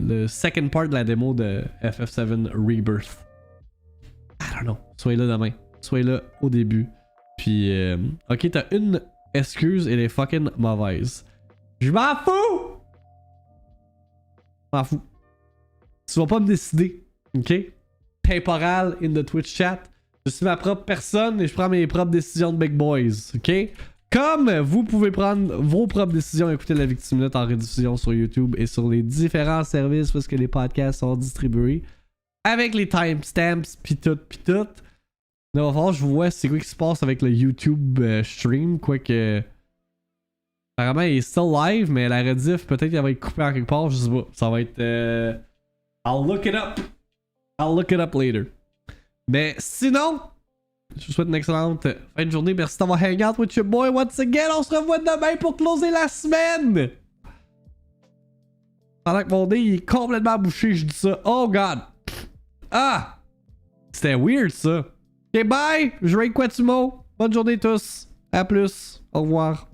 Le second part de la démo de FF7 Rebirth. I don't know. Soyez là demain. Soyez là au début. Puis, ok, t'as une excuse et elle est fucking mauvaise. Je m'en fous! Tu vas pas me décider. Ok? Temporal in the Twitch chat. Je suis ma propre personne et je prends mes propres décisions de big boys. Ok? Comme vous pouvez prendre vos propres décisions et écouter la VIICTIIMINUTE en rediffusion sur YouTube et sur les différents services parce que les podcasts sont distribués avec les timestamps pis tout. Là, il va falloir que je vois c'est quoi qui se passe avec le YouTube stream, quoique apparemment il est still live, mais la rediff peut-être qu'elle va être coupée en quelque part, je sais pas. Ça va être I'll look it up later. Mais sinon, je vous souhaite une excellente fin de journée. Merci d'avoir hang out with your boy once again. On se revoit demain pour closer la semaine. Pendant que mon nez il est complètement bouché, je dis ça. Oh god. Ah! C'était weird ça. Ok, bye! Je raid Quetzimo. Bonne journée tous. À plus. Au revoir.